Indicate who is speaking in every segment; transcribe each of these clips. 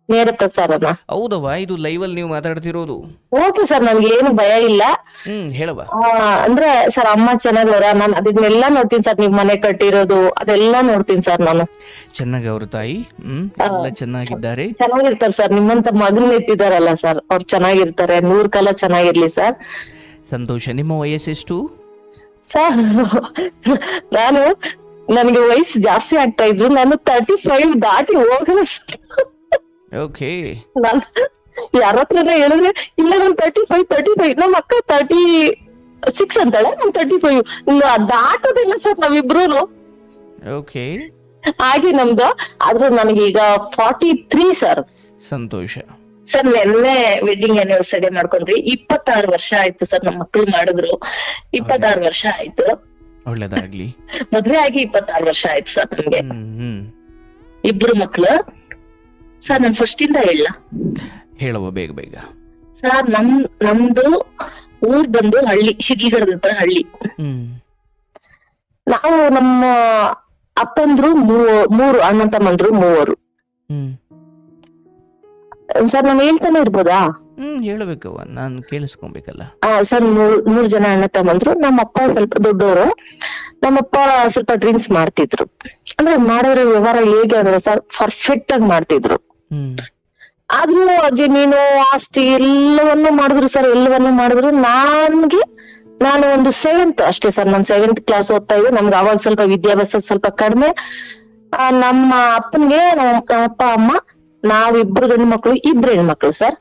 Speaker 1: ನೇರ ಪ್ರಸಾರನ?
Speaker 2: ಹೌದವಾ, ಇದು ಲೈವ್ ಅಲ್ಲಿ ನೀವು ಮಾತಾಡ್ತಿರೋದು?
Speaker 1: ಓಕೆ ಸರ್, ನನ್ಗೆ ಏನು ಭಯ ಇಲ್ಲ.
Speaker 2: ಹೇಳವ.
Speaker 1: ಅಂದ್ರೆ ಸರ್ ಅಮ್ಮ ಚೆನ್ನಾಗವ್ರ? ನಾನು ಅದನ್ನೆಲ್ಲಾ ನೋಡ್ತೀನಿ ಸರ್, ನೀವ್ ಮನೆ ಕಟ್ಟಿರೋದು ಅದೆಲ್ಲಾ ನೋಡ್ತೀನಿ ಸರ್ ನಾನು.
Speaker 2: ಚೆನ್ನಾಗಿ ಅವ್ರ ತಾಯಿ ಎಲ್ಲ ಚೆನ್ನಾಗಿದ್ದಾರೆ?
Speaker 1: ಚೆನ್ನಾಗಿರ್ತಾರೆ ಸರ್, ನಿಮ್ಮಂತ ಮಗನ್ ಎತ್ತಿದಾರಲ್ಲ ಸರ್, ಅವ್ರು ಚೆನ್ನಾಗಿರ್ತಾರೆ. 100 ಕಾಲ ಚೆನ್ನಾಗಿರ್ಲಿ ಸರ್.
Speaker 2: ಸಂತೋಷ. ನಿಮ್ಮ ವಯಸ್ಸೆಷ್ಟು
Speaker 1: ಸರ್? ನನಗೆ ವಯಸ್ಸು ಜಾಸ್ತಿ ಆಗ್ತಾ ಇದ್ರು, ನಾನು 35 ದಾಟಿ ಹೋಗಲ್ಲ ಸರ್.
Speaker 2: ಓಕೆ.
Speaker 1: ನಾನು ಯಾರ ಹತ್ರನ ಹೇಳಿದ್ರೆ ಇಲ್ಲ ನಾನು 35 ನಮ್ಮ ಅಕ್ಕ 36 ಅಂತಾಳೆ, ನಾನು 35 ದಾಟೋದಿಲ್ಲ ಸರ್ ನಾವಿಬ್ರು.
Speaker 2: ಓಕೆ.
Speaker 1: ಹಾಗೆ ನಮ್ದು, ಆದ್ರೂ ನನಗೀಗ 43 ಸರ್.
Speaker 2: ಸಂತೋಷ
Speaker 1: ಸರ್. ನೆನ್ನೆ ವೆಡ್ಡಿಂಗ್ ಆನಿವರ್ಸರಿ ಮಾಡ್ಕೊಂಡ್ರಿ, 26 ವರ್ಷ ಆಯ್ತು ಸರ್. ನಮ್ಮ ಮಕ್ಳು ಮಾಡಿದ್ರು, 26 ವರ್ಷ ಆಯ್ತು.
Speaker 2: ಒಳ್ಳೇದಾಗ್ಲಿ.
Speaker 1: ಮದ್ವೆ ಆಗಿ 26 ವರ್ಷ ಆಯ್ತು ಸರ್ ನಮ್ಗೆ. 2 ಮಕ್ಳು ಸರ್. ನಾನು ಫಸ್ಟ್ ಇಂದ
Speaker 2: ಹೇಳುವ, ಬೇಗ ಬೇಗ
Speaker 1: ಸರ್. ನಮ್ದು ಊರ್ ಬಂದು ಹಳ್ಳಿ, ಶಿಡ್ಲಿಗಡದ ಹತ್ರ ಹಳ್ಳಿ. ನಾವು ನಮ್ಮ ಅಪ್ಪಂದ್ರು 3 ಅಣ್ಣ ತಮ್ಮಂದ್ರು 3. ಸರ್ ನಾನು ಹೇಳ್ತಾನೆ ಇರ್ಬೋದಾ?
Speaker 2: ಹೇಳಬೇಕವ, ನಾನು ಕೇಳಿಸ್ಕೊಬೇಕಲ್ಲ.
Speaker 1: ಸರ್ 3 ಜನ ಅಣ್ಣ ತಮ್ಮಂದ್ರು. ನಮ್ಮಪ್ಪ ಸ್ವಲ್ಪ ದೊಡ್ಡವರು. ನಮ್ಮಪ್ಪ ಸ್ವಲ್ಪ ಡ್ರಿಂಕ್ಸ್ ಮಾಡ್ತಿದ್ರು. ಅಂದ್ರೆ ಮಾಡೋರ ವ್ಯವಹಾರ ಹೇಗೆ ಅಂದ್ರೆ ಸರ್, ಪರ್ಫೆಕ್ಟ್ ಆಗಿ ಮಾಡ್ತಿದ್ರು. ಆದ್ರೂ ಜಮೀನು ಆಸ್ತಿ ಎಲ್ಲವನ್ನೂ ಮಾಡಿದ್ರು ಸರ್, ಎಲ್ಲವನ್ನೂ ಮಾಡಿದ್ರು. ನಾನು ಒಂದು 7th ಅಷ್ಟೇ ಸರ್, ನಾನು 7th ಕ್ಲಾಸ್ ಓದ್ತಾ ಇದ್ದೆ. ನಮ್ಗೆ ಅವಾಗ ಸ್ವಲ್ಪ ವಿದ್ಯಾಭ್ಯಾಸ ಸ್ವಲ್ಪ ಕಡಿಮೆ. ನಮ್ಮ ಅಪ್ಪನ್ಗೆ ನಮ್ಮ ಅಪ್ಪ ಅಮ್ಮ, ನಾವಿಬ್ರು ಗಂಡು ಮಕ್ಳು, 2 ಹೆಣ್ಮಕ್ಳು ಸರ್.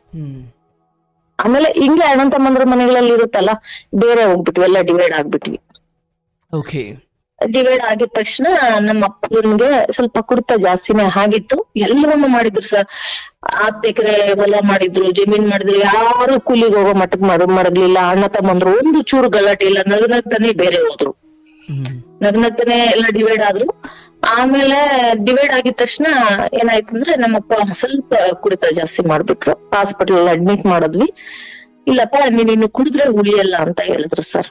Speaker 1: ಆಮೇಲೆ ಹಿಂಗೆ ಅಣ್ಣ ತಮ್ಮಂದ್ರ ಮನೆಗಳಲ್ಲಿ ಇರುತ್ತಲ್ಲ, ಬೇರೆ ಹೋಗ್ಬಿಟ್ವಿ, ಎಲ್ಲ ಡಿವೈಡ್ ಆಗ್ಬಿಟ್ವಿ. ಡಿವೈಡ್ ಆಗಿದ ತಕ್ಷಣ ನಮ್ಮ ಅಪ್ಪನಿಗೆ ಸ್ವಲ್ಪ ಕುಡಿತ ಜಾಸ್ತಿನೇ ಆಗಿತ್ತು. ಎಲ್ಲವನ್ನೂ ಮಾಡಿದ್ರು ಸರ್. 10 ಎಕರೆ ಹೊಲ ಮಾಡಿದ್ರು, ಜಮೀನ್ ಮಾಡಿದ್ರು. ಯಾರು ಕೂಲಿಗೆ ಹೋಗೋ ಮಟ್ಟಕ್ ಮಾಡಲಿಲ್ಲ. ಅಣ್ಣ ತಮ್ಮಂದ್ರು ಒಂದು ಚೂರು ಗಲಾಟೆ ಇಲ್ಲ, ನಗ್ನಗ್ತಾನೆ ಬೇರೆ ಹೋದ್ರು, ನಗ್ನಗ್ತಾನೆ ಎಲ್ಲ ಡಿವೈಡ್ ಆದ್ರು. ಆಮೇಲೆ ಡಿವೈಡ್ ಆಗಿದ ತಕ್ಷಣ ಏನಾಯ್ತಂದ್ರೆ, ನಮ್ಮಪ್ಪ ಸ್ವಲ್ಪ ಕುಡಿತ ಜಾಸ್ತಿ ಮಾಡ್ಬಿಟ್ರು. ಹಾಸ್ಪಿಟಲ್ ಅಡ್ಮಿಟ್ ಮಾಡಿದ್ವಿ. ಇಲ್ಲಪ್ಪ ನೀನು ಕುಡಿದ್ರೆ ಉಳಿಯಲ್ಲ ಅಂತ ಹೇಳಿದ್ರು ಸರ್.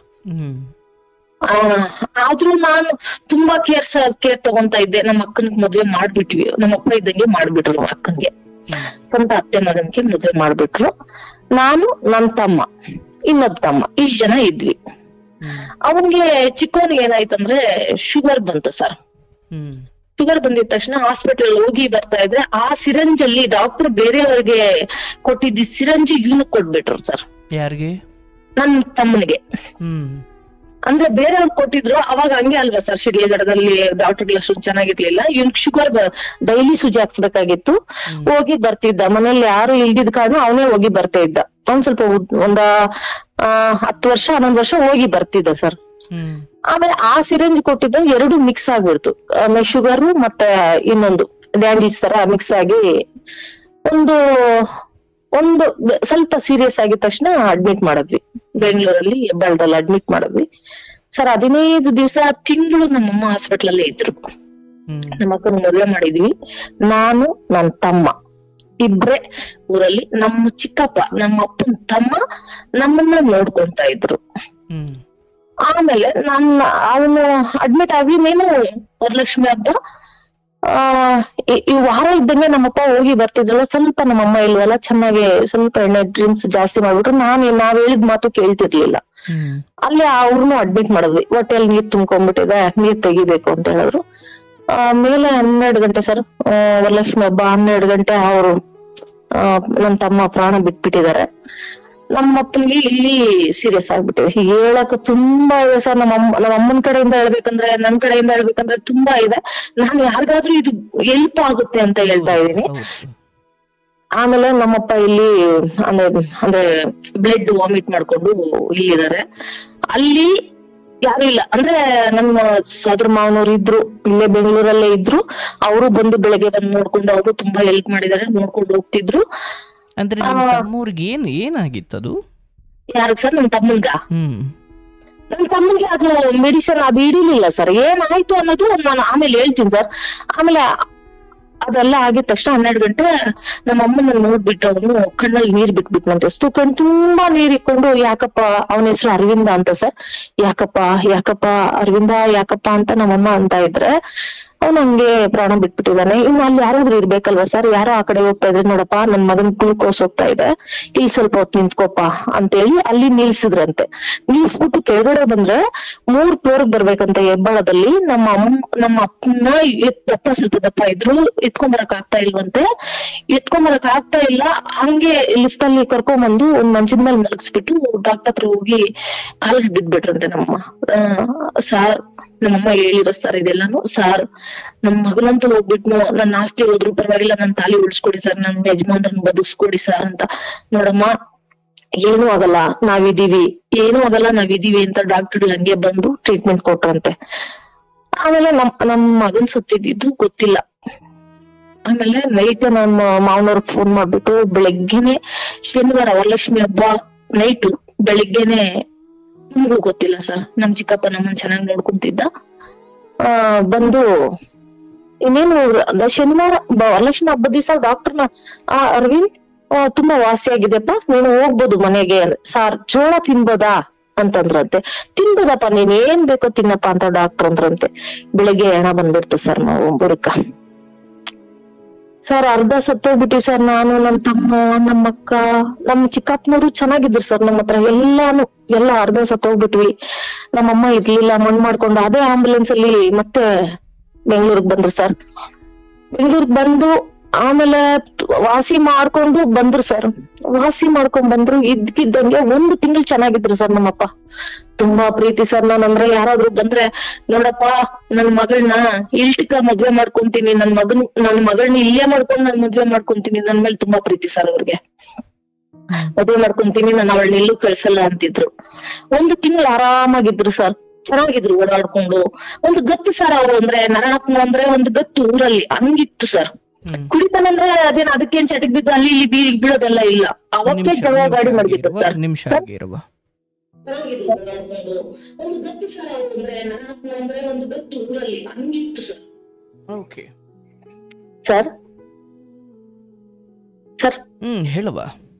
Speaker 1: ಆದ್ರೂ ನಾನು ತುಂಬಾ ಕೇರ್ ತಗೊಂತಾ ಇದ್ದೆ. ನಮ್ಮ ಅಕ್ಕನಿಗೆ ಮದ್ವೆ ಮಾಡ್ಬಿಟ್ವಿ. ನಮ್ಮಪ್ಪ ಇದ್ದಂಗೆ ಮಾಡ್ಬಿಟ್ರು ಅಕ್ಕನ್ಗೆ. ಸ್ವಂತ ಅತ್ತೆ ಮಗನ್ಗೆ ಮದ್ವೆ ಮಾಡ್ಬಿಟ್ರು. ನಾನು, ನನ್ ತಮ್ಮ, ಇನ್ನೊಬ್ಬ ತಮ್ಮ, ಇಷ್ಟ್ ಜನ ಇದ್ವಿ. ಅವನ್ಗೆ ಚಿಕ್ಕವನಿಗೆ ಏನಾಯ್ತಂದ್ರೆ ಶುಗರ್ ಬಂತು ಸರ್. ಶುಗರ್ ಬಂದಿದ ತಕ್ಷಣ ಹಾಸ್ಪಿಟಲ್ ಹೋಗಿ ಬರ್ತಾ ಇದ್ರೆ, ಆ ಸಿರಂಜ್ ಅಲ್ಲಿ ಡಾಕ್ಟರ್ ಬೇರೆಯವ್ರಿಗೆ ಕೊಟ್ಟಿದ್ದ ಸಿರಂಜ್ ಇವನು ಕೊಟ್ಬಿಟ್ರು ಸರ್.
Speaker 2: ಯಾರಿಗೆ?
Speaker 1: ನನ್ ತಮ್ಮನಿಗೆ. ಅಂದ್ರೆ ಬೇರೆಯವ್ರು ಕೊಟ್ಟಿದ್ರು. ಅವಾಗ ಹಂಗೆ ಅಲ್ವಾ ಸರ್, ಶಿಡ್ಲಿಗಡದಲ್ಲಿ ಡಾಕ್ಟರ್ಗಳು ಅಷ್ಟು ಚೆನ್ನಾಗಿರ್ಲಿಲ್ಲ. ಇವ್ನ್ ಶುಗರ್ ಡೈಲಿ ಸುಜಿ ಹಾಕ್ಸ್ಬೇಕಾಗಿತ್ತು. ಹೋಗಿ ಬರ್ತಿದ್ದ, ಮನೇಲಿ ಯಾರು ಇಲ್ದಿದ್ ಕಾರಣ ಅವನೇ ಹೋಗಿ ಬರ್ತಾ ಇದ್ದ. ಅವ್ನ್ ಸ್ವಲ್ಪ ಒಂದ 10 ವರ್ಷ 11 ವರ್ಷ ಹೋಗಿ ಬರ್ತಿದ್ದ ಸರ್. ಆಮೇಲೆ ಆ ಸಿರಿಂಜ್ ಕೊಟ್ಟಿದ್ದ 2 ಮಿಕ್ಸ್ ಆಗ್ಬಿಡ್ತು. ಆಮೇಲೆ ಶುಗರ್ ಮತ್ತೆ ಇನ್ನೊಂದು ಡ್ಯಾಂಡೀಸ್ ತರ ಮಿಕ್ಸ್ ಆಗಿ ಒಂದು ಸ್ವಲ್ಪ ಸೀರಿಯಸ್ ಆಗಿದ ತಕ್ಷಣ ಅಡ್ಮಿಟ್ ಮಾಡಿದ್ವಿ. ಬೆಂಗಳೂರಲ್ಲಿ ಹೆಬ್ಬಾಳದಲ್ಲಿ ಅಡ್ಮಿಟ್ ಮಾಡಿದ್ವಿ ಸರ್. 15 ದಿವಸ, ತಿಂಗಳು ನಮ್ಮಮ್ಮ ಹಾಸ್ಪಿಟಲ್ ಅಲ್ಲೇ ಇದ್ರು. ನಮ್ಮ ಅಕ್ಕನ ಮದುವೆ ಮಾಡಿದ್ವಿ. ನಾನು, ನನ್ ತಮ್ಮ ಇಬ್ರೇ ಊರಲ್ಲಿ. ನಮ್ಮ ಚಿಕ್ಕಪ್ಪ, ನಮ್ಮ ಅಪ್ಪನ ತಮ್ಮ ನಮ್ಮನ್ನ ನೋಡ್ಕೊಂತಾ ಇದ್ರು. ಆಮೇಲೆ ಅವನು ಅಡ್ಮಿಟ್ ಆಗಿ ನೀನು ವರಲಕ್ಷ್ಮಿ ಹಬ್ಬ ಈ ವಾರ ಇದ್ದಂಗೆ ನಮ್ಮಪ್ಪ ಹೋಗಿ ಬರ್ತಿದ್ರಲ್ಲ. ಸ್ವಲ್ಪ ನಮ್ಮಮ್ಮ ಇಲ್ವಲ್ಲ, ಚೆನ್ನಾಗಿ ಸ್ವಲ್ಪ ಎಣ್ಣೆ ಡ್ರಿಂಕ್ಸ್ ಜಾಸ್ತಿ ಮಾಡ್ಬಿಟ್ರು. ನಾವ್ ಹೇಳಿದ್ ಮಾತು ಕೇಳ್ತಿರ್ಲಿಲ್ಲ. ಅಲ್ಲಿ ಅವ್ರನ್ನು ಅಡ್ಮಿಟ್ ಮಾಡಿದ್ವಿ. ಹೊಟ್ಟೆಲ್ ನೀರ್ ತುಂಬ್ಕೊಂಡ್ಬಿಟ್ಟಿದೆ, ನೀರ್ ತೆಗಿಬೇಕು ಅಂತ ಹೇಳಿದ್ರು. ಮೇಲೆ 12 ಗಂಟೆ ಸರ್, ವರಲಕ್ಷ್ಮಿ ಹಬ್ಬ 12 ಗಂಟೆ ಅವರು ನನ್ ತಮ್ಮ ಪ್ರಾಣ ಬಿಟ್ಬಿಟ್ಟಿದ್ದಾರೆ. ನಮ್ಮ ಅಪ್ಪನಿಗೆ ಇಲ್ಲಿ ಸೀರಿಯಸ್ ಆಗ್ಬಿಟ್ಟಿದೆ. ಹೇಳಕ್ ತುಂಬಾ ಇದೆ ಸರ್. ನಮ್ಮ ಅಮ್ಮನ ಕಡೆಯಿಂದ ಹೇಳ್ಬೇಕಂದ್ರೆ, ನನ್ ಕಡೆಯಿಂದ ಹೇಳ್ಬೇಕಂದ್ರೆ ತುಂಬಾ ಇದೆ. ನಾನು ಯಾರಿಗಾದ್ರೂ ಇದು ಹೆಲ್ಪ್ ಆಗುತ್ತೆ ಅಂತ ಹೇಳ್ತಾ ಇದ್ದೀನಿ. ಆಮೇಲೆ ನಮ್ಮಪ್ಪ ಇಲ್ಲಿ ಅಂದ್ರೆ ಬ್ಲಡ್ ವಾಮಿಟ್ ಮಾಡ್ಕೊಂಡು ಇಲ್ಲಿದ್ದಾರೆ. ಅಲ್ಲಿ ಯಾರು ಇಲ್ಲ. ಅಂದ್ರೆ ನಮ್ಮ ಸೋದರ ಮಾವನವ್ರು ಇದ್ರು, ಇಲ್ಲೇ ಬೆಂಗಳೂರಲ್ಲೇ ಇದ್ರು. ಅವರು ಬಂದು ಬೆಳಗ್ಗೆ ಬಂದು ನೋಡ್ಕೊಂಡು, ಅವರು ತುಂಬಾ ಹೆಲ್ಪ್ ಮಾಡಿದ್ದಾರೆ, ನೋಡ್ಕೊಂಡು ಹೋಗ್ತಿದ್ರು.
Speaker 2: ಅಂದ್ರೆ ತಮ್ಮೂರ್ಗೆ ಏನಾಗಿತ್ತದು?
Speaker 1: ಯಾರಿಗೆ ಸರ್? ನನ್ ತಮ್ಮನ್ಗ? ನನ್ ತಮ್ಮನ್ಗೆ ಅದು ಮೆಡಿಸಿನ್ ಅದು ಹಿಡಿಲಿಲ್ಲ ಸರ್. ಏನಾಯ್ತು ಅನ್ನೋದು ನಾನು ಆಮೇಲೆ ಹೇಳ್ತೀನಿ ಸರ್. ಆಮೇಲೆ ಅದೆಲ್ಲ ಆಗಿದ ತಕ್ಷಣ 12 ಗಂಟೆ ನಮ್ಮ ಅಮ್ಮನ ನೋಡ್ಬಿಟ್ಟು ಅವನು ಕಣ್ಣಲ್ಲಿ ನೀರ್ ಬಿಟ್ಬಿಟ್ನಂತೆ. ಕಣ್ ತುಂಬಾ ನೀರ್ ಇಟ್ಕೊಂಡು, ಯಾಕಪ್ಪ, ಅವನ ಹೆಸರು ಅರವಿಂದ ಅಂತ ಸರ್. ಯಾಕಪ್ಪ ಅರವಿಂದ ಯಾಕಪ್ಪ ಅಂತ ನಮ್ಮಮ್ಮ ಅಂತ ಇದ್ರೆ, ಅವ್ನು ಹಂಗೆ ಪ್ರಾಣ ಬಿಟ್ಬಿಟ್ಟಿದ್ದಾನೆ. ಇನ್ನು ಅಲ್ಲಿ ಯಾರಾದ್ರೂ ಇರ್ಬೇಕಲ್ವಾ ಸರ್, ಯಾರೋ ಆ ಕಡೆ ಹೋಗ್ತಾ ಇದ್ರೆ, ನೋಡಪ್ಪ ನನ್ ಮಗನ್ ಗ್ಲೂಕೋಸ್ ಹೋಗ್ತಾ ಇದೆ, ಇಲ್ಲಿ ಸ್ವಲ್ಪ ಹೊತ್ತು ನಿಂತ್ಕೋಪ ಅಂತೇಳಿ ಅಲ್ಲಿ ನಿಲ್ಸಿದ್ರಂತೆ. ನಿಲ್ಸ್ಬಿಟ್ಟು ಕೆಳಗಡೆ ಬಂದ್ರೆ 3 ಫ್ಲೋರ್ ಬರ್ಬೇಕಂತ ಹೆಬ್ಬಾಳದಲ್ಲಿ. ನಮ್ಮ ಅಪ್ಪನ ಸ್ವಲ್ಪ ದಪ್ಪ ಇದ್ರು, ಎತ್ಕೊಂಬರಕ್ ಆಗ್ತಾ ಇಲ್ವಂತೆ. ಎತ್ಕೊಂಬರಕ್ ಆಗ್ತಾ ಇಲ್ಲ, ಹಂಗೆ ಲಿಫ್ಟ್ ಅಲ್ಲಿ ಕರ್ಕೊಂಡ್ಬಂದು ಒಂದ್ ಮಂಚದ ಮೇಲೆ ಮಲಗಿಸ್ಬಿಟ್ಟು ಡಾಕ್ಟರ್ ಹತ್ರ ಹೋಗಿ ಕಾಲಿಗೆ ಬಿದ್ಬಿಟ್ರಂತೆ ನಮ್ಮಮ್ಮ. ಸಾರ್ ನಮ್ಮಮ್ಮ ಹೇಳಿರೋ ಸರ್ ಇದೆಲ್ಲಾನು. ಸಾರ್ ನಮ್ ಮಗನಂತೂ ಹೋಗ್ಬಿಟ್ನು, ನನ್ ಆಸ್ತಿ ಹೋದ್ರು ಪರವಾಗಿಲ್ಲ, ನನ್ ತಾಲಿ ಉಳಿಸ್ಕೊಡಿ ಸರ್, ನನ್ ಯಜಮಾನ್ರನ್ನ ಬದುಕ್ಸ್ಕೊಡಿ ಸರ್ ಅಂತ. ನೋಡಮ್ಮ ಏನೂ ಆಗಲ್ಲ, ಏನೂ ಆಗಲ್ಲ ನಾವಿದೀವಿ ಅಂತ ಡಾಕ್ಟರ್ ಹಂಗೆ ಬಂದು ಟ್ರೀಟ್ಮೆಂಟ್ ಕೊಟ್ರಂತೆ. ಆಮೇಲೆ ನಮ್ ಮಗನ್ ಸತ್ತಿದ್ದು ಗೊತ್ತಿಲ್ಲ. ಆಮೇಲೆ ನೈಟ್ ನಮ್ಮ ಮಾವನವ್ರಿಗೆ ಫೋನ್ ಮಾಡ್ಬಿಟ್ಟು ಬೆಳಗ್ಗೆನೆ, ಶನಿವಾರ ವರಲಕ್ಷ್ಮಿ ಹಬ್ಬ ನೈಟು, ಬೆಳಿಗ್ಗೆನೆ ನಮಗೂ ಗೊತ್ತಿಲ್ಲ ಸರ್, ನಮ್ ಚಿಕ್ಕಪ್ಪ ನಮ್ಮನ್ ಚೆನ್ನಾಗಿ ನೋಡ್ಕೊಂತಿದ್ದ. ಬಂದು ಇನ್ನೇನು ಶನಿವಾರ ವರಲಕ್ಷ್ಮಿ ಹಬ್ಬದ ದಿವಸ ಡಾಕ್ಟರ್ನ ಅರವಿಂದ್ ತುಂಬಾ ವಾಸಿಯಾಗಿದೆಪ್ಪ, ನೀನು ಹೋಗ್ಬೋದು ಮನೆಗೆ. ಸಾರ್ ಜೋಳ ತಿನ್ಬೋದಾ ಅಂತಂದ್ರಂತೆ. ತಿನ್ಬೋದಪ್ಪ, ನೀನ್ ಏನ್ ಬೇಕೋ ತಿನ್ನಪ್ಪ ಅಂತ ಡಾಕ್ಟರ್ ಅಂದ್ರಂತೆ. ಬೆಳಿಗ್ಗೆ ಹೆಣ ಬಂದ್ಬಿಡ್ತು ಸರ್ ನಾವು 9ಕ್ಕೆ. ಸರ್ ಅರ್ಧ ಸತ್ತೋಗ್ಬಿಟ್ಟಿವಿ ಸರ್. ನಾನು, ನಮ್ ತಮ್ಮ, ನಮ್ಮ ಅಕ್ಕ, ನಮ್ ಚಿಕ್ಕಪ್ಪನವರು ಚೆನ್ನಾಗಿದ್ರು ಸರ್. ನಮ್ಮ ಹತ್ರ ಎಲ್ಲ ಅರ್ಧ ಸತ್ತೋಗ್ಬಿಟ್ವಿ. ನಮ್ಮಮ್ಮ ಇರ್ಲಿಲ್ಲ, ಮಣ್ಣು ಮಾಡ್ಕೊಂಡು ಅದೇ ಆಂಬುಲೆನ್ಸ್ ಅಲ್ಲಿ ಮತ್ತೆ ಬೆಂಗ್ಳೂರ್ಗ್ ಬಂದ್ರು ಸರ್. ಬೆಂಗ್ಳೂರ್ಗ್ ಬಂದು ಆಮೇಲೆ ವಾಸಿ ಮಾಡ್ಕೊಂಡು ಬಂದ್ರು ಸರ್. ವಾಸಿ ಮಾಡ್ಕೊಂಡ್ ಬಂದ್ರು. ಇದ್ಕಿದ್ದಂಗೆ 1 ತಿಂಗಳು ಚೆನ್ನಾಗಿದ್ರು ಸರ್ ನಮ್ಮಪ್ಪ. ತುಂಬಾ ಪ್ರೀತಿ ಸರ್ ನಾನಂದ್ರೆ. ಯಾರಾದ್ರೂ ಬಂದ್ರೆ, ನೋಡಪ್ಪ ನನ್ ಮಗಳನ್ನ ಇಲ್ಟಿಕ ಮದ್ವೆ ಮಾಡ್ಕೊಂತೀನಿ, ನನ್ ಮಗಳನ್ನ ಇಲ್ಲೇ ಮಾಡ್ಕೊಂಡು ನನ್ ಮದ್ವೆ ಮಾಡ್ಕೊಂತೀನಿ, ನನ್ ಮೇಲೆ ತುಂಬಾ ಪ್ರೀತಿ ಸರ್ ಅವ್ರಿಗೆ. ಮದ್ವೆ ಮಾಡ್ಕೊಂತೀನಿ, ನಾನು ಅವಳನ್ನ ಎಲ್ಲೂ ಕಳ್ಸಲ್ಲ ಅಂತಿದ್ರು. 1 ತಿಂಗಳು ಆರಾಮಾಗಿದ್ರು ಸರ್, ಚೆನ್ನಾಗಿದ್ರು, ಓಡಾಡ್ಕೊಂಡು. ಒಂದು ಗತ್ತು ಸರ್ ಅವ್ರು, ಅಂದ್ರೆ ನಾರಾಯಣಪ್ಪನ ಅಂದ್ರೆ ಒಂದು ಗತ್ತು ಊರಲ್ಲಿ, ಹಂಗಿತ್ತು ಸರ್. ಕುಡಿತಾನಂದ್ರೆ ಅದೇನ್ ಅದಕ್ಕೇನ್ ಚಟಕ್ ಬಿದ್ದು ಅಲ್ಲಿ ಇಲ್ಲಿ ಬೀದಿಗೆ ಬೀಳೋದೆಲ್ಲ ಇಲ್ಲ. ಅವಕ್ಕೆ ಗಾಡಿ ಮಾಡ್ಬಿಟ್ಟು ಸರ್. ಒಂದು ಗತ್ತು ಸರ್ ಅವ್ರು, ಅಂದ್ರೆ ನಾರಾಯಣಪ್ಪನ ಅಂದ್ರೆ ಒಂದು ಗತ್ತು ಊರಲ್ಲಿ, ಹಂಗಿತ್ತು ಸರ್. ಸರ್ ಸರ್
Speaker 2: ಹೇಳುವ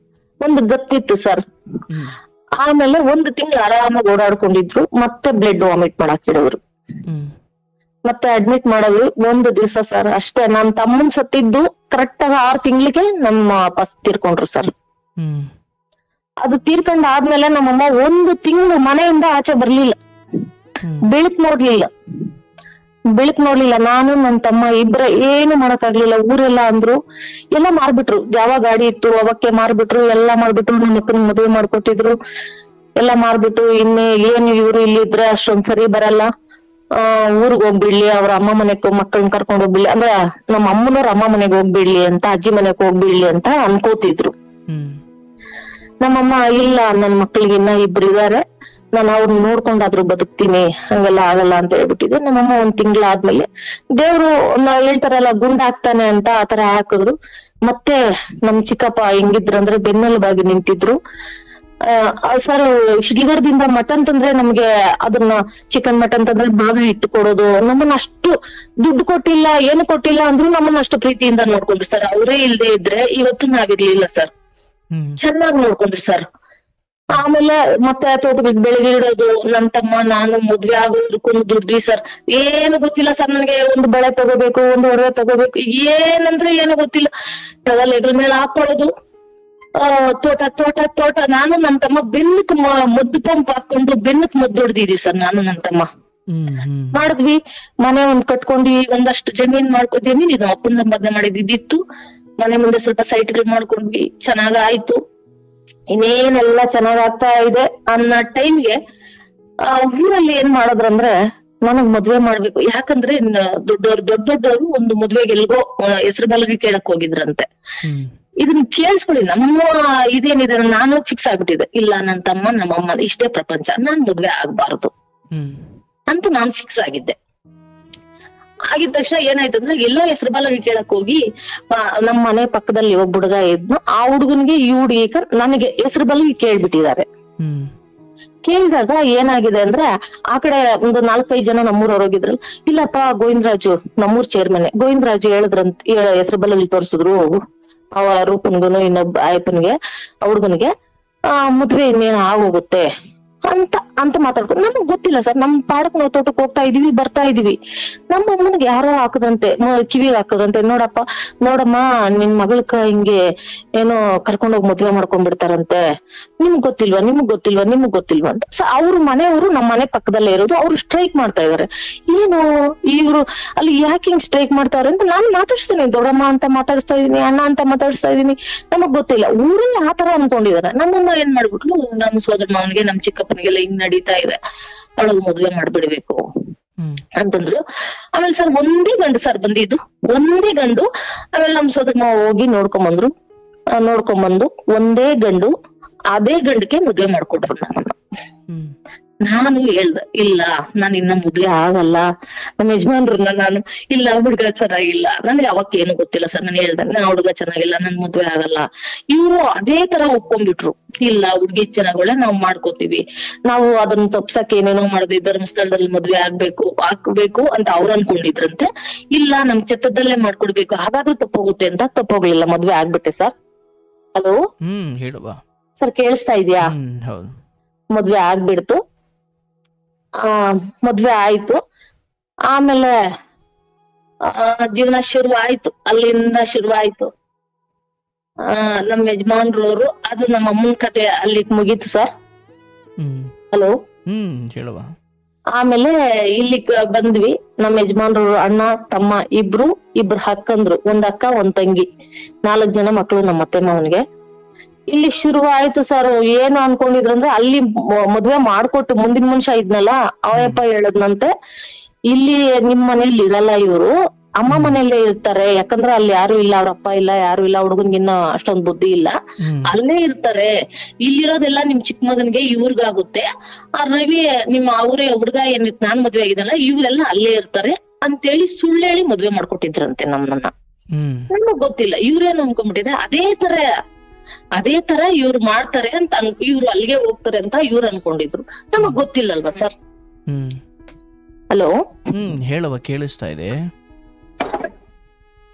Speaker 1: ಒಂದು ಗತ್ತಿತ್ತು ಸರ್. ಆಮೇಲೆ 1 ತಿಂಗಳು ಆರಾಮಾಗಿ ಓಡಾಡ್ಕೊಂಡಿದ್ರು. ಮತ್ತೆ ಬ್ಲಡ್ ವಾಮಿಟ್ ಮಾಡಕ್ ಇಡೋರು, ಮತ್ತೆ ಅಡ್ಮಿಟ್ ಮಾಡೋದು. 1 ದಿವಸ ಸರ್ ಅಷ್ಟೇ. ನನ್ ತಮ್ಮನ್ ಸತ್ತಿದ್ದು ಕರೆಕ್ಟ್ ಆಗಿ 6 ತಿಂಗಳಿಗೆ ನಮ್ಮ ಅಪ್ಪ ತೀರ್ಕೊಂಡ್ರು ಸರ್. ಅದು ತೀರ್ಕೊಂಡ್ ಆದ್ಮೇಲೆ ನಮ್ಮಮ್ಮ 1 ತಿಂಗಳು ಮನೆಯಿಂದ ಆಚೆ ಬರ್ಲಿಲ್ಲ, ಬೆಳಕ್ ನೋಡ್ಲಿಲ್ಲ. ನಾನು ನನ್ ತಮ್ಮ ಇಬ್ರ ಏನು ಮಾಡಕ್ಕಾಗ್ಲಿಲ್ಲ. ಊರೆಲ್ಲ ಅಂದ್ರು, ಎಲ್ಲ ಮಾರ್ಬಿಟ್ರು. ಜಾವ ಗಾಡಿ ಇತ್ತು ಅವಕ್ಕೆ ಮಾರ್ಬಿಟ್ರು, ಎಲ್ಲ ಮಾಡ್ಬಿಟ್ರು. ನಮ್ಮ ಅಕ್ಕನ ಮದುವೆ ಮಾಡ್ಕೊಟ್ಟಿದ್ರು, ಎಲ್ಲ ಮಾರ್ಬಿಟ್ಟು ಇನ್ನೇ ಏನು ಇವ್ರು ಇಲ್ಲಿದ್ರೆ ಅಷ್ಟೊಂದ್ ಸರಿ ಬರಲ್ಲ, ಊರ್ಗ್ ಹೋಗ್ಬಿಡ್ಲಿ, ಅವ್ರ ಅಮ್ಮ ಮನೆಗ್ ಮಕ್ಕಳನ್ನ ಕರ್ಕೊಂಡ್ ಹೋಗ್ಬಿಡ್ಲಿ, ಅಂದ್ರೆ ನಮ್ಮ ಅಮ್ಮನವ್ರ ಅಮ್ಮ ಮನೆಗ್ ಹೋಗ್ಬಿಡ್ಲಿ ಅಂತ, ಅಜ್ಜಿ ಮನೆಗ್ ಹೋಗ್ಬಿಡ್ಲಿ ಅಂತ ಅನ್ಕೋತಿದ್ರು. ನಮ್ಮಮ್ಮ ಇಲ್ಲ, ನನ್ ಮಕ್ಳಿಗೆ ಇನ್ನ 2 ಇದಾರೆ, ನಾನು ಅವ್ರನ್ನ ನೋಡ್ಕೊಂಡಾದ್ರು ಬದುಕ್ತೀನಿ, ಹಂಗೆಲ್ಲ ಆಗಲ್ಲ ಅಂತ ಹೇಳ್ಬಿಟ್ಟಿದ್ದೆ. ನಮ್ಮಮ್ಮ 1 ತಿಂಗಳಾದ್ಮೇಲೆ ದೇವ್ರು ಹೇಳ್ತಾರಲ್ಲ ಗುಂಡ್ ಹಾಕ್ತಾನೆ ಅಂತ, ಆತರ ಹಾಕಿದ್ರು. ಮತ್ತೆ ನಮ್ ಚಿಕ್ಕಪ್ಪ ಹೆಂಗಿದ್ರಂದ್ರೆ ಬೆನ್ನೆಲುಬಾಗಿ ನಿಂತಿದ್ರು. ಸರ್ ಶ್ರೀಗಢದಿಂದ ಮಟನ್ ತಂದ್ರೆ ನಮ್ಗೆ ಅದನ್ನ ಚಿಕನ್ ಮಟನ್ ತಂದ್ರೆ ಭಾಗ ಇಟ್ಟು ಕೊಡೋದು. ನಮ್ಮನ್ನ ಅಷ್ಟು ದುಡ್ಡು ಕೊಟ್ಟಿಲ್ಲ, ಏನು ಕೊಟ್ಟಿಲ್ಲ ಅಂದ್ರು ನಮ್ಮನ್ನ ಅಷ್ಟು ಪ್ರೀತಿಯಿಂದ ನೋಡ್ಕೊಂಡ್ರು ಸರ್. ಅವರೇ ಇಲ್ದೇ ಇದ್ರೆ ಇವತ್ತು ನಾವಿರ್ಲಿಲ್ಲ ಸರ್. ಚೆನ್ನಾಗಿ ನೋಡ್ಕೊಂಡ್ರು ಸರ್. ಆಮೇಲೆ ಮತ್ತೆ ತೋಟಗಳಿಗೆ ಬೆಳಗ್ಗೆ ಇಡೋದು. ನನ್ ತಮ್ಮ ನಾನು ಮದ್ವೆ ಆಗೋದಕ್ಕೂ ದುಡ್ಡಿ ಸರ್. ಏನು ಗೊತ್ತಿಲ್ಲ ಸರ್ ನನ್ಗೆ. ಒಂದು ಬಳೆ ತಗೋಬೇಕು, ಒಂದು ಒಡವೆ ತಗೋಬೇಕು, ಏನಂದ್ರೆ ಏನು ಗೊತ್ತಿಲ್ಲ. ಟವಲ್ ಹೆಗಲ ಮೇಲೆ ಹಾಕೊಳ್ಳೋದು, ತೋಟ. ನಾನು ನನ್ ತಮ್ಮ ಬೆನ್ನಕ್ ಮದ್ದು ಪಂಪ್ ಹಾಕೊಂಡು ಬೆನ್ನಕ್ ಮದ್ದು ಹೊಡೆದಿದೀವಿ ಸರ್, ನಾನು ನನ್ ತಮ್ಮ ಮಾಡಿದ್ವಿ. ಮನೆ ಕಟ್ಕೊಂಡ್ವಿ, ಒಂದಷ್ಟು ಜಮೀನ್ ಜಮೀನ್ ಇದು ಅಪ್ಪನ ಸಂಪಾದನೆ ಮಾಡಿದ್ದಿತ್ತು. ಮನೆ ಮುಂದೆ ಸ್ವಲ್ಪ ಸೈಟ್ಗಳು ಮಾಡ್ಕೊಂಡ್ವಿ, ಚೆನ್ನಾಗ್ ಆಯ್ತು. ಇನ್ನೇನೆಲ್ಲ ಚೆನ್ನಾಗ್ ಆಗ್ತಾ ಇದೆ ಅನ್ನೋ ಟೈಮ್ಗೆ ಊರಲ್ಲಿ ಏನ್ ಮಾಡೋದ್ರಂದ್ರೆ, ನನಗ್ ಮದ್ವೆ ಮಾಡ್ಬೇಕು. ಯಾಕಂದ್ರೆ ದೊಡ್ಡವರು ಒಂದು ಮದ್ವೆಗೆ ಎಲ್ಗೋ ಹೆಸರು ಬಲಗಿ ಕೇಳಕ್ ಹೋಗಿದ್ರಂತೆ. ಇದನ್ನ ಕೇಳಿಸ್ಕೊಳ್ಳಿ, ನಮ್ಮ ಇದೇನಿದೆ, ನಾನು ಫಿಕ್ಸ್ ಆಗ್ಬಿಟ್ಟಿದೆ, ಇಲ್ಲ ನನ್ ತಮ್ಮ ನಮ್ಮಮ್ಮ ಇಷ್ಟೇ ಪ್ರಪಂಚ, ನಾನ್ ಮದ್ವೆ ಆಗ್ಬಾರ್ದು ಅಂತ ನಾನ್ ಫಿಕ್ಸ್ ಆಗಿದ್ದೆ. ಆಗಿದ ತಕ್ಷಣ ಏನಾಯ್ತಂದ್ರೆ, ಎಲ್ಲೋ ಹೆಸರು ಬಲಗಿ ಕೇಳಕ್ ಹೋಗಿ ನಮ್ ಮನೆ ಪಕ್ಕದಲ್ಲಿ ಒಬ್ಬ ಹುಡುಗ ಇದ್ನು. ಆ ಹುಡುಗನಿಗೆ ಈ ಹುಡುಗಿ ನನಗೆ ಹೆಸರು ಬಲಗಿ ಕೇಳ್ಬಿಟ್ಟಿದ್ದಾರೆ. ಕೇಳಿದಾಗ ಏನಾಗಿದೆ ಅಂದ್ರೆ, ಆ ಕಡೆ ಒಂದು 4-5 ಜನ ನಮ್ಮೂರವ್ರು ಹೋಗಿದ್ರು. ಇಲ್ಲಪ್ಪ ಗೋವಿಂದರಾಜು, ನಮ್ಮೂರ್ ಚೇರ್ಮನ್ ಗೋವಿಂದರಾಜು ಹೇಳಿದ್ರಂತ ಹೆಸರು ಬಲಗಿ ತೋರ್ಸಿದ್ರು. ಅವ ರೂಪನ್ಗುನು ಇನ್ನೊಬ್ಬ ಆಯಪ್ಪನ್ಗೆ, ಹುಡುಗನಿಗೆ ಮದ್ವೆ ಇನ್ನೇನು ಆಗೋಗುತ್ತೆ ಅಂತ ಮಾತಾಡ್ಕೊಂಡು ನಮಗ್ ಗೊತ್ತಿಲ್ಲ ಸರ್. ನಮ್ ಪಾಡಕ್ ನಾವು ತೋಟಕ್ ಹೋಗ್ತಾ ಇದೀವಿ, ಬರ್ತಾ ಇದೀವಿ. ನಮ್ಮ ಅಮ್ಮನಿಗೆ ಯಾರೋ ಹಾಕದಂತೆ, ಕಿವಿಗೆ ಹಾಕದಂತೆ, ನೋಡಮ್ಮ ನಿನ್ ಮಗಳಕ ಹಿಂಗೆ ಏನೋ ಕರ್ಕೊಂಡೋಗಿ ಮದ್ವೆ ಮಾಡ್ಕೊಂಡ್ಬಿಡ್ತಾರಂತೆ, ನಿಮ್ಗ್ ಗೊತ್ತಿಲ್ವಾ ಅಂತ. ಅವ್ರ ಮನೆಯವರು ನಮ್ಮ ಮನೆ ಪಕ್ಕದಲ್ಲೇ ಇರೋದು, ಅವ್ರು ಸ್ಟ್ರೈಕ್ ಮಾಡ್ತಾ ಇದಾರೆ. ಏನು ಇವ್ರು ಅಲ್ಲಿ ಯಾಕೆ ಹಿಂಗ್ ಸ್ಟ್ರೈಕ್ ಮಾಡ್ತಾವ್ರೆ ಅಂತ ನಾನ್ ಮಾತಾಡ್ಸ್ತೀನಿ, ದೊಡ್ಡಮ್ಮ ಅಂತ ಮಾತಾಡಿಸ್ತಾ ಇದೀನಿ, ಅಣ್ಣ ಅಂತ ಮಾತಾಡಿಸ್ತಾ ಇದೀನಿ. ನಮಗ್ ಗೊತ್ತಿಲ್ಲ, ಊರೇ ಆತರ ಅನ್ಕೊಂಡಿದಾರೆ. ನಮ್ಮಮ್ಮ ಏನ್ ಮಾಡ್ಬಿಟ್ಲು, ನಮ್ ಸೋದರ ಮಾವನ್ಗೆ ನಮ್ ಚಿಕ್ಕಪ್ಪನಿಗೆಲ್ಲ ಹಿಂಗ್ ನಡೀತಾ ಇದೆ, ಅವಳಿಗೆ ಮದ್ವೆ ಮಾಡ್ಬಿಡ್ಬೇಕು ಅಂತಂದ್ರು. ಆಮೇಲೆ ಸರ್ ಒಂದೇ ಗಂಡು ಸರ್ ಬಂದಿದ್ದು, ಒಂದೇ ಗಂಡು. ಆಮೇಲೆ ನಮ್ ಸೋದರ ಮಾವ ಹೋಗಿ ನೋಡ್ಕೊಂಬಂದು ಒಂದೇ ಗಂಡು, ಅದೇ ಗಂಡಕ್ಕೆ ಮದ್ವೆ ಮಾಡ್ಕೊಟ್ರು ನಮ್ಮನ್ನ. ನಾನು ಹೇಳ್ದೆ, ಇಲ್ಲ ನಾನು ಇನ್ನ ಮದ್ವೆ ಆಗಲ್ಲ. ನಮ್ಮ ಯಜಮಾನ್ರನ್ನ ನಾನು, ಇಲ್ಲ ಹುಡ್ಗ ಚೆನ್ನಾಗಿಲ್ಲ, ನನ್ಗೆ ಅವಕ್ಕೆ ಏನು ಗೊತ್ತಿಲ್ಲ ಸರ್. ನಾನು ಹೇಳ್ದೆ, ನಾ ಹುಡ್ಗ ಚೆನ್ನಾಗಿಲ್ಲ, ನನ್ ಮದ್ವೆ ಆಗಲ್ಲ. ಇವ್ರು ಅದೇ ತರ ಒಪ್ಕೊಂಡ್ಬಿಟ್ರು, ಇಲ್ಲ ಹುಡ್ಗಿ ಚೆನ್ನಾಗೊಳ್ಳೆ ನಾವ್ ಮಾಡ್ಕೋತೀವಿ, ನಾವು ಅದನ್ನ ತಪ್ಸಕ್ ಏನೇನೋ ಮಾಡಿದ್ವಿ, ಧರ್ಮಸ್ಥಳದಲ್ಲಿ ಮದ್ವೆ ಹಾಕ್ಬೇಕು ಅಂತ ಅವ್ರು ಅನ್ಕೊಂಡಿದ್ರಂತೆ. ಇಲ್ಲ ನಮ್ ಛತ್ರದಲ್ಲೇ ಮಾಡ್ಕೊಡ್ಬೇಕು, ಹಾಗಾದ್ರೂ ತಪ್ಪೋಗುತ್ತೆ ಅಂತ ತಪ್ಪೋಗ್ಲಿಲ್ಲ, ಮದ್ವೆ ಆಗ್ಬಿಟ್ಟೆ ಸರ್. ಹಲೋ
Speaker 2: ಹೇಳುವ
Speaker 1: ಸರ್, ಕೇಳಿಸ್ತಾ ಇದ್ಯಾ? ಮದ್ವೆ ಆಗ್ಬಿಡ್ತು. ಮದ್ವೆ ಆಯ್ತು. ಆಮೇಲೆ ಜೀವನ ಅಲ್ಲಿಂದ ಶುರುವಾಯ್ತು. ನಮ್ ಯಜಮಾನ್ರವ್ರು, ಅದು ನಮ್ಮ ಅಮ್ಮನ ಕತೆ ಅಲ್ಲಿಗ್ ಮುಗೀತು ಸರ್. ಹಲೋ
Speaker 2: ಹೇಳುವ.
Speaker 1: ಆಮೇಲೆ ಇಲ್ಲಿಗ್ ಬಂದ್ವಿ. ನಮ್ ಯಜಮಾನ್ರವ್ರು ಅಣ್ಣ ತಮ್ಮ ಇಬ್ರು ಅಕ್ಕಂದ್ರು, ಒಂದ್ ಅಕ್ಕ ಒಂದ್ ತಂಗಿ, 4 ಜನ ಮಕ್ಳು ನಮ್ಮ ಅತ್ತೆ ಮಾವನ್ಗೆ. ಇಲ್ಲಿ ಶುರು ಆಯ್ತು ಸರ್. ಏನು ಅನ್ಕೊಂಡಿದ್ರಂದ್ರೆ, ಅಲ್ಲಿ ಮದ್ವೆ ಮಾಡ್ಕೊಟ್ಟು ಮುಂದಿನ ಮನುಷ್ಯ ಇದ್ನಲ್ಲ, ಅವಯಪ್ಪ ಹೇಳದ್ನಂತೆ, ಇಲ್ಲಿ ನಿಮ್ ಮನೇಲಿ ಇರಲ್ಲ, ಇವ್ರು ಅಮ್ಮ ಮನೆಯಲ್ಲೇ ಇರ್ತಾರೆ, ಯಾಕಂದ್ರೆ ಅಲ್ಲಿ ಯಾರು ಇಲ್ಲ, ಅವ್ರ ಅಪ್ಪ ಇಲ್ಲ, ಯಾರು ಇಲ್ಲ, ಹುಡುಗನ್ಗಿನ್ನ ಅಷ್ಟೊಂದ್ ಬುದ್ಧಿ ಇಲ್ಲ, ಅಲ್ಲೇ ಇರ್ತಾರೆ. ಇಲ್ಲಿರೋದೆಲ್ಲ ನಿಮ್ ಚಿಕ್ಕ ಮಗನ್ಗೆ ಇವ್ರಿಗಾಗುತ್ತೆ. ಆ ರವಿ ಅವ್ರೇ ಹುಡುಗ ಏನಿತ್ತು, ನಾನ್ ಮದ್ವೆ ಆಗಿದಲ್ಲ, ಇವ್ರೆಲ್ಲ ಅಲ್ಲೇ ಇರ್ತಾರೆ ಅಂತೇಳಿ ಸುಳ್ಳು ಹೇಳಿ ಮದ್ವೆ ಮಾಡ್ಕೊಟ್ಟಿದ್ರಂತೆ ನಮ್ಮನ್ನ. ನಮಗ್ ಗೊತ್ತಿಲ್ಲ, ಇವ್ರೇನು ಅನ್ಕೊಂಡ್ಬಿಟ್ಟಿದ್ರೆ ಅದೇ ತರ ಇವ್ರು ಮಾಡ್ತಾರೆ ಅಂತ, ಇವ್ರು ಅಲ್ಲಿಗೆ ಹೋಗ್ತಾರೆ ಅಂತ ಇವ್ರು ಅನ್ಕೊಂಡಿದ್ರು. ನಮಗ್ ಗೊತ್ತಿಲ್ಲಲ್ವಾ ಸರ್. ಹಲೋ
Speaker 2: ಹೇಳುವ, ಕೇಳಿಸ್ತಾ ಇದೆ.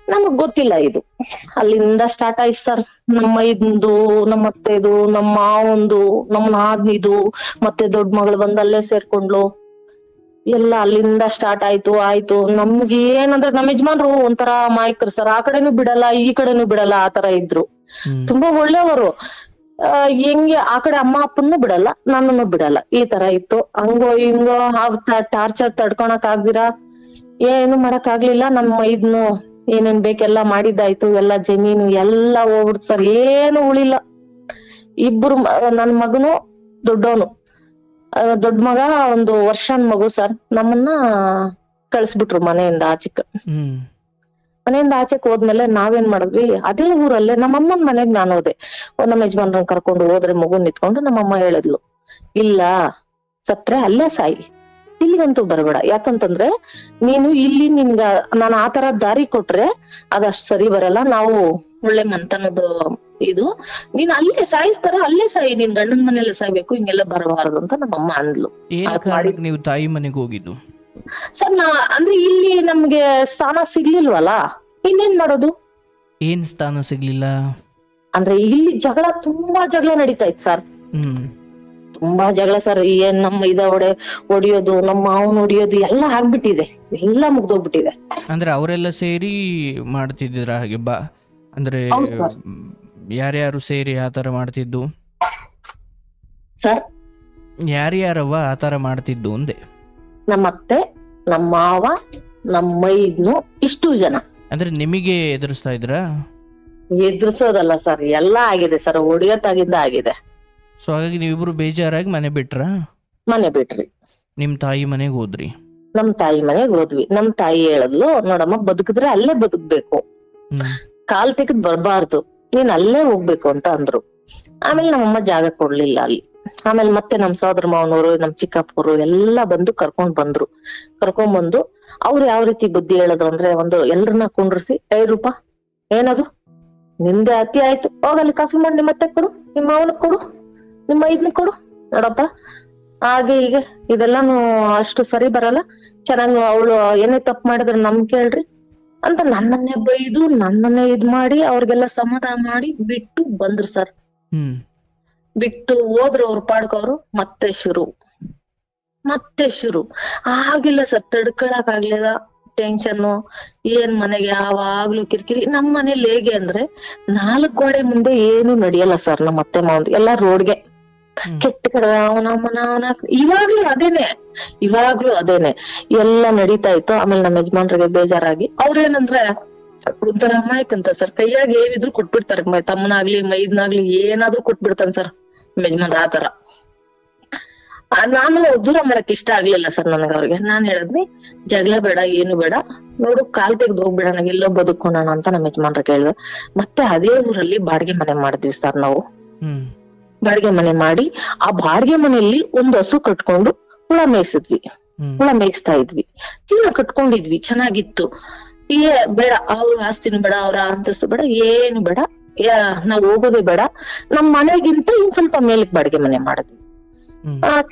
Speaker 1: ನಮಗ್ ಗೊತ್ತಿಲ್ಲ ಇದು. ಅಲ್ಲಿಂದ ಸ್ಟಾರ್ಟ್ ಆಯ್ತು ಸರ್. ನಮ್ಮ ಇದ್ದು, ನಮ್ಮ ಅತ್ತೆದು, ನಮ್ಮ ಮಾವಂದು, ನಮ್ಮ ನಾದ್ನಿದು, ಮತ್ತೆ ದೊಡ್ಡ ಮಗಳು ಬಂದ್ ಅಲ್ಲೇ ಸೇರ್ಕೊಂಡ್ಲು. ಎಲ್ಲ ಅಲ್ಲಿಂದ ಸ್ಟಾರ್ಟ್ ಆಯ್ತು. ನಮ್ಗೆ ಏನಂದ್ರೆ, ನಮ್ಮ ಯಜಮಾನ್ರು ಒಂಥರ ಮಾಯಕರು ಸರ್. ಆ ಕಡೆನೂ ಬಿಡಲ್ಲ, ಈ ಕಡೆನೂ ಬಿಡಲ್ಲ, ಆತರ ಇದ್ರು. ತುಂಬಾ ಒಳ್ಳೆಯವರು. ಹೆಂಗೆ ಆ ಕಡೆ ಅಮ್ಮ ಅಪ್ಪನ್ನು ಬಿಡಲ್ಲ, ನನ್ನನ್ನು ಬಿಡಲ್ಲ, ಈ ತರ ಇತ್ತು. ಹಂಗೋ ಹಿಂಗೋ ಟಾರ್ಚರ್ ತಡ್ಕೊಳಕ್ ಆಗ್ದಿರಾ ಏನು ಮಾಡಕ್ ಆಗ್ಲಿಲ್ಲ. ನಮ್ಮ ಇದ್ನು ಏನೇನ್ ಬೇಕೆಲ್ಲ ಮಾಡಿದ್ದಾಯ್ತು. ಎಲ್ಲ ಜಮೀನು ಎಲ್ಲ ಹೋಗ್ಬಿಡ್ತು ಸರ್, ಏನು ಉಳಿಲ್ಲ. ಇಬ್ರು ನನ್ ಮಗನು ದೊಡ್ಡವನು, ದೊಡ್ಡ ಮಗ 1 ವರ್ಷನ್ ಮಗು ಸರ್. ನಮ್ಮನ್ನ ಕಳ್ಸ್ಬಿಟ್ರು ಮನೆಯಿಂದ ಆಚೆಕ್ ಹೋದ್ಮೇಲೆ ನಾವೇನ್ ಮಾಡಿದ್ವಿ, ಅದೇ ಊರಲ್ಲೇ ನಮ್ಮಮ್ಮನ್ ಮನೆಗ್ ನಾನು ಹೋದೆ. ನಮ್ಮ ಯಜಮಾನ್ರನ್ನ ಕರ್ಕೊಂಡು ಹೋದ್ರೆ ಮಗುನ್ ನಿತ್ಕೊಂಡು ನಮ್ಮಮ್ಮ ಹೇಳಿದ್ಲು, ಇಲ್ಲ ಸತ್ರೆ ಅಲ್ಲೇ ಸಾಯಿ, ಇಲ್ಲಿಗಂತೂ ಬರಬೇಡ. ಯಾಕಂತಂದ್ರೆ ನೀನು ಇಲ್ಲಿ ನಾನು ಆತರ ದಾರಿ ಕೊಟ್ರೆ ಅದಷ್ಟ್ ಸರಿ ಬರಲ್ಲ. ನಾವು ಒಳ್ಳೆ ಮಂತನದ ಇದು, ನೀನ್ ಅಲ್ಲೇ ಸಾಯಿಸ್ತಾರ, ಅಲ್ಲೇ ಸಾಯಿ, ನೀನ್ ಗಂಡನ ಮನೆಯಲ್ಲೇ ಸಾಯ್ಬೇಕು, ಹಿಂಗೆಲ್ಲ ಬರಬಾರದು ಅಂತ ನಮ್ಮಮ್ಮ ಅಂದ್ಲು.
Speaker 2: ನೀವು ತಾಯಿ ಮನೆಗೆ ಹೋಗಿದ್ದು
Speaker 1: ಸರ್? ಅಂದ್ರೆ ಇಲ್ಲಿ ನಮ್ಗೆ ಸ್ಥಾನ ಸಿಗ್ಲಿಲ್ವಲ್ಲ, ಇನ್ನೇನ್ ಮಾಡೋದು?
Speaker 2: ಏನ್ ಸ್ಥಾನ ಸಿಗ್ಲಿಲ್ಲ
Speaker 1: ಅಂದ್ರೆ ಇಲ್ಲಿ ತುಂಬಾ ಜಗಳ ನಡೀತಾ ಇತ್ತು ಸರ್. ತುಂಬಾ ಜಗಳ ಸರ್. ಏನ್ ನಮ್ಮ ಹೊಡಿಯೋದು, ನಮ್ಮ ಮಾವನ್ ಹೊಡಿಯೋದು ಎಲ್ಲ ಆಗ್ಬಿಟ್ಟಿದೆ, ಎಲ್ಲ ಮುಗ್ದೋಗ್ಬಿಟ್ಟಿದೆ.
Speaker 2: ಅಂದ್ರೆ ಅವರೆಲ್ಲ ಸೇರಿ ಮಾಡ್ತಿದ್ರ ಹಾಗೆ ಅಂದ್ರೆ ಯಾರ್ಯಾರು ಸೇರಿ ಆತರ ಮಾಡ್ತಿದ್ದು
Speaker 1: ಸರ್?
Speaker 2: ಯಾರ್ಯಾರವ ಆತರ ಮಾಡ್ತಿದ್ದು ಅಂದೆ?
Speaker 1: ನಮ್ಮ ಅತ್ತೆ, ನಮ್ಮ ಮಾವ, ನಮ್ಮ ಮೈದ್ನು, ಇಷ್ಟು ಜನ.
Speaker 2: ಅಂದ್ರೆ ನಿಮಗೆ ಎದುರಿಸ್ತಾ ಇದ್ರ?
Speaker 1: ಎದುರಿಸೋದಲ್ಲ ಸರ್, ಎಲ್ಲ ಆಗಿದೆ ಸರ್, ಹೊಡಿಯೋತಾಗಿಂದ ಆಗಿದೆ.
Speaker 2: ಸೊ ಹಾಗಾಗಿ ನೀವಿಬ್ರು ಬೇಜಾರಾಗಿ ಮನೆ ಬಿಟ್ರಿ? ನಿಮ್ ತಾಯಿ ಮನೆಗೆ ಹೋದ್ರಿ?
Speaker 1: ನಮ್ ತಾಯಿ ಮನೆಗೆ ಹೋದ್ವಿ. ನಮ್ ತಾಯಿ ಹೇಳಿದ್ಲು, ನೋಡಮ್ಮ ಬದುಕಿದ್ರೆ ಅಲ್ಲೇ ಬದುಕ್ಬೇಕು, ಕಾಲ್ ತೆಗೆದ್ ಬರ್ಬಾರ್ದು, ನೀನ್ ಅಲ್ಲೇ ಹೋಗ್ಬೇಕು ಅಂತ ಅಂದ್ರು. ಆಮೇಲೆ ನಮ್ಮಮ್ಮ ಜಾಗ ಕೊಡ್ಲಿಲ್ಲ ಅಲ್ಲಿ. ಆಮೇಲೆ ಮತ್ತೆ ನಮ್ ಸೋದರ ಮಾವನವರು, ನಮ್ ಚಿಕ್ಕಪ್ಪರು ಎಲ್ಲ ಬಂದು ಕರ್ಕೊಂಡ್ ಬಂದು ಅವ್ರು ಯಾವ ರೀತಿ ಬುದ್ಧಿ ಹೇಳಿದ್ರು ಅಂದ್ರೆ, ಎಲ್ರನ್ನ ಕುಂಡ್ರಿಸಿ, ರೂಪ ಏನದು ನಿಂದೆ ಅತಿ ಆಯ್ತು, ಹೋಗಲ್ಲಿ ಕಾಫಿ ಮಾಡಿ ನಿಮ್ಮ ಅತ್ತೆ ಕೊಡು, ನಿಮ್ಮ ಮಾವನಕ್ ಕೊಡು, ನಿಮ್ಮ ಇದನ್ನ ಕೊಡು, ನೋಡಪ್ಪ ಹಾಗೆ ಹೀಗೆ ಇದೆಲ್ಲಾನು ಅಷ್ಟು ಸರಿ ಬರಲ್ಲ, ಚೆನ್ನಾಗಿ ಅವಳು ಏನೇ ತಪ್ಪು ಮಾಡಿದ್ರೆ ನಮ್ ಕೇಳ್ರಿ ಅಂತ ನನ್ನನ್ನೇ ಬೈದು, ನನ್ನನ್ನೇ ಇದ್ ಮಾಡಿ ಅವ್ರಿಗೆಲ್ಲ ಸಮಾಧಾನ ಮಾಡಿ ಬಿಟ್ಟು ಬಂದ್ರು ಸರ್. ಬಿಟ್ಟು ಹೋದ್ರು ಅವ್ರ ಪಾಡ್ಕವ್ರು ಮತ್ತೆ ಶುರು ಆಗಿಲ್ಲ ಸರ್, ತಡ್ಕೊಳಕ್ ಆಗ್ಲಿಲ್ಲ. ಟೆನ್ಷನ್, ಏನ್ ಮನೆಗೆ ಯಾವಾಗ್ಲೂ ಕಿರಿಕಿರಿ. ನಮ್ ಮನೇಲಿ ಹೇಗೆ ಅಂದ್ರೆ 4 ಗೋಡೆ ಮುಂದೆ ಏನು ನಡೆಯಲ್ಲ ಸರ್. ನಮ್ಮ ಅತ್ತೆ ಮಾವಂದ್ ಎಲ್ಲ ರೋಡ್ಗೆ, ಕೆಟ್ಟ ಕಡೆ ಅವನ ಇವಾಗ್ಲೂ ಅದೇನೆ ಎಲ್ಲ ನಡೀತಾ ಇತ್ತು. ಆಮೇಲೆ ನಮ್ಮ ಯಜಮಾನ್ರಿಗೆ ಬೇಜಾರಾಗಿ ಅವ್ರೇನಂದ್ರೆ ಒಂಥರ ಅಮಾಯಕಂತ ಸರ್, ಕೈಯಾಗ ಏನಿದ್ರು ಕೊಟ್ಬಿಡ್ತಾರೆ. ತಮ್ಮನಾಗ್ಲಿ ಮೈದ್ನಾಗ್ಲಿ ಏನಾದ್ರು ಕೊಟ್ಬಿಡ್ತಾನೆ ಸರ್ ನಮ್ಮ ಯಜಮಾನ್ರ. ಆತರ ನಾನು ದೂರ ಮಾಡಕ್ ಇಷ್ಟ ಆಗ್ಲಿಲ್ಲ ಸರ್ ನನಗ ಅವ್ರಿಗೆ. ನಾನ್ ಹೇಳದ್ನಿ, ಜಗಳ ಬೇಡ, ಏನು ಬೇಡ, ನೋಡು ಕಾಲ್ ತೆಗ್ದು ಹೋಗ್ಬಿಡ, ಎಲ್ಲೋ ಬದುಕೋಣ ಅಂತ ನಮ್ಮ ಯಜಮಾನ್ರ ಕೇಳಿದ್ರು. ಮತ್ತೆ ಅದೇ ಊರಲ್ಲಿ ಬಾಡಿಗೆ ಮನೆ ಮಾಡಿದ್ವಿ ಸರ್ ನಾವು. ಬಾಡಿಗೆ ಮನೆ ಮಾಡಿ ಆ ಬಾಡಿಗೆ ಮನೆಯಲ್ಲಿ ಒಂದು ಹಸು ಕಟ್ಕೊಂಡು ಹುಳ ಮೇಯಿಸ್ತಾ ಇದ್ವಿ. ಜೀವನ ಕಟ್ಕೊಂಡಿದ್ವಿ, ಚೆನ್ನಾಗಿತ್ತು. ಬೇಡ ಅವ್ರ ಆಸ್ತಿನೂ ಬೇಡ, ಅವ್ರ ಅಂತಸ್ತು ಬೇಡ, ಏನು ಬೇಡ, ನಾವ್ ಹೋಗೋದೇ ಬೇಡ. ನಮ್ ಮನೆಗಿಂತ ಇನ್ ಸ್ವಲ್ಪ ಮೇಲಕ್ ಬಾಡಿಗೆ ಮನೆ ಮಾಡಿದ್ವಿ.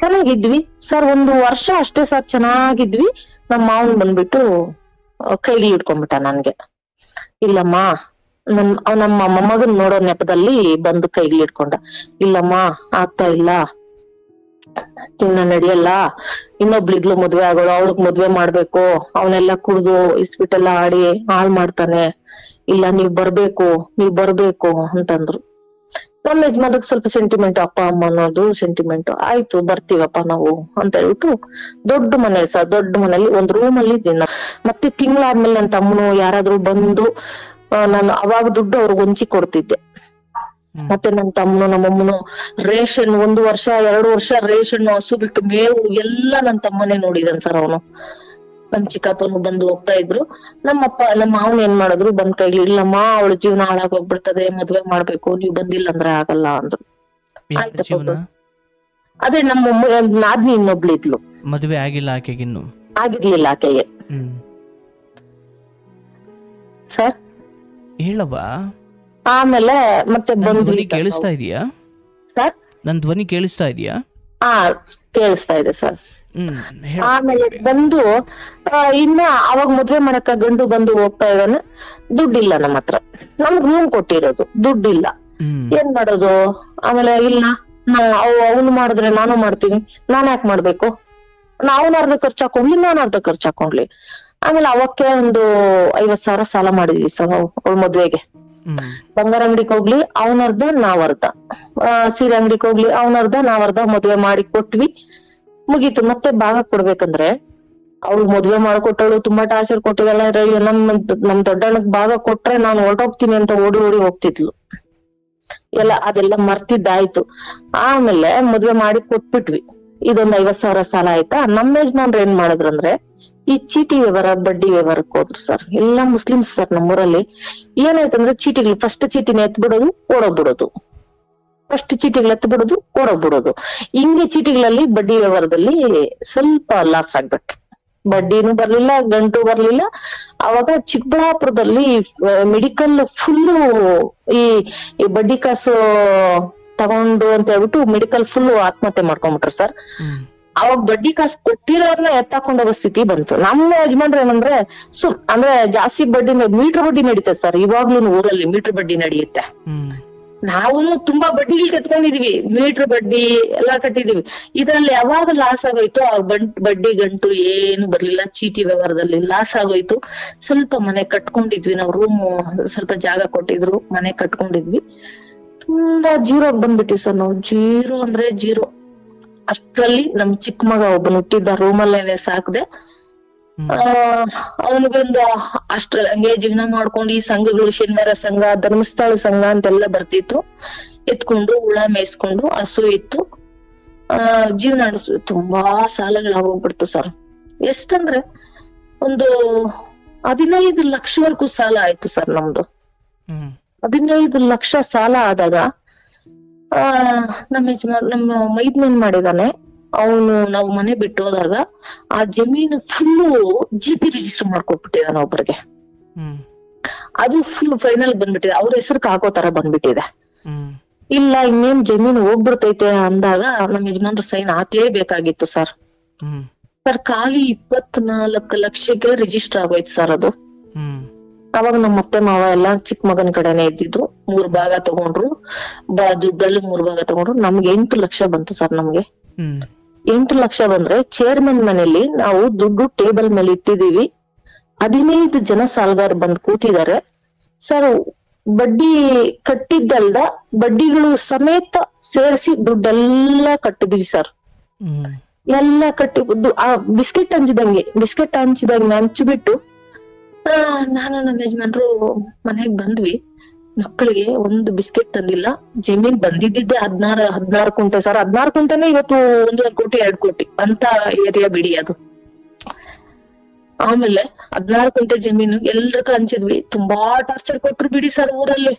Speaker 1: ಚೆನ್ನಾಗಿದ್ವಿ ಸರ್. 1 ವರ್ಷ ಅಷ್ಟೇ ಸರ್ ಚೆನ್ನಾಗಿದ್ವಿ. ನಮ್ಮ ಮಾವನ್ ಬಂದ್ಬಿಟ್ಟು ಕೈಲಿ ಇಟ್ಕೊಂಡ್ಬಿಟ್ಟ ನನ್ಗೆ. ಇಲ್ಲಮ್ಮ, ನಮ್ಮ ಮೊಮ್ಮಗನ್ ನೋಡೋ ನೆಪದಲ್ಲಿ ಬಂದು ಕೈಲಿ ಇಟ್ಕೊಂಡ. ಇಲ್ಲಮ್ಮ ಆಗ್ತಾ ಇಲ್ಲ, ತಿನ್ನ ನಡೆಯಲ್ಲ, ಇನ್ನೊಬ್ಳಿದ್ಲು ಮದ್ವೆ ಆಗೋಳು, ಅವಳಗ್ ಮದ್ವೆ ಮಾಡ್ಬೇಕು, ಅವನೆಲ್ಲಾ ಕುಡ್ದು ಇಸ್ಬಿಟ್ಟೆಲ್ಲ ಆಡಿ ಹಾಳ್ ಮಾಡ್ತಾನೆ, ಇಲ್ಲ ನೀವ್ ಬರ್ಬೇಕು ಅಂತಂದ್ರು. ನಮ್ಮ ಯಜಮಾನ್ರಿಗೆ ಸ್ವಲ್ಪ ಸೆಂಟಿಮೆಂಟ್, ಅಪ್ಪ ಅಮ್ಮ ಅನ್ನೋದು ಸೆಂಟಿಮೆಂಟ್. ಆಯ್ತು ಬರ್ತೀವಪ್ಪ ನಾವು ಅಂತ ಹೇಳ್ಬಿಟ್ಟು ದೊಡ್ಡ ಮನೆ ಸರ್, ದೊಡ್ಡ ಮನೇಲಿ ಒಂದ್ ರೂಮ್ ಅಲ್ಲಿ ದಿನ. ಮತ್ತೆ ತಿಂಗಳಾದ್ಮೇಲೆ ನನ್ನ ತಮ್ಮನು ಯಾರಾದ್ರೂ ಬಂದು ನಾನು ಅವಾಗ ದುಡ್ಡು ಅವ್ರಿಗೆ ಹೊಂಚಿ ಕೊಡ್ತಿದ್ದೆ. ಮತ್ತೆ ನನ್ನ ತಮ್ಮನು ನಮ್ಮಮ್ಮನು ರೇಷನ್ 1 ವರ್ಷ 2 ವರ್ಷ ರೇಷನ್, ಹಸು ಬಿಟ್ಟು ಮೇವು ಎಲ್ಲ ನನ್ನ ತಮ್ಮನೇ ನೋಡಿದನ್ ಸರ್. ಅವನು ನಮ್ ಚಿಕ್ಕಪ್ಪನು ಬಂದು ಹೋಗ್ತಾ ಇದ್ರು. ನಮ್ಮ ಮಾವನ್ ಏನ್ ಮಾಡಿದ್ರು, ಬಂದ್ ಕೈಲಿ, ಇಲ್ಲಮ್ಮ ಅವಳ ಜೀವನ ಹಾಳಾಗ್ ಹೋಗ್ಬಿಡ್ತದೆ, ಮದ್ವೆ ಮಾಡ್ಬೇಕು, ನೀವ್ ಬಂದಿಲ್ಲ ಅಂದ್ರೆ ಆಗಲ್ಲ ಅಂದ್ರು. ಆಯ್ತಪ್ಪ, ಅದೇ ನಮ್ಮ ನಾದ್ನಿ ಇನ್ನೊಬ್ಳಿದ್ಲು,
Speaker 2: ಮದ್ವೆ ಆಗಿಲ್ಲ ಆಕೆಗಿನ್ನು,
Speaker 1: ಆಗಿರ್ಲಿಲ್ಲ ಆಕೆಗೆ ಸರ್.
Speaker 2: ಹೇಳವಾ?
Speaker 1: ಆಮೇಲೆ ಮತ್ತೆ ಬಂದ್ವಿ.
Speaker 2: ಕೇಳಿಸ್ತಾ ಇದೀಯಾ
Speaker 1: ಸರ್?
Speaker 2: ನನ್ ಧ್ವನಿ ಕೇಳಿಸ್ತಾ ಇದೀಯಾ?
Speaker 1: ಕೇಳಿಸ್ತಾ ಇದೆ ಸರ್. ಆಮೇಲೆ ಬಂದು ಇನ್ನ ಅವಾಗ ಮದ್ವೆ ಮಾಡಕ ಗಂಡು ಬಂದು ಹೋಗ್ತಾ ಇದ್ದಾನೆ. ದುಡ್ಡಿಲ್ಲ ನಮ್ಮ ಹತ್ರ, ನಮ್ಗ್ ರೂಮ್ ಕೊಟ್ಟಿರೋದು, ದುಡ್ಡಿಲ್ಲ. ಏನ್ ಮಾಡೋದು? ಆಮೇಲೆ ಇಲ್ಲ, ಅವನು ಮಾಡಿದ್ರೆ ನಾನು ಮಾಡ್ತೀನಿ, ನಾನ್ ಯಾಕೆ ಮಾಡ್ಬೇಕು, ಅವನ ಅರ್ಧ ಖರ್ಚು ಹಾಕೊಂಡ್ಲಿ, ನಾನು ಅರ್ಧ ಖರ್ಚು ಹಾಕೊಂಡ್ಲಿ. ಆಮೇಲೆ ಅವಕ್ಕೆ ಒಂದು 50,000 ಸಾಲ ಮಾಡಿದ್ವಿ ಸರ್ ಅವಳ ಮದ್ವೆಗೆ. ಬಂಗಾರ ಅಂಗಡಿಗೆ ಹೋಗ್ಲಿ ಅವನರ್ಧ ನಾವರ್ಧ, ಸೀರೆ ಅಂಗಡಿಗೆ ಹೋಗ್ಲಿ ಅವನರ್ಧ ನಾವರ್ಧ ಮದ್ವೆ ಮಾಡಿ ಕೊಟ್ವಿ, ಮುಗೀತು. ಮತ್ತೆ ಭಾಗ ಕೊಡ್ಬೇಕಂದ್ರೆ ಅವಳು ಮದ್ವೆ ಮಾಡ್ಕೊಟ್ಟವಳು ತುಂಬಾ ಟಾರ್ಚರ್ ಕೊಟ್ಟಿದಲ್ಲ. ನಮ್ ದೊಡ್ಡಣ್ಣಗ್ ಭಾಗ ಕೊಟ್ರೆ ನಾನು ಹೊರಟೋಗ್ತೀನಿ ಅಂತ ಓಡಿ ಹೋಗ್ತಿದ್ಲು. ಅದೆಲ್ಲ ಮರ್ತಿದ್ದಾಯ್ತು. ಆಮೇಲೆ ಮದ್ವೆ ಮಾಡಿ ಕೊಟ್ಬಿಟ್ವಿ. ಇದೊಂದ್ 50,000 ಸಾಲ ಆಯ್ತಾ. ನಮ್ಮ ಯಜಮಾನ್ರು ಏನ್ ಮಾಡಿದ್ರಂದ್ರೆ ಈ ಚೀಟಿ ವ್ಯವಹಾರ, ಬಡ್ಡಿ ವ್ಯವಹಾರಕ್ಕೆ ಹೋದ್ರು ಸರ್. ಎಲ್ಲಾ ಮುಸ್ಲಿಮ್ಸ್ ಸರ್ ನಮ್ಮೂರಲ್ಲಿ. ಏನಾಯ್ತಂದ್ರೆ ಚೀಟಿಗಳು, ಫಸ್ಟ್ ಚೀಟಿನ ಎತ್ಬಿಡೋದು, ಓಡೋಗ್ಬಿಡೋದು, ಫಸ್ಟ್ ಚೀಟಿಗಳು ಎತ್ಬಿಡೋದು, ಓಡೋಗ್ಬಿಡೋದು. ಹಿಂಗೆ ಚೀಟಿಗಳಲ್ಲಿ ಬಡ್ಡಿ ವ್ಯವಹಾರದಲ್ಲಿ ಸ್ವಲ್ಪ ಲಾಸ್ ಆಗ್ಬಿಟ್ಟು, ಬಡ್ಡಿನೂ ಬರ್ಲಿಲ್ಲ, ಗಂಟು ಬರ್ಲಿಲ್ಲ. ಅವಾಗ ಚಿಕ್ಕಬಳ್ಳಾಪುರದಲ್ಲಿ ಮೆಡಿಕಲ್ ಫುಲ್ಲು ಈ ಬಡ್ಡಿ ಕಾಸು ತಗೊಂಡು ಅಂತ ಹೇಳ್ಬಿಟ್ಟು ಮೆಡಿಕಲ್ ಫುಲ್ ಆತ್ಮಹತ್ಯೆ ಮಾಡ್ಕೊಂಡ್ಬಿಟ್ರು ಸರ್. ಅವಾಗ ಬಡ್ಡಿ ಕಾಸು ಕೊಟ್ಟಿರೋರ್ನ ಎತ್ತಾಕೊಂಡೋಗೋ ಸ್ಥಿತಿ ಬಂತು. ನಮ್ಮ ಯಜಮಾನ್ರು ಏನಂದ್ರೆ ಅಂದ್ರೆ ಜಾಸ್ತಿ ಬಡ್ಡಿ, ಮೀಟರ್ ಬಡ್ಡಿ ನಡೀತೆ ಸರ್ ಇವಾಗ್ಲೂ ಊರಲ್ಲಿ, ಮೀಟರ್ ಬಡ್ಡಿ ನಡೆಯುತ್ತೆ. ನಾವುನು ತುಂಬಾ ಬಡ್ಡಿಗಳು ಕಟ್ಕೊಂಡಿದೀವಿ, ಮೀಟರ್ ಬಡ್ಡಿ ಎಲ್ಲಾ ಕಟ್ಟಿದೀವಿ. ಇದ್ರಲ್ಲಿ ಯಾವಾಗ ಲಾಸ್ ಆಗೋಯ್ತು, ಆ ಬಡ್ಡಿ ಗಂಟು ಏನು ಬರ್ಲಿಲ್ಲ, ಚೀಟಿ ವ್ಯವಹಾರದಲ್ಲಿ ಲಾಸ್ ಆಗೋಯ್ತು. ಸ್ವಲ್ಪ ಮನೆ ಕಟ್ಕೊಂಡಿದ್ವಿ ನಾವು, ರೂಮ್ ಸ್ವಲ್ಪ ಜಾಗ ಕೊಟ್ಟಿದ್ರು, ಮನೆ ಕಟ್ಕೊಂಡಿದ್ವಿ. ತುಂಬಾ ಜೀರೋಗ್ ಬಂದ್ಬಿಟ್ವಿ ಸರ್ ನಾವು. ಜೀರೋ ಅಂದ್ರೆ ಜೀರೋ. ಅಷ್ಟ್ರಲ್ಲಿ ನಮ್ ಚಿಕ್ಕ ಮಗ ಒಬ್ಬನ ಹುಟ್ಟಿದ್ದ, ರೂಮಲ್ಲೇನೆ ಸಾಕ್ದೆ. ಅವನಿಗೊಂದು ಅಷ್ಟ್ರಲ್ಲಿ ಹಂಗೆ ಜೀವನ ಮಾಡ್ಕೊಂಡು, ಈ ಸಂಘಗಳು, ಶನಿವಾರ ಸಂಘ, ಧರ್ಮಸ್ಥಳ ಸಂಘ ಅಂತೆಲ್ಲ ಬರ್ತಿತ್ತು, ಎತ್ಕೊಂಡು ಹುಳ ಮೇಯಿಸ್ಕೊಂಡು, ಹಸು ಇತ್ತು, ಜೀವನ ನಡೆಸು. ತುಂಬಾ ಸಾಲಗಳಾಗೋಗ್ಬಿಡ್ತು ಸರ್. ಎಷ್ಟಂದ್ರೆ ಒಂದು 15 ಲಕ್ಷವರೆಗೂ ಸಾಲ ಆಯ್ತು ಸರ್ ನಮ್ದು. 15 ಲಕ್ಷ ಸಾಲ ಆದಾಗ ನಮ್ಮ ಮೈದ್ನೇನ್ ಮಾಡಿದಾನೆ, ಅವನು ನಾವು ಮನೆ ಬಿಟ್ಟು ಹೋದಾಗ ಆ ಜಮೀನು ಫುಲ್ಲು GP ರಿಜಿಸ್ಟರ್ ಮಾಡ್ಕೊಟ್ಬಿಟ್ಟಿದಾನೆ ಒಬ್ರಿಗೆ. ಅದು ಫುಲ್ ಫೈನಲ್ ಬಂದ್ಬಿಟ್ಟಿದೆ, ಅವ್ರ ಹೆಸರು ಹಾಕೋ ತರ ಬಂದ್ಬಿಟ್ಟಿದೆ. ಇಲ್ಲ ಇನ್ನೇನ್ ಜಮೀನು ಹೋಗ್ಬಿಡ್ತೈತೆ ಅಂದಾಗ ನಮ್ ಯಜಮಾನ್ರು ಸೈನ್ ಹಾಕ್ಲೇಬೇಕಾಗಿತ್ತು ಸರ್. ಖಾಲಿ 24 ಲಕ್ಷಕ್ಕೆ ರಿಜಿಸ್ಟರ್ ಆಗೋಯ್ತು ಸರ್ ಅದು. ಅವಾಗ ನಮ್ಮ ಅತ್ತೆ ಮಾವ ಎಲ್ಲಾ ಚಿಕ್ಕ ಮಗನ ಕಡೆನೆ ಇದ್ದಿದ್ದು. 3 ಭಾಗ ತಗೊಂಡ್ರು, ದುಡ್ಡಲ್ಲಿ 3 ಭಾಗ ತಗೊಂಡ್ರು. ನಮ್ಗೆ 8 ಲಕ್ಷ ಬಂತು ಸರ್. ನಮ್ಗೆ 8 ಲಕ್ಷ ಬಂದ್ರೆ ಚೇರ್ಮನ್ ಮನೇಲಿ ನಾವು ದುಡ್ಡು ಟೇಬಲ್ ಮೇಲೆ ಇಟ್ಟಿದೀವಿ. 15 ಜನ ಸಾಲಗಾರ ಬಂದ್ ಕೂತಿದ್ದಾರೆ ಸರ್. ಬಡ್ಡಿ ಕಟ್ಟಿದ್ದಲ್ದ ಬಡ್ಡಿಗಳು ಸಮೇತ ಸೇರಿಸಿ ದುಡ್ಡೆಲ್ಲ ಕಟ್ಟಿದ್ವಿ ಸರ್. ಎಲ್ಲ ಕಟ್ಟಿ ಬಿಸ್ಕೆಟ್ ಹಂಚಿದಂಗೆ ಹಂಚ್ಬಿಟ್ಟು ನಾನು ನಮ್ಮ ಯಜಮಾನ್ರು ಮನೆಗ್ ಬಂದ್ವಿ. ಮಕ್ಕಳಿಗೆ ಒಂದು ಬಿಸ್ಕೆಟ್ ತಂದಿಲ್ಲ. ಜಮೀನ್ ಬಂದಿದ್ದೆ 16 ಕುಂಟೆ ಸರ್. 16 ಕುಂಟೆನೆ ಇವತ್ತು 1.5 ಕೋಟಿ 2 ಕೋಟಿ ಅಂತ ಏರಿಯಾ ಬಿಡಿ ಅದು. ಆಮೇಲೆ 16 ಕುಂಟೆ ಜಮೀನು ಎಲ್ರಿಗೂ ಹಂಚಿದ್ವಿ. ತುಂಬಾ ಟಾರ್ಚರ್ ಕೊಟ್ರು ಬಿಡಿ ಸರ್ ಊರಲ್ಲಿ.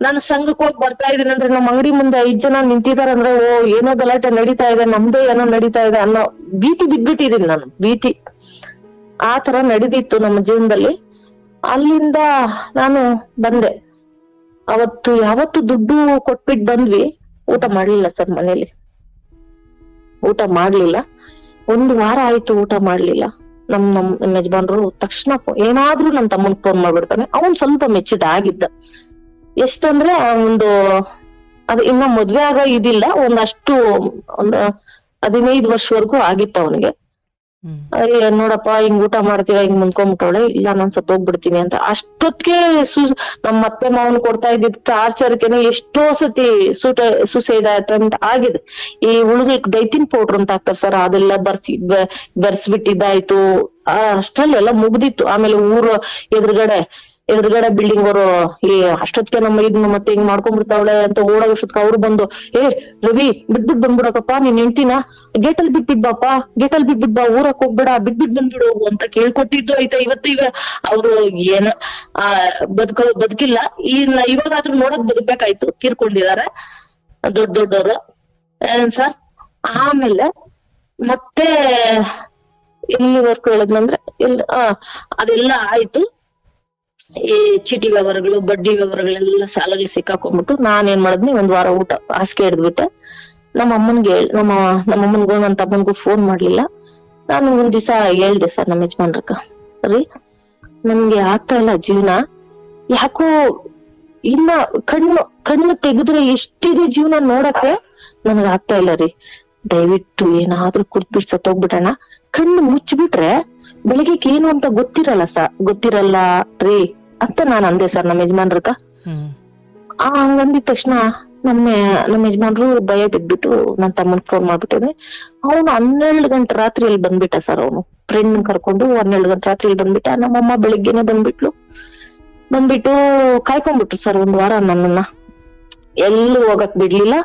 Speaker 1: ನಾನು ಸಂಘಕ್ಕೆ ಹೋಗಿ ಬರ್ತಾ ಇದೀನಿ ಅಂದ್ರೆ ನಮ್ಮ ಅಂಗಡಿ ಮುಂದೆ 5 ಜನ ನಿಂತಿದಾರೆ ಅಂದ್ರೆ ಓ ಏನೋ ಗಲಾಟೆ ನಡೀತಾ ಇದೆ, ನಮ್ದೇ ಏನೋ ನಡೀತಾ ಇದೆ ಅನ್ನೋ ಭೀತಿ ಬಿದ್ಬಿಟ್ಟಿದೀನಿ ನಾನು. ಭೀತಿ ಆ ತರ ನಡೆದಿತ್ತು ನಮ್ಮ ಜೀವನದಲ್ಲಿ. ಅಲ್ಲಿಂದ ನಾನು ಬಂದೆ. ಯಾವತ್ತು ದುಡ್ಡು ಕೊಟ್ಬಿಟ್ಟು ಬಂದ್ವಿ. ಊಟ ಮಾಡ್ಲಿಲ್ಲ ಸರ್ ಮನೇಲಿ. ಊಟ ಮಾಡ್ಲಿಲ್ಲ. 1 ವಾರ ಆಯ್ತು ಊಟ ಮಾಡ್ಲಿಲ್ಲ. ನಮ್ ಯಜಮಾನ್ರು ತಕ್ಷಣ ಏನಾದ್ರೂ ನನ್ ತಮ್ಮನ್ ಫೋನ್ ಮಾಡ್ಬಿಡ್ತಾನೆ. ಅವನ್ ಸ್ವಲ್ಪ ಮೆಚೂರ್ಡ್ ಆಗಿದ್ದ. ಎಷ್ಟಂದ್ರೆ ಅದು ಇನ್ನ ಮದ್ವೆ ಆಗ ಇದಿಲ್ಲ, ಒಂದಷ್ಟು 15 ವರ್ಷವರೆಗೂ ಆಗಿತ್ತು ಅವನಿಗೆ. ನೋಡಪ್ಪ ಹಿಂಗ್ ಊಟ ಮಾಡ್ತೀರಾ, ಹಿಂಗ್ ಮುಂದ್ಕೊಂಡ್ಬಿಟ್ಟವಳೆ, ಇಲ್ಲ ನಾನ್ ಸತ್ತೋಗ್ಬಿಡ್ತೀನಿ ಅಂತ. ಅಷ್ಟೊತ್ತಿಗೆ ನಮ್ಮ ಅತ್ತೆ ಮಾವನ್ ಕೊಡ್ತಾ ಇದ್ದಿದ್ ಟಾರ್ಚರ್ಗೆನೆ ಎಷ್ಟೋ ಸತಿ ಸುಸೈಡ್ ಅಟೆಂಪ್ಟ್ ಆಗಿದೆ. ಈ ಹುಳುಗಕ್ಕೆ ದೈತಿನ್ ಪೌಡ್ರ್ ಅಂತ ಹಾಕ್ತಾರ ಸರ್, ಅದೆಲ್ಲ ಬರ್ಸ್ಬಿಟ್ಟಿದ್ದಾಯ್ತು. ಅಷ್ಟ್ರಲ್ಲೆಲ್ಲ ಮುಗ್ದಿತ್ತು. ಆಮೇಲೆ ಊರು ಎದುರುಗಡೆ ಬಿಲ್ಡಿಂಗ್ ಅವರು ಅಷ್ಟೊತ್ತಿಗೆ ನಮ್ಮ ಮತ್ತೆ ಹಿಂಗ್ ಮಾಡ್ಕೊಂಡ್ಬಿಡ್ತಾವಳೆ ಅಂತ ಓಡೋಷ್ಟೊತ್ಕ ಅವ್ರು ಬಂದು ರವಿ ಬಿಟ್ಬಿಟ್ ಬಂದ್ಬಿಡಕಪ್ಪ ನೀನ್ ಹೆಂಡ್ತಿನ, ಗೇಟಲ್ಲಿ ಬಿಟ್ಬಿಟ್ ಬಾ, ಊರಕ್ ಹೋಗ್ಬೇಡ, ಬಿಟ್ಬಿಟ್ ಬಂದ್ಬಿಡು ಅಂತ ಕೇಳ್ಕೊಟ್ಟಿದ್ದು ಆಯ್ತಾ. ಇವತ್ತು ಅವ್ರು ಬದುಕಿಲ್ಲ. ಇವಾಗಾದ್ರೂ ನೋಡಕ್ ಬದುಕ್ಬೇಕಾಯ್ತು. ತೀರ್ಕೊಂಡಿದಾರೆ ದೊಡ್ಡವರು ಸರ್. ಆಮೇಲೆ ಮತ್ತೆ ಎಲ್ಲಿವರೆಗೂ ಹೇಳಿದ್ನಂದ್ರೆ ಅದೆಲ್ಲ ಆಯ್ತು. ಈ ಚೀಟಿ ವ್ಯವಹಾರಗಳು, ಬಡ್ಡಿ ವ್ಯವಹಾರಗಳೆಲ್ಲ ಸಾಲಗಳು ಸಿಕ್ಕಾಕೊಂಡ್ಬಿಟ್ಟು ನಾನೇನ್ ಮಾಡಿದ್ನಿ, 1 ವಾರ ಊಟ ಹಾಸಿಗೆ ಹಿಡ್ದ್ಬಿಟ್ಟೆ. ನಮ್ಮಮ್ಮನ್ಗೆ ನಮ್ಮಮ್ಮನ್ಗೂ ನನ್ನ ತಮ್ಮನ್ಗೂ ಫೋನ್ ಮಾಡ್ಲಿಲ್ಲ. ನಾನು ಒಂದ್ ದಿವಸ ಹೇಳ್ದೆ ಸರ್ ನಮ್ಮ ಯಜಮಾನ್ರಕ್ಕ, ಸರಿ ನಮ್ಗೆ ಆಗ್ತಾ ಇಲ್ಲ ಜೀವನ, ಯಾಕೋ ಇನ್ನ ಕಣ್ಣು ತೆಗೆದ್ರೆ ಎಷ್ಟಿದೆ ಜೀವನ ನೋಡಕ್ಕೆ, ನನ್ಗ ಆಗ್ತಾ ಇಲ್ಲ ರೀ. ದಯವಿಟ್ಟು ಏನಾದ್ರೂ ಕುಡ್ದ್ಬಿಟ್ಟು ಸತ್ತೋಗ್ಬಿಟ್ಟಣ. ಕಣ್ಣು ಮುಚ್ಚಿಬಿಟ್ರೆ ಬೆಳಿಗ್ಗೆ ಏನು ಅಂತ ಗೊತ್ತಿರಲ್ಲ ರೀ ಅಂತ ನಾನ್ ಅಂದೆ ಸರ್ ನಮ್ಮ ಯಜಮಾನ್ರಕ್ಕ. ಹಂಗಂದಿದ ತಕ್ಷಣ ನಮ್ಮ ಯಜಮಾನ್ರು ಭಯ ಬಿದ್ಬಿಟ್ಟು ನನ್ ತಮ್ಮನ್ ಫೋನ್ ಮಾಡ್ಬಿಟ್ಟಿದ್ರೆ. ಅವನು 12 ಗಂಟೆ ರಾತ್ರಿಯಲ್ಲಿ ಬಂದ್ಬಿಟ್ಟ ಸರ್. ಅವನು ಫ್ರೆಂಡ್ ಕರ್ಕೊಂಡು 12 ಗಂಟೆ ರಾತ್ರಿಯಲ್ಲಿ ಬಂದ್ಬಿಟ್ಟ. ನಮ್ಮಮ್ಮ ಬೆಳಿಗ್ಗೆನೆ ಬಂದ್ಬಿಟ್ಟು ಕಾಯ್ಕೊಂಡ್ಬಿಟ್ರು ಸರ್ 1 ವಾರ. ನನ್ನನ್ನ ಎಲ್ಲೂ ಹೋಗಕ್ ಬಿಡ್ಲಿಲ್ಲ,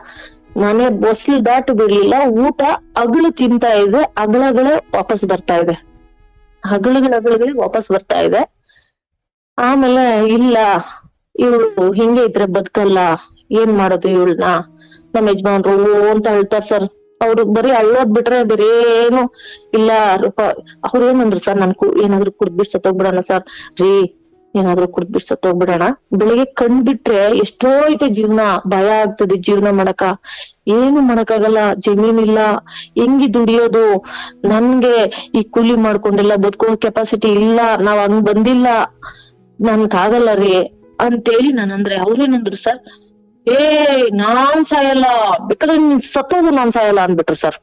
Speaker 1: ಮನೆ ಬಸ್ಲು ದಾಟು ಬಿಡ್ಲಿಲ್ಲ. ಊಟ ಅಗಳು ತಿಂತಾ ಇದೆ, ಅಗಳಗಳೇ ವಾಪಸ್ ಬರ್ತಾ ಇದೆ. ಆಮೇಲೆ ಇಲ್ಲ ಇವಳು ಹಿಂಗೆ ಇದ್ರೆ ಬದುಕಲ್ಲ, ಏನ್ ಮಾಡೋದು ಇವಳನ್ನ. ನಮ್ಮ ಯಜಮಾನ್ರು ಅಂತ ಹೇಳ್ತಾರ ಸರ್. ಅವ್ರು ಬರೀ ಅಳ್ಳೋದ್ ಬಿಟ್ರೆ ಬೇರೆ ಏನು ಇಲ್ಲ. ಅವ್ರು ಏನಂದ್ರು ಸರ್, ನನ್ ಏನಾದ್ರು ಕುಡ್ದ್ಬಿಟ್ಟು ಸತ್ತೋಗ್ಬಿಡೋಣ ಸರ್. ರೀ ಏನಾದ್ರು ಕುಡ್ದ್ಬಿಟ್ಟು ಸತ್ತೋಗ್ಬಿಡೋಣ, ಬೆಳಿಗ್ಗೆ ಕಂಡ್ಬಿಟ್ರೆ ಎಷ್ಟೋ ಐತೆ ಜೀವನ, ಭಯ ಆಗ್ತದೆ ಜೀವನ ಮಾಡಕ, ಏನು ಮಾಡಕ್ಕಾಗಲ್ಲ, ಜಮೀನ್ ಇಲ್ಲ, ಹೆಂಗಿ ದುಡಿಯೋದು, ನನ್ಗೆ ಈ ಕೂಲಿ ಮಾಡ್ಕೊಂಡೆಲ್ಲ ಬದುಕೋ ಕೆಪಾಸಿಟಿ ಇಲ್ಲ, ನಾವ್ ಹಂಗ್ ಬಂದಿಲ್ಲ, ನನ್ಗಾಗಲ್ಲ ರೀ ಅಂತೇಳಿ ನಾನಂದ್ರೆ ಅವ್ರೇನಂದ್ರು ಸರ್, ನಾನ್ ಸಾಯಲ್ಲ, ಬೇಕಾದ್ರೆ ನೀನ್ ಸತ್ತೋಗು, ನಾನ್ ಸಾಯಲ್ಲ ಅಂದ್ಬಿಟ್ರು ಸರ್.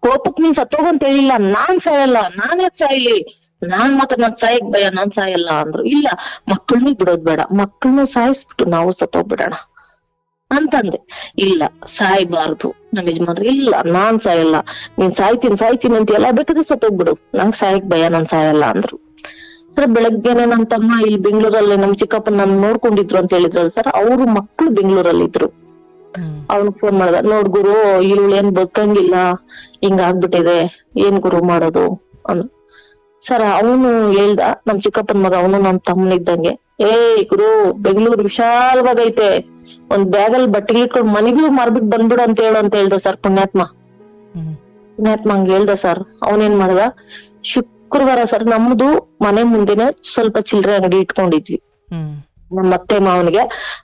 Speaker 1: ಕೋಪಕ್ ನೀನ್ ಸತ್ತೋಗು ಅಂತ ಹೇಳಿಲ್ಲ, ನಾನ್ ಸಾಯಲ್ಲ, ನಾನ್ ಯಾಕೆ ಸಾಯ್ಲಿ, ನಾನ್ ಸಾಯಕ್ ಭಯ, ನಾನ್ ಸಾಯಲ್ಲ ಅಂದ್ರು. ಇಲ್ಲ ಮಕ್ಕಳನ್ನೂ ಬಿಡೋದ್ ಬೇಡ, ಮಕ್ಕಳನ್ನು ಸಾಯಿಸ್ಬಿಟ್ಟು ನಾವು ಸತ್ತೋಗ್ಬಿಡೋಣ ಅಂತಂದೆ. ಇಲ್ಲ ಸಾಯ್ಬಾರ್ದು. ನಮ್ಮ ಯಜಮಾನ್ರು ಇಲ್ಲ ನಾನ್ ಸಾಯಲ್ಲ, ನೀನ್ ಸಾಯ್ತೀನಿ ಅಂತ ಎಲ್ಲ ಬೇಕಾದ್ರೆ ಸತ್ತೋಗ್ಬಿಡು, ನಂಗ್ ಸಾಯಕ್ ಭಯ, ನಾನ್ ಸಾಯಲ್ಲ ಅಂದ್ರು. ಸರ್ ಬೆಳಗ್ಗೆನೆ ನಮ್ ತಮ್ಮ ಇಲ್ಲಿ ಬೆಂಗಳೂರಲ್ಲಿ ನಮ್ ಚಿಕ್ಕಪ್ಪ ನನ್ ನೋಡ್ಕೊಂಡಿದ್ರು ಅಂತ ಹೇಳಿದ್ರಲ್ಲ ಸರ್, ಅವ್ರು ಮಕ್ಳು ಬೆಂಗಳೂರಲ್ಲಿ ಇದ್ರು. ಅವ್ನು ಫೋನ್ ಮಾಡ್ದ, ನೋಡ್ ಗುರು ಇವಳು ಏನ್ ಬದುಕಂಗಿಲ್ಲ, ಹಿಂಗ ಆಗ್ಬಿಟ್ಟಿದೆ, ಏನ್ ಗುರು ಮಾಡೋದು ಅಂದ್. ಸರ್ ಅವನು ಹೇಳ್ದ, ನಮ್ ಚಿಕ್ಕಪ್ಪನ ಮಗ, ಅವನು ನಮ್ ತಮ್ಮನಿದ್ದಂಗೆ, ಗುರು ಬೆಂಗಳೂರು ವಿಶಾಲವಾಗೈತೆ, ಒಂದ್ ಬ್ಯಾಗಲ್ಲಿ ಬಟ್ಟೆಗಳು ಇಟ್ಕೊಂಡು ಮನೆಗಳು ಮಾರ್ಬಿಟ್ಟು ಬಂದ್ಬಿಡು ಅಂತ ಹೇಳ್ದ ಸರ್. ಪುಣ್ಯಾತ್ಮ ಹಂಗ ಹೇಳ್ದ ಸರ್. ಅವನೇನ್ ಮಾಡ್ದ, ಶುಕ್ರವಾರ ಸರ್ ನಮ್ದು ಮನೆ ಮುಂದೆನೆ ಸ್ವಲ್ಪ ಚಿಲ್ಲರೆ ಅಂಗಡಿ ಇಟ್ಕೊಂಡಿದ್ವಿ. ನಮ್ಮ ಅತ್ತೆ ಮಾವನಿಗೆ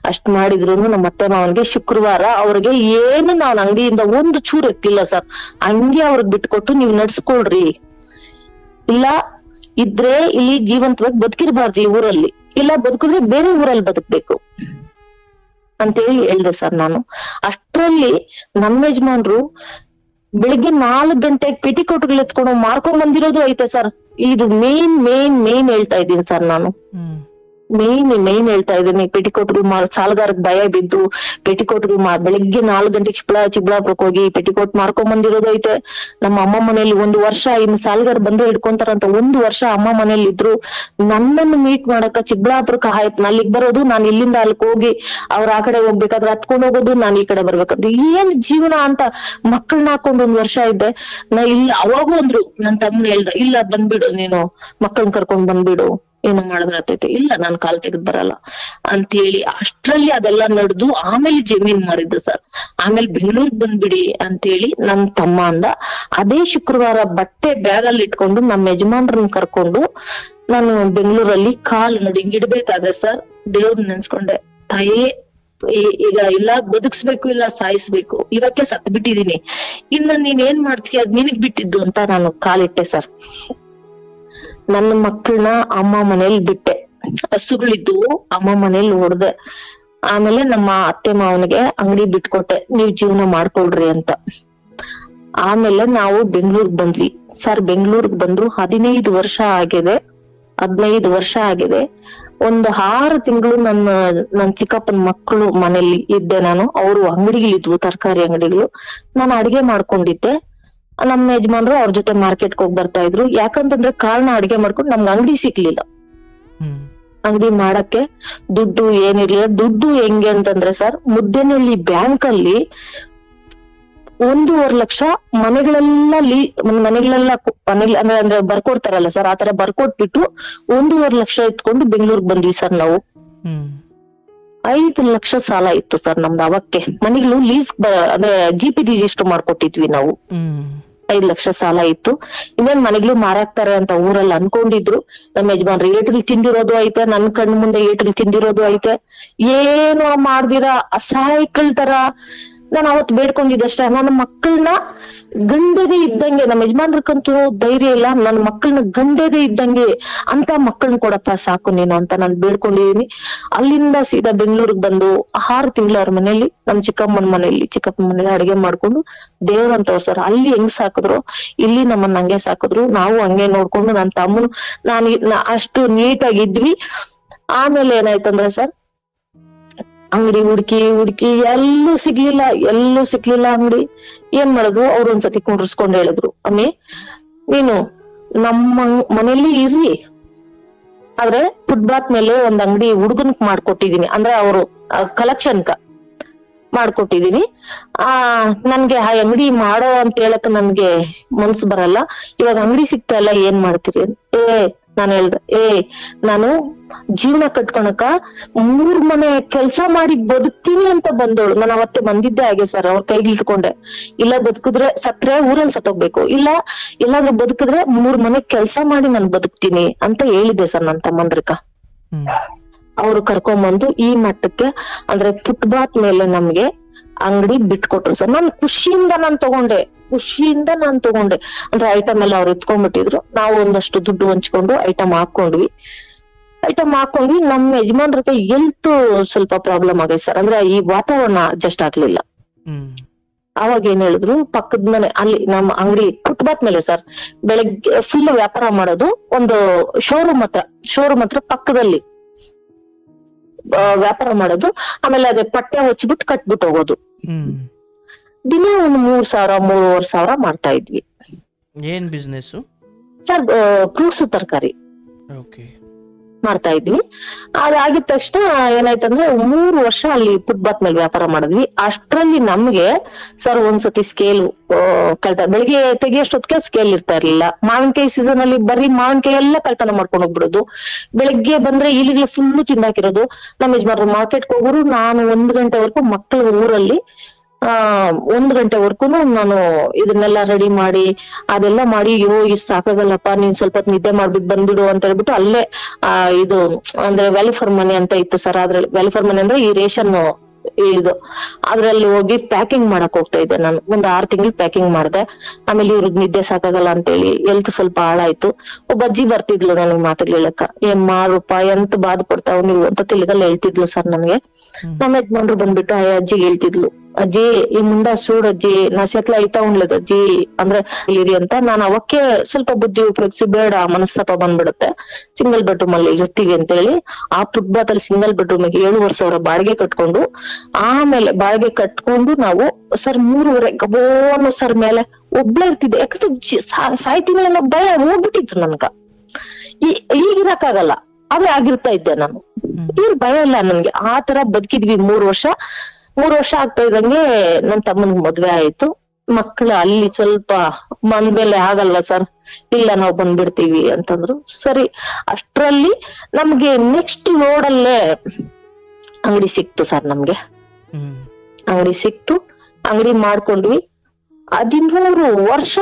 Speaker 1: ಅಷ್ಟ್ ಮಾಡಿದ್ರು. ನಮ್ಮ ಅತ್ತೆ ಮಾವನಿಗೆ ಶುಕ್ರವಾರ ಅವ್ರಿಗೆ ಏನು ನಾನ್ ಅಂಗಡಿಯಿಂದ ಒಂದು ಚೂರು ಎತ್ತಿಲ್ಲ ಸರ್. ಹಂಗೆ ಅವ್ರಿಗೆ ಬಿಟ್ಕೊಟ್ಟು ನೀವ್ ನಡ್ಸ್ಕೊಳ್ರಿ, ಇಲ್ಲ ಇದ್ರೆ ಇಲ್ಲಿ ಜೀವಂತವಾಗಿ ಬದುಕಿರ್ಬಾರ್ದು ಈ ಊರಲ್ಲಿ, ಇಲ್ಲ ಬದುಕಿದ್ರೆ ಬೇರೆ ಊರಲ್ಲಿ ಬದುಕ್ಬೇಕು ಅಂತೇಳಿ ಹೇಳ್ದೆ ಸರ್ ನಾನು. ಅಷ್ಟ್ರಲ್ಲಿ ನಮ್ಮ ಯಜಮಾನ್ರು ಬೆಳಿಗ್ಗೆ 4 ಗಂಟೆಗೆ ಪೆಟಿಕೋಟ್ಗಳು ಎತ್ಕೊಂಡು ಮಾರ್ಕೊಂಡ್ ಬಂದಿರೋದು ಐತೆ ಸರ್. ಇದು ಮೇನ್ ಹೇಳ್ತಾ ಇದ್ದೀನಿ ಸರ್ ನಾನು. ಮೇನ್ ಹೇಳ್ತಾ ಇದ್ದೀನಿ. ಪೆಟಿಕೋಟ್ಗಳು ಸಾಲಗಾರಕ್ ಭಯ ಬಿದ್ದು ಪೆಟಿಕೋಟ್ಗಳು ಬೆಳಿಗ್ಗೆ 4 ಗಂಟೆಗೆ ಚಿಕ್ಕಬಳ್ಳಾಪುರಕ್ಕೆ ಹೋಗಿ ಪೆಟಿಕೋಟ್ ಮಾರ್ಕೊಂಡ್ ಬಂದಿರೋದು ಐತೆ. ನಮ್ಮ ಅಮ್ಮ ಮನೇಲಿ 1 ವರ್ಷ ಇನ್ನು ಸಾಲಗಾರ ಬಂದು ಹಿಡ್ಕೊಂತಾರಂತ 1 ವರ್ಷ ಅಮ್ಮ ಮನೇಲಿ ಇದ್ರು. ನನ್ನನ್ನು ಮೀಟ್ ಮಾಡಕ ಚಿಕ್ಕಬಳ್ಳಾಪುರಕ್ಕೆ ಆಯ್ತು ಅಲ್ಲಿಗೆ ಬರೋದು, ನಾನು ಇಲ್ಲಿಂದ ಅಲ್ಲಿಗೆ ಹೋಗಿ ಅವ್ರ ಆ ಕಡೆ ಹೋಗ್ಬೇಕಾದ್ರೆ ಹತ್ಕೊಂಡ್ ಹೋಗೋದು, ನಾನು ಈ ಕಡೆ ಬರ್ಬೇಕಂತ ಏನ್ ಜೀವನ ಅಂತ ಮಕ್ಕಳನ್ನ ಹಾಕೊಂಡು 1 ವರ್ಷ ಇದ್ದೆ. ನಾ ಇಲ್ಲ ಅವಾಗೂ ಅಂದ್ರು ನನ್ ತಮ್ಮನ ಹೇಳ್ದ, ಇಲ್ಲ ಬಂದ್ಬಿಡು ನೀನು ಮಕ್ಕಳನ್ನ ಕರ್ಕೊಂಡ್ ಬಂದ್ಬಿಡು, ಏನೋ ಮಾಡಿದ್ರೆ ಆಗ್ತೈತೆ. ಇಲ್ಲ ನಾನು ಕಾಲ್ ತೆಗೆದ್ ಬರಲ್ಲ ಅಂತೇಳಿ ಅಷ್ಟ್ರಲ್ಲಿ ಅದೆಲ್ಲ ನಡೆದು ಆಮೇಲೆ ಜಮೀನ್ ಮಾರಿದ್ದು ಸರ್. ಆಮೇಲೆ ಬೆಂಗಳೂರಿಗೆ ಬಂದ್ಬಿಡಿ ಅಂತೇಳಿ ನನ್ ತಮ್ಮ ಅಂದ. ಅದೇ ಶುಕ್ರವಾರ ಬಟ್ಟೆ ಬ್ಯಾಗ್ ಅಲ್ಲಿ ಇಟ್ಕೊಂಡು ನಮ್ಮ ಯಜಮಾನ್ರನ್ನ ಕರ್ಕೊಂಡು ನಾನು ಬೆಂಗಳೂರಲ್ಲಿ ಕಾಲು ನೋಡಿ ಹಿಂಗಿಡ್ಬೇಕಾದ್ರೆ ಸರ್ ದೇವ್ರ ನೆನ್ಸ್ಕೊಂಡೆ, ತಾಯೇ ಈಗ ಇಲ್ಲ ಬದುಕ್ಸ್ಬೇಕು ಇಲ್ಲ ಸಾಯಿಸ್ಬೇಕು, ಇವಕ್ಕೆ ಸತ್ ಬಿಟ್ಟಿದೀನಿ, ಇನ್ನ ನೀನ್ ಏನ್ ಮಾಡ್ತೀಯ ಅದ್ ನಿನಗ್ ಬಿಟ್ಟಿದ್ದು ಅಂತ ನಾನು ಕಾಲಿಟ್ಟೆ ಸರ್. ನನ್ನ ಮಕ್ಕಳನ್ನ ಅಮ್ಮ ಮನೇಲಿ ಬಿಟ್ಟೆ, ಹಸುಗಳಿದ್ದು ಅಮ್ಮ ಮನೇಲಿ ಹೊಡ್ದೆ. ಆಮೇಲೆ ನಮ್ಮ ಅತ್ತೆ ಮಾವನಿಗೆ ಅಂಗಡಿ ಬಿಟ್ಕೊಟ್ಟೆ, ನೀವ್ ಜೀವನ ಮಾಡ್ಕೊಳ್ರಿ ಅಂತ. ಆಮೇಲೆ ನಾವು ಬೆಂಗ್ಳೂರ್ಗ್ ಬಂದ್ವಿ ಸರ್. ಬೆಂಗ್ಳೂರ್ಗ್ ಬಂದು 15 ವರ್ಷ ಆಗಿದೆ, 15 ವರ್ಷ ಆಗಿದೆ. ಒಂದು 6 ತಿಂಗಳು ನನ್ನ ಚಿಕ್ಕಪ್ಪನ ಮಕ್ಕಳು ಮನೇಲಿ ಇದ್ದೆ ನಾನು. ಅವರು ಅಂಗಡಿಗಳಿದ್ವು, ತರಕಾರಿ ಅಂಗಡಿಗಳು. ನಾನು ಅಡಿಗೆ ಮಾಡ್ಕೊಂಡಿದ್ದೆ. ನಮ್ಮ ಯಜಮಾನ್ರು ಅವ್ರ ಜೊತೆ ಮಾರ್ಕೆಟ್ಗೆ ಹೋಗಿ ಬರ್ತಾ ಇದ್ರು. ಯಾಕಂತಂದ್ರೆ ಕಾರಣ ಅಡಿಗೆ ಮಾಡ್ಕೊಂಡು ನಮ್ಗೆ ಅಂಗಡಿ ಸಿಕ್ಲಿಲ್ಲ. ಅಂಗಡಿ ಮಾಡಕ್ಕೆ ದುಡ್ಡು ಏನಿರ್ಲಿಲ್ಲ. ದುಡ್ಡು ಹೆಂಗೆ ಅಂತಂದ್ರೆ ಸರ್, ಮುದ್ದೇನಹಳ್ಳಿ ಬ್ಯಾಂಕ್ ಅಲ್ಲಿ 1.5 ಲಕ್ಷ ಮನೆಗಳೆಲ್ಲ ಅಂದ್ರೆ ಬರ್ಕೊಡ್ತಾರಲ್ಲ ಸರ್, ಆತರ ಬರ್ಕೊಟ್ಬಿಟ್ಟು 1.5 ಲಕ್ಷ ಎತ್ಕೊಂಡು ಬೆಂಗಳೂರಿಗೆ ಬಂದ್ವಿ ಸರ್ ನಾವು. 5 ಲಕ್ಷ ಸಾಲ ಇತ್ತು ಸರ್ ನಮ್ದು ಅವಕ್ಕೆ. ಮನೆಗಳು ಲೀಸ್ ಅಂದ್ರೆ GP ರಿಜಿಸ್ಟರ್ ಮಾಡ್ಕೊಟ್ಟಿದ್ವಿ ನಾವು. 5 ಲಕ್ಷ ಸಾಲ ಇತ್ತು. ಇನ್ನೇನ್ ಮನೆಗಳು ಮಾರಾಕ್ತಾರೆ ಅಂತ ಊರಲ್ಲಿ ಅನ್ಕೊಂಡಿದ್ರು. ನಮ್ಮ ಯಜಮಾನ್ರು ಏಟ್ಗಳು ತಿಂದಿರೋದು ಐತೆ, ನನ್ ಕಣ್ಣು ಮುಂದೆ ಏಟ್ಗಳು ತಿಂದಿರೋದು ಐತೆ. ಏನೋ ಮಾಡ್ದಿರ ಅಸಹಾಯಕಳ ತರ ನಾನು ಅವತ್ ಬೇಡ್ಕೊಂಡಿದ್ದಷ್ಟೇ, ನನ್ನ ಮಕ್ಕಳನ್ನ ಗಂಡದೇ ಇದ್ದಂಗೆ, ನಮ್ಮ ಯಜಮಾನ್ರಕ್ಕಂತೂ ಧೈರ್ಯ ಇಲ್ಲ, ನನ್ನ ಮಕ್ಕಳನ್ನ ಗಂಡದೇ ಇದ್ದಂಗೆ ಅಂತ ಮಕ್ಕಳನ್ನ ಕೊಡಪ್ಪ ಸಾಕು ನೀನು ಅಂತ ನಾನು ಬೇಡ್ಕೊಂಡಿದೀನಿ. ಅಲ್ಲಿಂದ ಸೀದಾ ಬೆಂಗಳೂರಿಗೆ ಬಂದು 6 ತಿಂಗಳು ಅವ್ರ ಮನೇಲಿ, ನಮ್ ಚಿಕ್ಕಪ್ಪನ ಮನೇಲಿ ಅಡಿಗೆ ಮಾಡ್ಕೊಂಡು ದೇವ್ರಂತವ್ರು ಸರ್. ಅಲ್ಲಿ ಹೆಂಗ್ ಸಾಕಿದ್ರು ಇಲ್ಲಿ ನಮ್ಮನ್ನ ಹಂಗೆ ಸಾಕಿದ್ರು. ನಾವು ಹಂಗೆ ನೋಡ್ಕೊಂಡು ನನ್ನ ತಮ್ಮನು ನಾನು ಅಷ್ಟು ನೀಟಾಗಿದ್ವಿ. ಆಮೇಲೆ ಏನಾಯ್ತಂದ್ರೆ ಸರ್, ಅಂಗಡಿ ಹುಡುಕಿ ಎಲ್ಲೂ ಸಿಗ್ಲಿಲ್ಲ ಅಂಗಡಿ. ಏನ್ ಮಾಡಿದ್ರು, ಅವ್ರು ಒಂದ್ಸತಿ ಕುಂಡ್ರಿಸ್ಕೊಂಡ್ ಹೇಳಿದ್ರು, ಅಮ್ಮಿ ನೀನು ನಮ್ಮ ಮನೇಲಿ ಇರ್ಲಿ, ಆದ್ರೆ ಫುಟ್ಪಾತ್ ಮೇಲೆ ಒಂದ್ ಅಂಗಡಿ ಹುಡುಗನ್ಕ್ ಮಾಡ್ಕೊಟ್ಟಿದೀನಿ, ಅಂದ್ರೆ ಅವರು ಕಲೆಕ್ಷನ್ಕ ಮಾಡ್ಕೊಟ್ಟಿದೀನಿ. ನನ್ಗೆ ಆ ಅಂಗಡಿ ಮಾಡೋ ಅಂತ ಹೇಳಕ್ ನನ್ಗೆ ಮನ್ಸು ಬರಲ್ಲ. ಇವಾಗ ಅಂಗಡಿ ಸಿಗ್ತಾ ಇಲ್ಲ, ಏನ್ ಮಾಡ್ತೀರಿ? ನಾನು ಹೇಳ್ದೆ, ನಾನು ಜೀವನ ಕಟ್ಕೊಳಕ 3 ಮನೆ ಕೆಲ್ಸ ಮಾಡಿ ಬದುಕ್ತೀನಿ ಅಂತ ಬಂದೋಳು. ನಾನು ಅವತ್ತೆ ಬಂದಿದ್ದೆ ಹಾಗೆ ಸರ್, ಅವ್ರ ಕೈಗಿಟ್ಕೊಂಡೆ. ಇಲ್ಲ ಬದುಕಿದ್ರೆ ಸತ್ರೆ ಊರಲ್ಲಿ ಸತ್ತೋಗ್ಬೇಕು, ಇಲ್ಲ ಎಲ್ಲಾದ್ರೂ ಬದುಕಿದ್ರೆ 3 ಮನೆ ಕೆಲ್ಸ ಮಾಡಿ ನಾನು ಬದುಕ್ತೀನಿ ಅಂತ ಹೇಳಿದ್ದೆ ಸರ್ ನನ್ನ ತಮ್ಮಂದ್ರಕ. ಅವ್ರು ಕರ್ಕೊಂಬಂದು ಈ ಮಟ್ಟಕ್ಕೆ ಅಂದ್ರೆ ಫುಟ್ಪಾತ್ ಮೇಲೆ ನಮ್ಗೆ ಅಂಗಡಿ ಬಿಟ್ಕೊಟ್ರು ಸರ್. ನಾನು ಖುಷಿಯಿಂದ ನಾನು ತಗೊಂಡೆ. ಅಂದ್ರೆ ಐಟಮ್ ಎಲ್ಲ ಅವ್ರು ಎತ್ಕೊಂಡ್ಬಿಟ್ಟಿದ್ರು. ನಾವು ಒಂದಷ್ಟು ದುಡ್ಡು ಹಂಚ್ಕೊಂಡು ಐಟಮ್ ಹಾಕೊಂಡ್ವಿ. ನಮ್ಮ ಯಜಮಾನ್ರಿಗೆ ಹೆಲ್ತ್ ಸ್ವಲ್ಪ ಪ್ರಾಬ್ಲಮ್ ಆಗೈತೆ ಸರ್. ಅಂದ್ರೆ ಈ ವಾತಾವರಣ ಅಡ್ಜಸ್ಟ್ ಆಗ್ಲಿಲ್ಲ. ಅವಾಗ ಏನ್ ಹೇಳಿದ್ರು, ಪಕ್ಕದ ಮನೆ ಅಲ್ಲಿ ನಮ್ಮ ಅಂಗಡಿ ಫುಟ್ಪಾತ್ ಮೇಲೆ ಸರ್, ಬೆಳಗ್ಗೆ ಫುಲ್ ವ್ಯಾಪಾರ ಮಾಡೋದು. ಒಂದು ಶೋರೂಮ್ ಹತ್ರ ಪಕ್ಕದಲ್ಲಿ ವ್ಯಾಪಾರ ಮಾಡೋದು. ಆಮೇಲೆ ಅದೇ ಪಟ್ಟೆ ಹೊಚ್ಬಿಟ್ಟು ಕಟ್ಬಿಟ್ಟು ಹೋಗೋದು. ದಿನ ಒಂದು 3,000-3,500 ಮಾಡ್ತಾ ಇದ್ವಿ.
Speaker 2: ಏನ್ ಬಿಸ್ನೆಸ್
Speaker 1: ಸರ್? ಫ್ರೂಟ್ಸ್, ತರಕಾರಿ ಮಾಡ್ತಾ ಇದ್ವಿ. ಅದಾಗಿದ ತಕ್ಷಣ ಏನಾಯ್ತಂದ್ರೆ 3 ವರ್ಷ ಅಲ್ಲಿ ಫುಟ್ಪಾತ್ ಮೇಲೆ ವ್ಯಾಪಾರ ಮಾಡಿದ್ವಿ. ಅಷ್ಟ್ರಲ್ಲಿ ನಮ್ಗೆ ಸರ್ ಒಂದ್ಸತಿ ಸ್ಕೇಲ್ ಕಳ್ತನ, ಬೆಳಿಗ್ಗೆ ತೆಗಿಯೋಷ್ಟೊತ್ತಿಗೆ ಸ್ಕೇಲ್ ಇರ್ತಾ ಇರ್ಲಿಲ್ಲ. ಮಾವಿನಕಾಯಿ ಸೀಸನ್ ಅಲ್ಲಿ ಬರೀ ಮಾವಿನಕಾಯಿ ಎಲ್ಲ ಕಳ್ತನ ಮಾಡ್ಕೊಂಡು ಹೋಗ್ಬಿಡೋದು. ಬೆಳಿಗ್ಗೆ ಬಂದ್ರೆ ಇಲಿಗಳು ಫುಲ್ಲು ತಿಂದಾಕಿರೋದು. ನಮ್ಮ ಯಜಮಾನ್ರು ಮಾರ್ಕೆಟ್ಗೆ ಹೋಗೋರು. ನಾನು 1 ಗಂಟೆವರೆಗೂ ಮಕ್ಕಳು ಊರಲ್ಲಿ 1 ಗಂಟೆವರೆಗೂ ನಾನು ಇದನ್ನೆಲ್ಲ ರೆಡಿ ಮಾಡಿ ಅದೆಲ್ಲ ಮಾಡಿ, ಇಷ್ಟು ಸಾಕಾಗಲ್ಲಪ್ಪ, ನೀನ್ ಸ್ವಲ್ಪ ನಿದ್ದೆ ಮಾಡ್ಬಿಟ್ಟು ಬಂದ್ಬಿಡು ಅಂತ ಹೇಳ್ಬಿಟ್ಟು ಅಲ್ಲೇ ಇದು ಅಂದ್ರೆ ವ್ಯಾಲಿ ಫಾರ್ ಮನಿ ಅಂತ ಇತ್ತು ಸರ್. ಅದ್ರಲ್ಲಿ ವ್ಯಾಲಿ ಫಾರ್ ಮನಿ ಅಂದ್ರೆ ಈ ರೇಷನ್ ಇದು ಅದ್ರಲ್ಲಿ ಹೋಗಿ ಪ್ಯಾಕಿಂಗ್ ಮಾಡಕ್ ಹೋಗ್ತಾ ಇದ್ದೆ ನಾನು. ಒಂದ್ 6 ತಿಂಗಳು ಪ್ಯಾಕಿಂಗ್ ಮಾಡ್ದೆ. ಆಮೇಲೆ ಇವ್ರಿಗೆ ನಿದ್ದೆ ಸಾಕಾಗಲ್ಲ ಅಂತೇಳಿ ಹೆಲ್ತ್ ಸ್ವಲ್ಪ ಹಾಳಾಯ್ತು. ಒಬ್ಬ ಅಜ್ಜಿ ಬರ್ತಿದ್ಲು ನನಗ್ ಮಾತುಗಳು ಹೇಳಕ್ಕ, ರೂಪ ಎಂತ ಬಾಧ್ ಪಡ್ತಾವ್ ನೀವು ಅಂತ ತಿಳ್ಗಲ್ಲ ಹೇಳ್ತಿದ್ಲು ಸರ್ ನನಗೆ. ನಮ್ಮ ಯಜಮಾನ್ರು ಬಂದ್ಬಿಟ್ಟು ಆ ಅಜ್ಜಿಗೆ ಹೇಳ್ತಿದ್ಲು, ಅಜ್ಜಿ ಈ ಮುಂಡ ಸೂಡ್ ಅಜ್ಜಿ, ನಾ ಶೆತ್ಲ ಐತಾ ಉಣ್ಲದ ಅಜ್ಜಿ ಅಂದ್ರೆ ಇರಿ ಅಂತ. ನಾನು ಅವಕ್ಕೆ ಸ್ವಲ್ಪ ಬುದ್ಧಿ ಉಪಯೋಗಿಸಿ ಬೇಡ ಮನಸ್ತಾಪ ಬಂದ್ಬಿಡುತ್ತೆ, ಸಿಂಗಲ್ ಬೆಡ್ರೂಮ್ ಅಲ್ಲಿ ಇರ್ತೀವಿ ಅಂತ ಹೇಳಿ ಆ ಫುಟ್ಬಾತ್ ಅಲ್ಲಿ ಸಿಂಗಲ್ ಬೆಡ್ರೂಮ್ ಗೆ 7,500 ಬಾಡಿಗೆ ಕಟ್ಕೊಂಡು, ಆಮೇಲೆ ಬಾಡಿಗೆ ಕಟ್ಕೊಂಡು ನಾವು ಸರ್ 3:30 ಗಬೋನು ಸರ್ ಮೇಲೆ ಒಬ್ಳೆ ಇರ್ತಿದ್ದೆ. ಯಾಕಂದ್ರೆ ಸಾಯ್ತೀನಿ ಅನ್ನೋ ಭಯ ಹೋಗ್ಬಿಟ್ಟಿತ್ತು ನನ್ಗ. ಈಗಿರಕ್ಕಾಗಲ್ಲ ಆದ್ರೆ ಆಗಿರ್ತಾ ಇದ್ದೆ ನಾನು. ಏನ್ ಭಯ ಇಲ್ಲ ನನ್ಗೆ. ಆ ತರ ಬದುಕಿದ್ವಿ 3 ವರ್ಷ. 3 ವರ್ಷ ಆಗ್ತಾ ಇದ್ದಂಗೆ ನನ್ ತಮ್ಮನಿಗೆ ಮದ್ವೆ ಆಯ್ತು. ಮಕ್ಳು ಅಲ್ಲಿ ಸ್ವಲ್ಪ ಬಂದ್ಮೇಲೆ ಆಗಲ್ವಾ ಸರ್, ಇಲ್ಲ ನಾವು ಬಂದ್ಬಿಡ್ತೀವಿ ಅಂತಂದ್ರು. ಸರಿ, ಅಷ್ಟ್ರಲ್ಲಿ ನಮ್ಗೆ ನೆಕ್ಸ್ಟ್ ರೋಡಲ್ಲೇ ಅಂಗಡಿ ಸಿಕ್ತು ಸರ್. ನಮ್ಗೆ ಅಂಗಡಿ ಸಿಕ್ತು, ಅಂಗಡಿ ಮಾಡ್ಕೊಂಡ್ವಿ. 13 ವರ್ಷ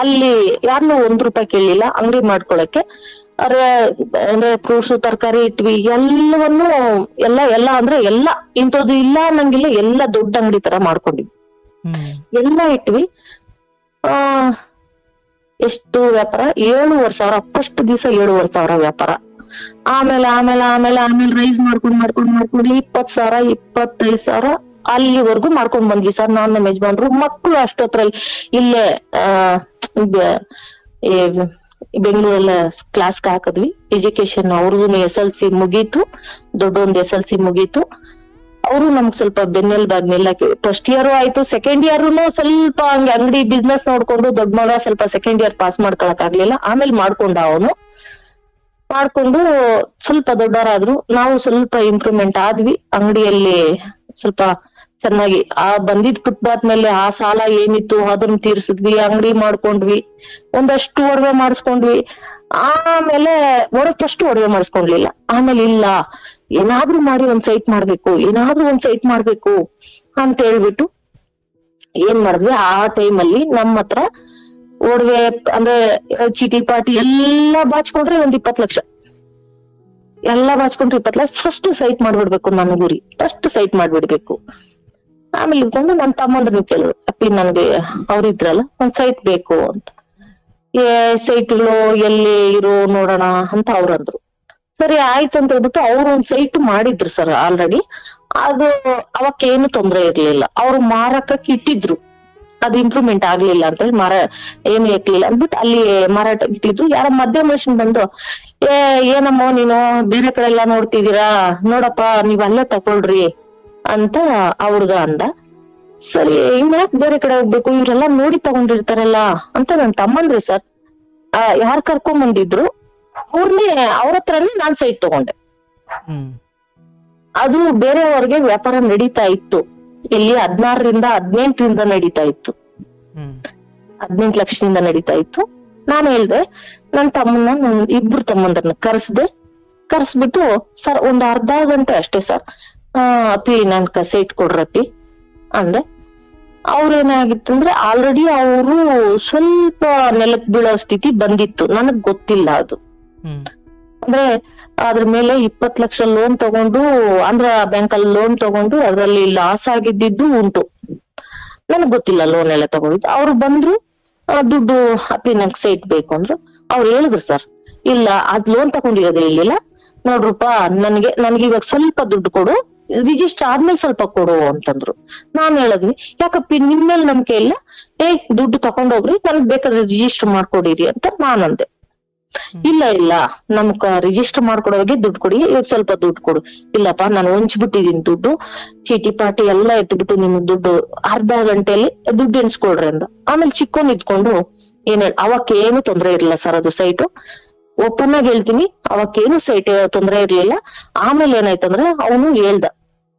Speaker 1: ಅಲ್ಲಿ ಯಾರನ್ನೂ 1 ರೂಪಾಯಿ ಕೇಳಲಿಲ್ಲ ಅಂಗಡಿ ಮಾಡ್ಕೊಳಕ್ಕೆ. ಅಂದ್ರೆ ಫ್ರೂಟ್ಸ್ ತರಕಾರಿ ಇಟ್ವಿ, ಎಲ್ಲವನ್ನು ಎಲ್ಲ ಅಂದ್ರೆ ಎಲ್ಲ ಇಂಥದ್ದು ಇಲ್ಲ ಅನ್ನಂಗಿಲ್ಲ, ಎಲ್ಲ ದೊಡ್ಡ ಅಂಗಡಿ ತರ ಮಾಡ್ಕೊಂಡ್ವಿ. ಎಲ್ಲ ಇಟ್ವಿ. ಎಷ್ಟು ವ್ಯಾಪಾರ? 7,500 ಫಸ್ಟ್ ದಿವಸ 7,500 ವ್ಯಾಪಾರ. ಆಮೇಲೆ ರೈಸ್ ಮಾಡ್ಕೊಂಡು 20,000 25,000 ಅಲ್ಲಿವರೆಗೂ ಮಾಡ್ಕೊಂಡ್ ಬಂದ್ವಿ ಸರ್. ನಾನು ನಮ್ಮ ಯಜಮಾನ್ರು ಮಕ್ಕಳು ಅಷ್ಟೊತ್ತರಲ್ಲಿ ಇಲ್ಲೇ ಬೆಂಗಳೂರಲ್ಲ ಕ್ಲಾಸ್ಗೆ ಹಾಕಿದ್ವಿ. ಎಜುಕೇಶನ್ ಅವ್ರದ್ದು SLC ಮುಗೀತು, ದೊಡ್ಡೊಂದು SLC ಮುಗೀತು. ಅವರು ನಮ್ಗ್ ಸ್ವಲ್ಪ ಬೆನ್ನೆಲ್ಬಾಗ್ ನಿಲ್ಲಕ್ಕೆ ಫಸ್ಟ್ ಇಯರ್ ಆಯ್ತು. ಸೆಕೆಂಡ್ ಇಯರ್ನು ಸ್ವಲ್ಪ ಹಂಗೆ ಅಂಗಡಿ ಬಿಸ್ನೆಸ್ ನೋಡ್ಕೊಂಡು ದೊಡ್ಡ ಮಗ ಸ್ವಲ್ಪ ಸೆಕೆಂಡ್ ಇಯರ್ ಪಾಸ್ ಮಾಡ್ಕೊಳಕ್ ಆಗ್ಲಿಲ್ಲ. ಆಮೇಲೆ ಮಾಡ್ಕೊಂಡು ಸ್ವಲ್ಪ ದೊಡ್ಡವರಾದ್ರು. ನಾವು ಸ್ವಲ್ಪ ಇಂಪ್ರೂವ್ಮೆಂಟ್ ಆದ್ವಿ ಅಂಗಡಿಯಲ್ಲಿ. ಸ್ವಲ್ಪ ಚೆನ್ನಾಗಿ ಆ ಬಂದಿದ್ ಫುಟ್ಪಾತ್ ಮೇಲೆ ಆ ಸಾಲ ಏನಿತ್ತು ಅದನ್ನ ತೀರ್ಸಿದ್ವಿ, ಅಂಗಡಿ ಮಾಡ್ಕೊಂಡ್ವಿ, ಒಂದಷ್ಟು ಒಡವೆ ಮಾಡಿಸ್ಕೊಂಡ್ವಿ. ಆಮೇಲೆ ಫಸ್ಟ್ ಒಡವೆ ಮಾಡಿಸ್ಕೊಂಡ್ಲಿಲ್ಲ. ಆಮೇಲೆ ಇಲ್ಲ, ಏನಾದ್ರೂ ಮಾಡಿ ಒಂದ್ ಸೈಟ್ ಮಾಡ್ಬೇಕು ಅಂತ ಹೇಳ್ಬಿಟ್ಟು ಏನ್ ಮಾಡಿದ್ವಿ, ಆ ಟೈಮಲ್ಲಿ ನಮ್ಮ ಹತ್ರ ಒಡವೆ ಅಂದ್ರೆ ಚೀಟಿ ಪಾಟಿ ಎಲ್ಲಾ ಬಾಚ್ಕೊಂಡ್ರೆ ಒಂದ್ 20 ಲಕ್ಷ. ಎಲ್ಲಾ ಬಾಚ್ಕೊಂಡ್ರೆ 20 ಲಕ್ಷ. ಫಸ್ಟ್ ಸೈಟ್ ಮಾಡ್ಬಿಡ್ಬೇಕು ನನ್ನ ಗುರಿ, ಫಸ್ಟ್ ಸೈಟ್ ಮಾಡ್ಬಿಡ್ಬೇಕು. ಆಮೇಲೆ ಇದ್ಕೊಂಡು ನನ್ ತಮ್ಮಂದ್ರನ್ನ ಕೇಳಿದ್ರು, ಅಪ್ಪಿ ನನ್ಗೆ ಅವ್ರಿದ್ರಲ್ಲ ಒಂದ್ ಸೈಟ್ ಬೇಕು ಅಂತ. ಸೈಟ್ಗಳು ಎಲ್ಲಿ ಇರೋ ನೋಡೋಣ ಅಂತ ಅವ್ರಂದ್ರು. ಸರಿ ಆಯ್ತು ಅಂತ ಹೇಳ್ಬಿಟ್ಟು ಅವ್ರು ಒಂದ್ ಸೈಟ್ ಮಾಡಿದ್ರು ಸರ್ ಆಲ್ರೆಡಿ. ಅದು ಅವಕ್ಕೇನು ತೊಂದ್ರೆ ಇರ್ಲಿಲ್ಲ. ಅವ್ರು ಮಾರಾಟಕ್ಕೆ ಇಟ್ಟಿದ್ರು, ಅದು ಇಂಪ್ರೂವ್ಮೆಂಟ್ ಆಗ್ಲಿಲ್ಲ ಅಂತ ಹೇಳಿ ಏನು ಎಕ್ಲಿಲ್ಲ ಅಂದ್ಬಿಟ್ಟು ಅಲ್ಲಿ ಮಾರಾಟ ಇಟ್ಟಿದ್ರು. ಯಾರ ಮಧ್ಯ ಮನುಷ್ಯನ್ ಬಂದು, ಏನಮ್ಮ ನೀನು ಬೇರೆ ಕಡೆ ಎಲ್ಲಾ ನೋಡ್ತಿದೀರಾ, ನೋಡಪ್ಪ ನೀವ್ ಅಲ್ಲೇ ತಗೊಳ್ರಿ ಅಂತ ಆ ಹುಡ್ಗ ಅಂದ. ಸರಿ, ಇನ್ಯಾಕ್ ಬೇರೆ ಕಡೆ ಹೋಗ್ಬೇಕು, ಇವ್ರೆಲ್ಲಾ ನೋಡಿ ತಗೊಂಡಿರ್ತಾರಲ್ಲ ಅಂತ ನನ್ ತಮ್ಮಂದ್ರಿ ಸರ್ ಯಾರ್ ಕರ್ಕೊಂಡ್ ಬಂದಿದ್ರು ಅವ್ರ ಹತ್ರನೇ ನಾನ್ ಸೈಟ್ ತಗೊಂಡೆ. ಅದು ಬೇರೆಯವ್ರಿಗೆ ವ್ಯಾಪಾರ ನಡೀತಾ ಇತ್ತು. ಇಲ್ಲಿ 16ರಿಂದ 18ರಿಂದ ನಡೀತಾ ಇತ್ತು, 18 ಲಕ್ಷದಿಂದ ನಡೀತಾ ಇತ್ತು. ನಾನ್ ಹೇಳ್ದೆ ನನ್ ಇಬ್ರು ತಮ್ಮಂದ್ರನ್ನ ಕರ್ಸ್ಬಿಟ್ಟು, ಸರ್ ಒಂದ್ ಅರ್ಧ ಗಂಟೆ ಅಷ್ಟೇ ಸರ್, ಅಪ್ಪಿ ನನ್ ಸೈಟ್ ಕೊಡ್ರಪ್ಪಿ ಅಂದೆ. ಅವ್ರೇನಾಗಿತ್ತಂದ್ರೆ ಆಲ್ರೆಡಿ ಅವರು ಸ್ವಲ್ಪ ನೆಲಕ್ ಬೀಳೋ ಸ್ಥಿತಿ ಬಂದಿತ್ತು. ನನಗ್ ಗೊತ್ತಿಲ್ಲ ಅದು. ಅಂದ್ರೆ ಅದ್ರ ಮೇಲೆ 20 ಲಕ್ಷ ಲೋನ್ ತಗೊಂಡು, ಆಂಧ್ರ ಬ್ಯಾಂಕ್ ಅಲ್ಲಿ ಲೋನ್ ತಗೊಂಡು ಅದ್ರಲ್ಲಿ ಲಾಸ್ ಆಗಿದ್ದು ಉಂಟು. ನನಗ್ ಗೊತ್ತಿಲ್ಲ ಲೋನ್ ಎಲ್ಲ ತಗೊಂಡಿದ್ದು. ಅವ್ರು ಬಂದ್ರು, ದುಡ್ಡು ಅಪ್ಪಿ ನಂಗೆ ಸೈಟ್ ಬೇಕು ಅಂದ್ರು. ಅವ್ರು ಹೇಳಿದ್ರು, ಸರ್ ಇಲ್ಲ ಅದ್ ಲೋನ್ ತಗೊಂಡಿರೋದು ಹೇಳಿಲ್ಲ ನೋಡ್ರಪ್ಪ, ನನ್ಗೆ ಇವಾಗ ಸ್ವಲ್ಪ ದುಡ್ಡು ಕೊಡು, ರಿಜಿಸ್ಟರ್ ಆದ್ಮೇಲೆ ಸ್ವಲ್ಪ ಕೊಡು ಅಂತಂದ್ರು. ನಾನ್ ಹೇಳದ್ವಿ, ಯಾಕಪ್ಪಿ ನಿಮ್ ಮೇಲೆ ನಂಬಿಕೆ ಇಲ್ಲ, ದುಡ್ಡು ತಕೊಂಡೋಗ್ರಿ, ನನ್ಗ್ ಬೇಕಾದ್ರೆ ರಿಜಿಸ್ಟರ್ ಮಾಡ್ಕೊಡಿರಿ ಅಂತ ನಾನಂದೆ. ಇಲ್ಲ ನಮ್ಗ ರಿಜಿಸ್ಟರ್ ಮಾಡ್ಕೊಡೋಗೆ ದುಡ್ಡು ಕೊಡಿ, ಇವಾಗ ಸ್ವಲ್ಪ ದುಡ್ಡು ಕೊಡು. ಇಲ್ಲಪ್ಪ ನಾನು ಹೊಂಚ್ಬಿಟ್ಟಿದೀನಿ ದುಡ್ಡು, ಚೀಟಿ ಪಾಟಿ ಎಲ್ಲಾ ಎತ್ಬಿಟ್ಟು ನಿಮ್ಗೆ ದುಡ್ಡು ಅರ್ಧ ಗಂಟೆಯಲ್ಲಿ ದುಡ್ಡು ಎಣ್ಸ್ಕೊಡ್ರಿ ಅಂದ. ಆಮೇಲೆ ಚಿಕ್ಕೋನ್ ಇದ್ಕೊಂಡು ಅವಕ್ಕೇನು ತೊಂದ್ರೆ ಇರ್ಲಿಲ್ಲ ಸರ್, ಅದು ಸೈಟು ಓಪನ್ ಆಗಿ ಹೇಳ್ತೀನಿ, ಅವಕ್ಕೇನು ಸೈಟ್ ತೊಂದ್ರೆ ಇರ್ಲಿಲ್ಲ. ಆಮೇಲೆ ಏನಾಯ್ತಂದ್ರೆ ಅವನು ಹೇಳ್ದ,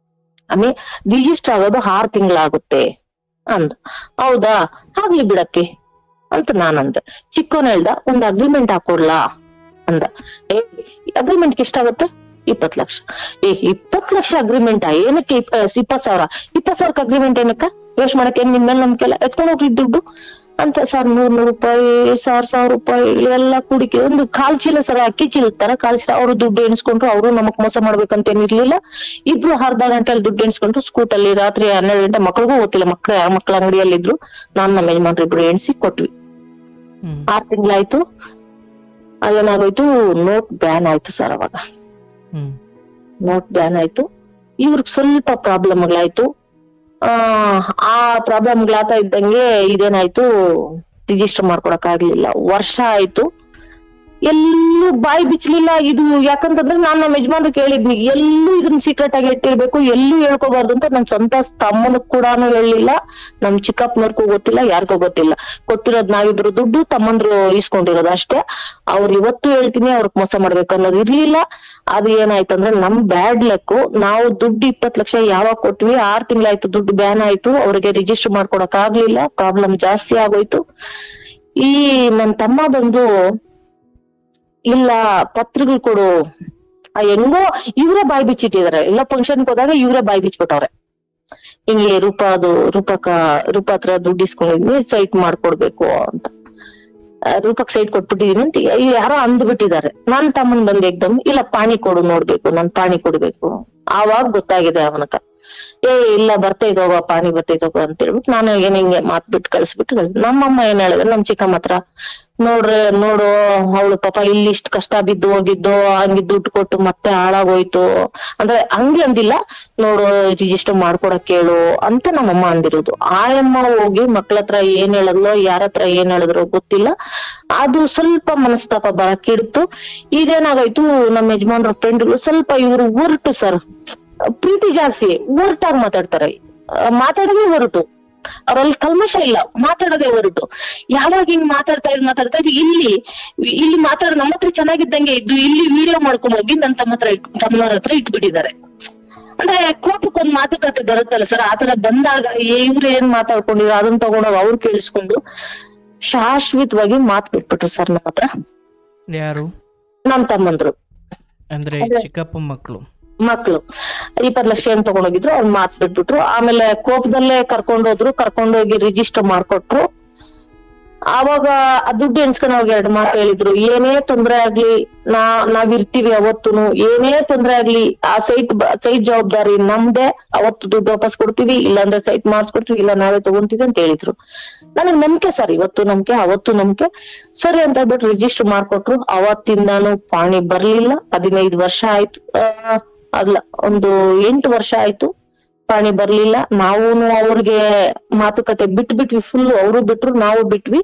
Speaker 1: ಆಮೇಲೆ ರಿಜಿಸ್ಟರ್ ಆಗೋದು 6 ತಿಂಗಳಾಗುತ್ತೆ ಅಂದ. ಹೌದಾ, ಆಗ್ಲಿ ಬಿಡಪ್ಪಿ ಅಂತ ನಾನಂದೆ. ಚಿಕ್ಕೋನ್ ಹೇಳ್ದ, ಒಂದ್ ಅಗ್ರಿಮೆಂಟ್ ಹಾಕೊಡ್ಲಾ ಅಂದ. ಅಗ್ರಿಮೆಂಟ್ಗೆ ಎಷ್ಟಾಗುತ್ತೆ? 20 ಲಕ್ಷ. 20 ಲಕ್ಷ ಅಗ್ರಿಮೆಂಟ್ ಏನಕ್ಕೆ? 20,000 ಅಗ್ರಿಮೆಂಟ್ ಏನಕ್ಕ? ವೇಸ್ಟ್ ಮಾಡಕ್ಕೆ ನಿಮ್ ಮೇಲೆ ನಂಬಿಕೆ ಇಲ್ಲ, ಎತ್ಕೊಂಡ್ ಹೋಗ್ರಿ ದುಡ್ಡು ಅಂತ. ಸರ್ 100 ರೂಪಾಯಿ 1000 ರೂಪಾಯಿ ಇವೆಲ್ಲ ಕೂಡಿಕೆ ಒಂದು ಕಾಲ್ ಚೀಲ ಸರ್ ಅಕ್ಕಿ ಚೀಲ ತರ ಕಾಲ್ ಚೀಲ. ಅವ್ರು ದುಡ್ಡು ಎಣಿಸ್ಕೊಂಡ್ರು, ಅವರು ನಮಗ್ ಮೋಸ ಮಾಡ್ಬೇಕಂತ ಏನಿರ್ಲಿಲ್ಲ. ಇಬ್ರು ಅರ್ಧ ಗಂಟೆಯಲ್ಲಿ ದುಡ್ಡು ಎಣಿಸ್ಕೊಂಡ್ರು. ಸ್ಕೂಟಲ್ಲಿ ರಾತ್ರಿ 12 ಗಂಟೆ, ಮಕ್ಳಿಗೂ ಗೊತ್ತಿಲ್ಲ, ಮಕ್ಳ ಅಂಗಡಿಯಲ್ಲಿ ಇದ್ರು. ನಾನ್ ನಮ್ಮ ಯಜಮಾನ್ರು ಇಬ್ರು ಎಣಿಸಿ ಕೊಟ್ವಿ. 6 ತಿಂಗಳಾಯ್ತು. ಅದೇನಾಗೋಯ್ತು, ನೋಟ್ ಬ್ಯಾನ್ ಆಯ್ತು ಸರ್. ಅವಾಗ ನೋಟ್ ಬ್ಯಾನ್ ಆಯ್ತು. ಇವ್ರಿಗೆ ಸ್ವಲ್ಪ ಪ್ರಾಬ್ಲಮ್ಗಳಾಯ್ತು. ಆ ಪ್ರಾಬ್ಲಮ್ಗಳಾಗ್ತಾ ಇದ್ದಂಗೆ ಇದೇನಾಯ್ತು, ರಿಜಿಸ್ಟರ್ ಮಾಡ್ಕೊಡಕ್ ಆಗ್ಲಿಲ್ಲ. ವರ್ಷ ಆಯ್ತು, ಎಲ್ಲೂ ಬಾಯಿ ಬಿಚ್ಚಲಿಲ್ಲ. ಇದು ಯಾಕಂತಂದ್ರೆ ನಾನ್ ನಮ್ಮ ಯಜಮಾನ್ರು ಕೇಳಿದ್ನಿ, ಎಲ್ಲೂ ಇದನ್ನ ಸೀಕ್ರೆಟ್ ಆಗಿ ಇಟ್ಟಿರ್ಬೇಕು, ಎಲ್ಲೂ ಹೇಳ್ಕೋಬಾರ್ದು ಅಂತ. ನಮ್ ಸ್ವಂತ ತಮ್ಮನಕ್ ಕೂಡ ಹೇಳಿಲ್ಲ, ನಮ್ ಚಿಕ್ಕಪ್ಪನವ್ರಿಗೂ ಗೊತ್ತಿಲ್ಲ, ಯಾರಿಗೂ ಗೊತ್ತಿಲ್ಲ. ಕೊಟ್ಟಿರೋದ್ ನಾವಿಬ್ರು ದುಡ್ಡು, ತಮ್ಮಂದ್ರು ಇಸ್ಕೊಂಡಿರೋದು ಅಷ್ಟೇ. ಅವ್ರು ಇವತ್ತು ಹೇಳ್ತೀನಿ, ಅವ್ರಿಗೆ ಮೋಸ ಮಾಡ್ಬೇಕು ಅನ್ನೋದು ಇರ್ಲಿಲ್ಲ. ಅದು ಏನಾಯ್ತಂದ್ರೆ ನಮ್ ಬ್ಯಾಡ್ ಲಕ್. ನಾವು ದುಡ್ಡು 20 ಲಕ್ಷ ಯಾವಾಗ ಕೊಟ್ವಿ, 6 ತಿಂಗಳಾಯ್ತು, ದುಡ್ಡು ಬ್ಯಾನ್ ಆಯ್ತು. ಅವ್ರಿಗೆ ರಿಜಿಸ್ಟರ್ ಮಾಡ್ಕೊಡಕ್ ಆಗ್ಲಿಲ್ಲ, ಪ್ರಾಬ್ಲಮ್ ಜಾಸ್ತಿ ಆಗೋಯ್ತು. ಈ ನನ್ ತಮ್ಮ ಬಂದು, ಇಲ್ಲ ಪತ್ರಗಳು ಕೊಡು, ಹೆಂಗೋ ಇವ್ರೇ ಬಾಯಿ ಬಿಚ್ಚಿಟ್ಟಿದಾರೆ. ಎಲ್ಲ ಫಂಕ್ಷನ್ಗೆ ಹೋದಾಗ ಇವ್ರೇ ಬಾಯಿ ಬಿಚ್ಬಿಟ್ಟವ್ರೆ. ಹಿಂಗೆ ರೂಪಾ ಹತ್ರ ದುಡ್ಡು ಇಸ್ಕೊಂಡಿದ್ನಿ, ಸೈಟ್ ಮಾಡ್ಕೊಡ್ಬೇಕು ಅಂತ. ರೂಪಕ್ ಸೈಟ್ ಕೊಟ್ಬಿಟ್ಟಿದೀನಿ ಅಂತ ಯಾರೋ ಅಂದ್ಬಿಟ್ಟಿದ್ದಾರೆ. ನನ್ ತಮ್ಮನ್ ಬಂದ್ ಎಕ್ದಮ್, ಇಲ್ಲ ಪಾಣಿ ಕೊಡು ನೋಡ್ಬೇಕು, ನಾನ್ ಪಾಣಿ ಕೊಡ್ಬೇಕು. ಆವಾಗ ಗೊತ್ತಾಗಿದೆ ಅವನಕ, ಇಲ್ಲ ಬರ್ತೈದೋಗ ಪಾಣಿ ಬರ್ತೈದೋಗ ಅಂತ ಹೇಳ್ಬಿಟ್ಟು ನಾನು ಹಿಂಗೆ ಮಾತ್ ಬಿಟ್ಟು ಕಳ್ಸ್ಬಿಟ್ಟು ನಮ್ಮಮ್ಮ ಏನ್ ಹೇಳಿದ್ರೆ, ನಮ್ ಚಿಕ್ಕಮ್ಮ ಹತ್ರ, ನೋಡು ಅವಳು ಪಾಪ ಇಲ್ಲಿ ಇಷ್ಟ ಕಷ್ಟ ಬಿದ್ದು ಹೋಗಿದ್ದು, ಹಂಗೆ ದುಡ್ಡು ಕೊಟ್ಟು ಮತ್ತೆ ಹಾಳಾಗೋಯ್ತು ಅಂದ್ರೆ ಹಂಗೆ ಅಂದಿಲ್ಲ, ನೋಡು ರಿಜಿಸ್ಟರ್ ಮಾಡ್ಕೊಡಕ್ ಕೇಳು ಅಂತ ನಮ್ಮಮ್ಮ ಅಂದಿರೋದು. ಆಯಮ್ಮ ಹೋಗಿ ಮಕ್ಳ ಹತ್ರ ಏನ್ ಹೇಳದ್ಲೋ, ಯಾರ ಹತ್ರ ಏನ್ ಹೇಳಿದ್ರು ಗೊತ್ತಿಲ್ಲ. ಅದು ಸ್ವಲ್ಪ ಮನಸ್ತಾಪ ಬರಕ್ಕಿಡ್ತು. ಇದೇನಾಗೋಯ್ತು, ನಮ್ಮ ಯಜಮಾನ್ರ ಫ್ರೆಂಡ್ಗಳು ಸ್ವಲ್ಪ ಇವ್ರು ಹೊರಟು ಸರ್, ಪ್ರೀತಿ ಜಾಸ್ತಿ, ಹೊರಟಾಗಿ ಮಾತಾಡ್ತಾರೆ. ಮಾತಾಡೋದೇ ಹೊರಟು, ಅವ್ರಲ್ಲಿ ಕಲ್ಮಶ ಇಲ್ಲ, ಮಾತಾಡೋದೇ ಹೊರಟು. ಯಾವಾಗ ಹಿಂಗ್ ಮಾತಾಡ್ತಾ ಇದ್ ಇಲ್ಲಿ ಮಾತಾಡ ನಮ್ಮ ಹತ್ರ ಚೆನ್ನಾಗಿದ್ದಂಗೆ ಇದ್ದು, ಇಲ್ಲಿ ವಿಡಿಯೋ ಮಾಡ್ಕೊಂಡು ಹೋಗಿ ನನ್ ತಮ್ಮನವ್ರ ಹತ್ರ ಇಟ್ಬಿಟ್ಟಿದ್ದಾರೆ. ಅಂದ್ರೆ ಕೋಪಕ್ಕೊಂದ್ ಮಾತುಕತೆ ಬರುತ್ತಲ್ಲ ಸರ್, ಆತರ ಬಂದಾಗ ಇವ್ರು ಏನ್ ಮಾತಾಡ್ಕೊಂಡಿರೋ ಅದನ್ನ ತಗೊಂಡೋಗಿ ಅವ್ರು ಕೇಳಿಸ್ಕೊಂಡು ಶಾಶ್ವತವಾಗಿ ಮಾತ್ ಬಿಟ್ಬಿಟ್ರು ಸರ್ ನಮ್ಮ ಹತ್ರ.
Speaker 2: ಯಾರು?
Speaker 1: ನನ್ ತಮ್ಮಂದ್ರು,
Speaker 2: ಅಂದ್ರೆ ಚಿಕ್ಕಪ್ಪ ಮಕ್ಳು
Speaker 1: 20 ಲಕ್ಷ ಏನ್ ತಗೊಂಡೋಗಿದ್ರು, ಅವ್ರು ಮಾತ್ ಬಿಟ್ಬಿಟ್ರು. ಆಮೇಲೆ ಕೋಪದಲ್ಲೇ ಕರ್ಕೊಂಡೋಗಿ ರಿಜಿಸ್ಟರ್ ಮಾಡ್ಕೊಟ್ರು. ಆವಾಗ ಆ ದುಡ್ಡು ಎಣ್ಸ್ಕೊಂಡ್ ಹೋಗಿ 2 ಮಾತು ಹೇಳಿದ್ರು, ಏನೇ ತೊಂದ್ರೆ ಆಗ್ಲಿ ನಾವಿರ್ತೀವಿ ಅವತ್ತುನು, ಏನೇ ತೊಂದ್ರೆ ಆಗ್ಲಿ ಆ ಸೈಟ್ ಜವಾಬ್ದಾರಿ ನಮ್ದೇ, ಅವತ್ತು ದುಡ್ಡು ವಾಪಸ್ ಕೊಡ್ತೀವಿ, ಇಲ್ಲಾಂದ್ರೆ ಸೈಟ್ ಮಾಡಿಸ್ಕೊಡ್ತೀವಿ, ಇಲ್ಲ ನಾವೇ ತಗೊಂತೀವಿ ಅಂತ ಹೇಳಿದ್ರು. ನನಗ್ ನಂಬಿಕೆ ಸರ್, ಇವತ್ತು ನಂಬಿಕೆ ಅವತ್ತು ನಂಬಿಕೆ. ಸರಿ ಅಂತ ಹೇಳ್ಬಿಟ್ಟು ರಿಜಿಸ್ಟರ್ ಮಾಡ್ಕೊಟ್ರು. ಅವತ್ತಿಂದಾನು ಪಾಣಿ ಬರ್ಲಿಲ್ಲ. 15 ವರ್ಷ ಆಯ್ತು, ಅಲ್ಲ ಒಂದು 8 ವರ್ಷ ಆಯ್ತು, ಪಾಣಿ ಬರ್ಲಿಲ್ಲ. ನಾವೂನು ಅವ್ರಿಗೆ ಮಾತುಕತೆ ಬಿಟ್ಬಿಟ್ವಿ ಫುಲ್. ಅವರು ಬಿಟ್ರು, ನಾವು ಬಿಟ್ವಿ.